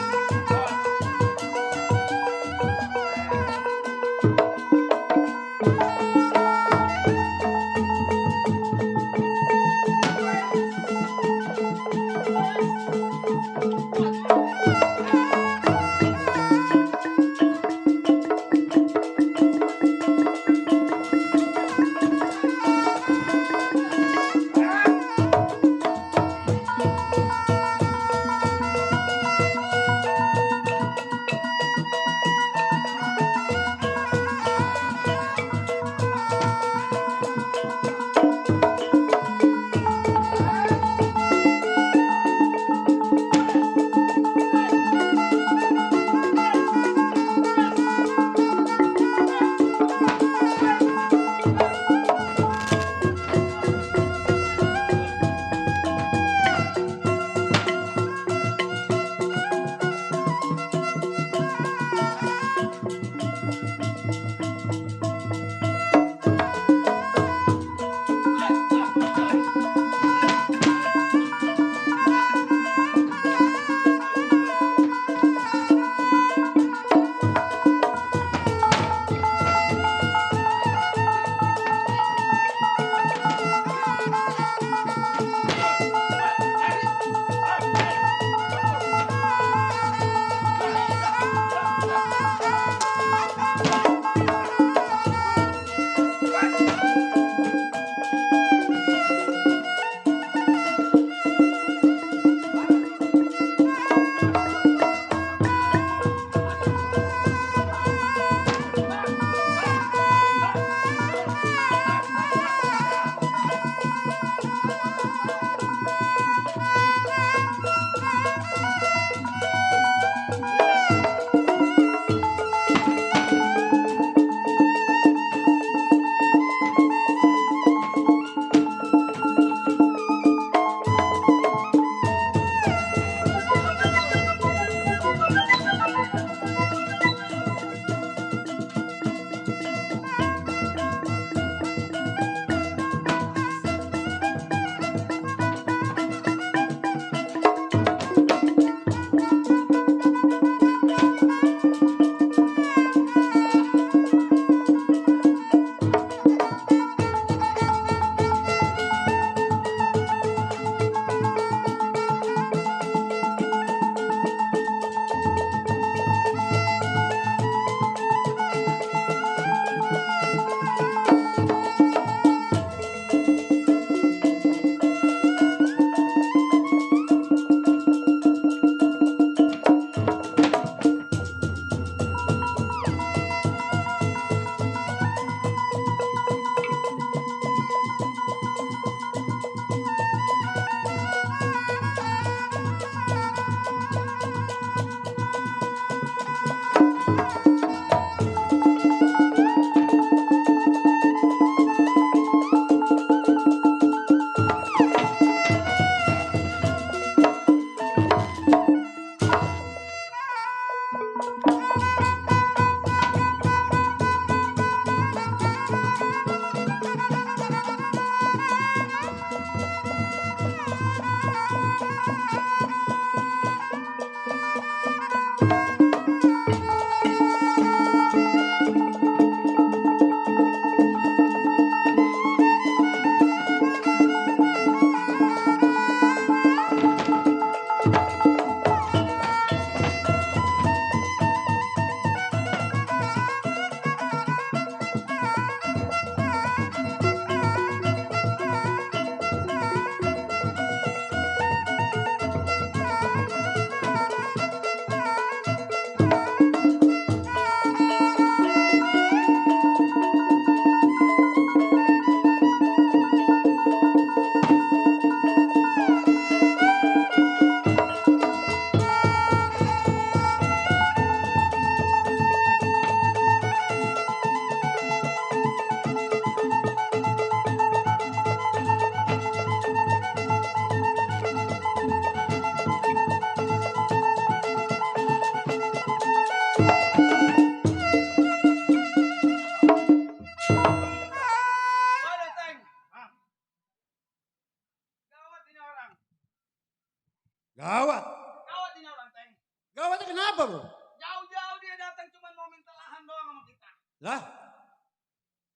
Gawat. Gawat ini orang, Teng. Gawatnya kenapa bro? Jauh-jauh dia datang cuma mau minta lahan doang sama kita. Lah,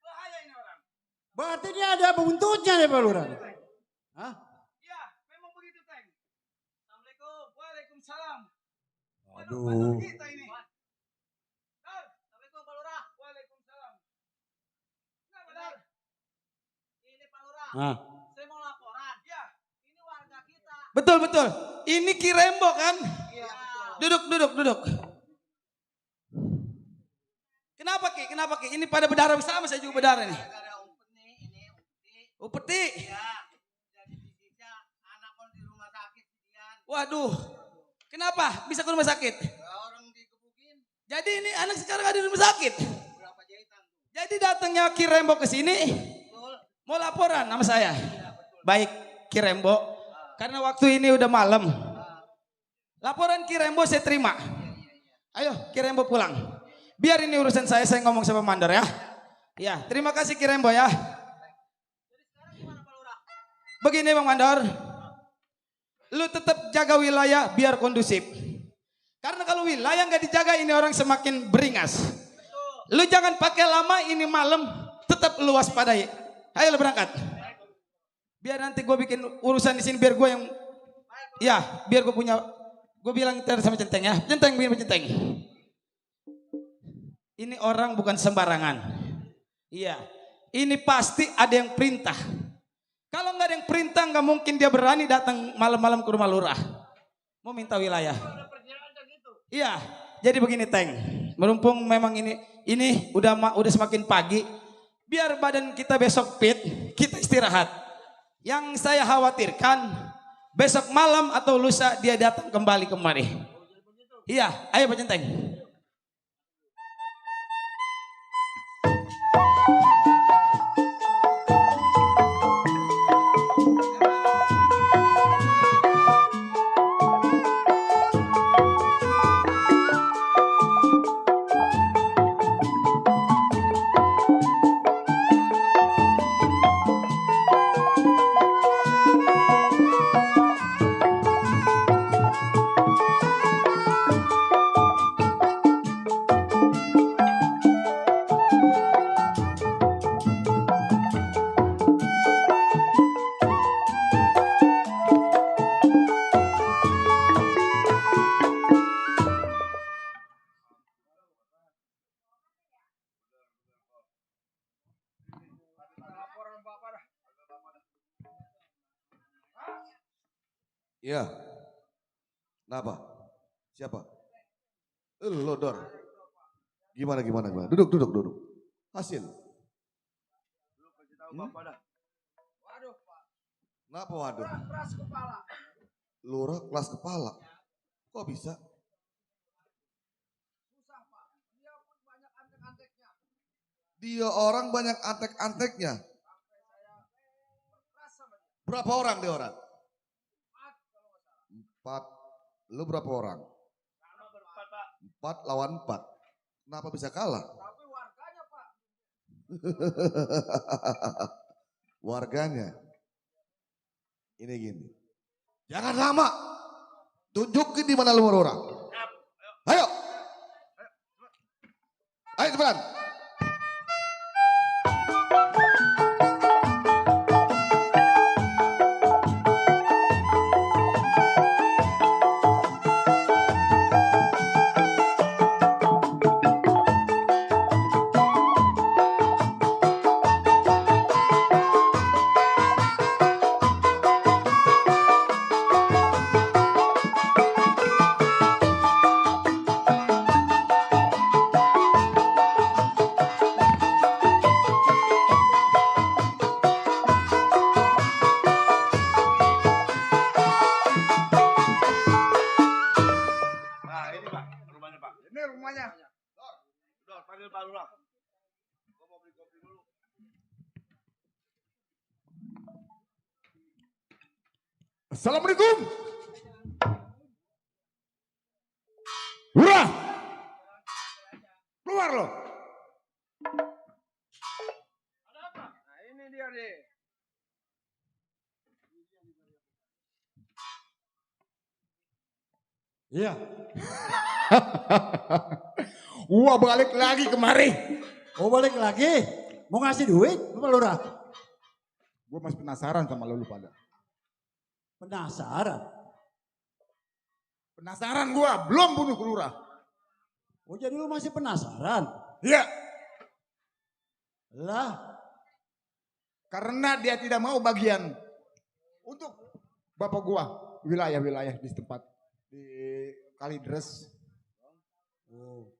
Bahaya ini orang. berarti ini ada buntutnya ya Pak Lurah? Hah? Iya, memang begitu, Teng. Assalamualaikum. Waalaikumsalam. Aduh. Waduh, kita ini. Dar, Assalamualaikum Pak Lurah. Waalaikumsalam. Kenapa, Dar? Ini Pak Lurah. Hah? Saya mau laporan. Ya. Ini warga kita. Betul betul. Ini Kirembo kan? Iya. Duduk. Kenapa Ki? Ini pada berdarah bersama, saya juga berdarah nih. Upeti. Iya. Jadi disiksa anak kon di rumah sakit sekian. Waduh. Kenapa bisa ke rumah sakit? Orang dikebukin. Jadi ini anak sekarang ada di rumah sakit. Berapa jahitan? Jadi datangnya Kirembo ke sini mau laporan sama saya. Baik Kirembo, karena waktu ini udah malam. Laporan Kirembo saya terima. Ayo Kirembo pulang. Biar ini urusan saya ngomong sama mandor ya. Ya, terima kasih Kirembo ya. Begini Bang Mandor, lu tetap jaga wilayah biar kondusif. Karena kalau wilayah nggak dijaga ini orang semakin beringas. Lu jangan pakai lama, ini malam tetap lu waspadai. Ayo lu berangkat. Biar nanti gue bikin urusan di sini biar gue yang, ya biar gue punya, gue bilang ntar sama Centeng ya, Centeng bikin Centeng. Ini orang bukan sembarangan. Iya, ini pasti ada yang perintah. Kalau nggak ada yang perintah nggak mungkin dia berani datang malam-malam ke rumah lurah. Mau minta wilayah. Iya, jadi begini Teng. Merumpung memang ini udah semakin pagi. Biar badan kita besok fit, kita istirahat. Yang saya khawatirkan besok malam atau lusa dia datang kembali kemari. Iya, ayo Pak Centeng. Iya. Kenapa? Siapa? Lo Dor. Gimana? Duduk. Hasil. Waduh, Pak. Kenapa waduh? Keras kepala. Lurah kelas kepala. Kok bisa? Susah, Pak. Dia pun banyak antek-anteknya. Dia orang banyak antek-anteknya. Berapa orang dia orang? 4. Lu berapa orang? 4 lawan 4. Kenapa bisa kalah? Tapi warganya, Pak. Warganya. Ini gini. Jangan lama. Tunjukin di mana lu orang. Ayo. Ayo cepetan. Assalamualaikum. Hurrah. Keluar lo. Ada apa? Nah, ini dia deh. Iya. Gua balik lagi kemari. Oh balik lagi? Mau ngasih duit Pak Lurah? Gua masih penasaran sama lu pada. Penasaran? Penasaran gua, belum bunuh lurah. Oh jadi lu masih penasaran? Iya. Lah. Karena dia tidak mau bagian untuk bapak gua wilayah-wilayah di tempat di Kalideres. Oh.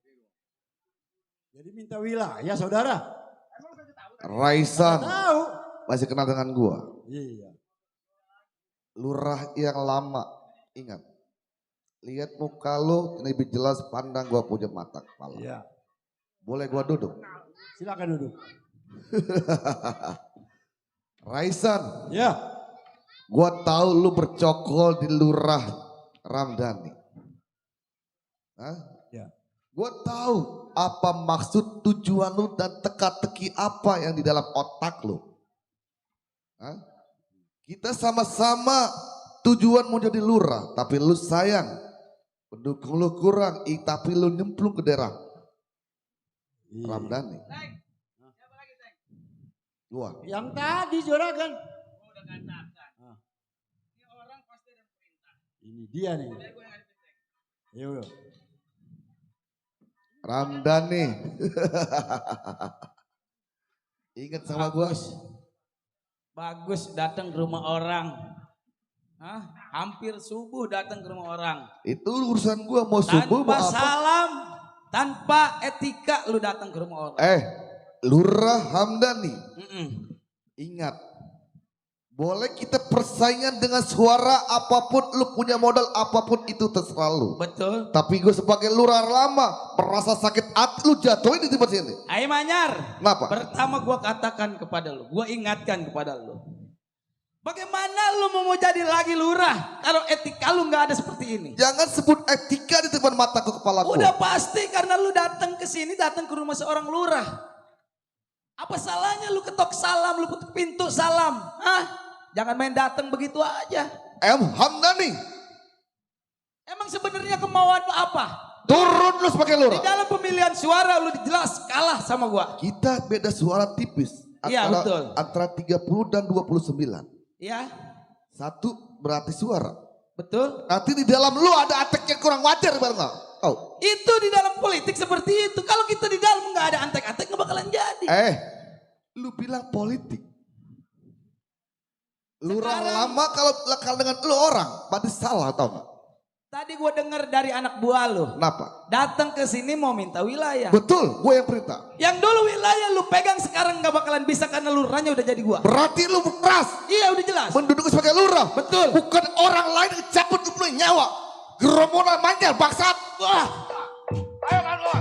Jadi minta wilayah saudara? Raisan Tahu. masih kenal dengan gua. Iya. Lurah yang lama, ingat. Lihat muka lu lebih jelas pandang gua punya mata kepala. Iya. Boleh gua duduk? Silakan duduk. Raisan. Ya. Gua tahu lu bercokol di Lurah Ramdhani. Hah? Ya. Gua tahu apa maksud tujuan lu dan teka-teki apa yang di dalam otak lu. Hah? Kita sama-sama tujuan mau jadi lurah, tapi lu sayang. Pendukung lu kurang, tapi lu nyemplung ke daerah Ramdhani. Gua. Yang tadi juragan. Udah katakan. Ini orang pasti ada perintah. Ini dia nih. Ya udah. Ramdhani. Ingat sama gua. Bagus datang ke rumah orang. Hah? Hampir subuh datang ke rumah orang. Itu urusan gua mau subuh mau Tanpa apa. salam, tanpa etika lu datang ke rumah orang. Lurah Hamdani. Ingat. Boleh kita persaingan dengan suara apapun, lu punya modal apapun itu terserah lu. Betul. Tapi gue sebagai lurah lama merasa sakit hati lu jatuhin di tempat sini. Hai Manyar. Kenapa? Pertama gua katakan kepada lu, gua ingatkan kepada lu. Bagaimana lu mau jadi lagi lurah kalau etika lu nggak ada seperti ini? Jangan sebut etika di depan mataku kepala gua. Udah pasti karena lu datang ke sini, datang ke rumah seorang lurah. Apa salahnya lu ketok salam, lu ketuk pintu salam? Hah? Jangan main datang begitu aja. Hamdani. Emang sebenarnya kemauan lu apa? Turun lu sebagai lurah. Di dalam pemilihan suara lu jelas kalah sama gua. Kita beda suara tipis. Iya betul. Antara 30 dan 29. Iya. Satu berarti suara. Betul. Nanti di dalam lu ada antek yang kurang wajar bareng gak? Oh. Itu di dalam politik seperti itu. Kalau kita di dalam nggak ada antek-antek nggak bakalan jadi. Lu bilang politik. Lurah lama kalau dengan lu orang, pasti salah tau gak? Tadi gue dengar dari anak buah lu. Kenapa? Datang ke sini mau minta wilayah. Betul, gue yang perintah. Yang dulu wilayah lu pegang sekarang nggak bakalan bisa karena lurahnya udah jadi gua. Berarti lu keras. Iya udah jelas. Menduduki sebagai lurah. Betul. Bukan orang lain yang cabut lu nyawa. Gerombolan Manyar bangsat. Wah. Ayo kan lu.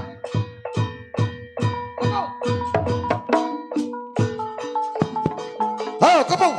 Ayo kepung.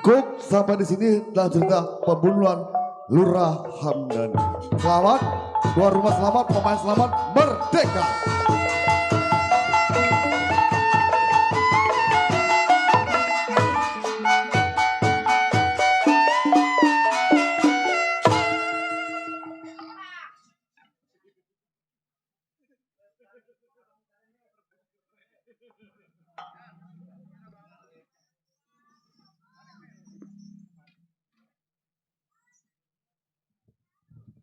Cukup sampai di sini dalam cerita pembunuhan Lurah Hamdani. Selamat, tuan rumah selamat, pemain selamat, merdeka.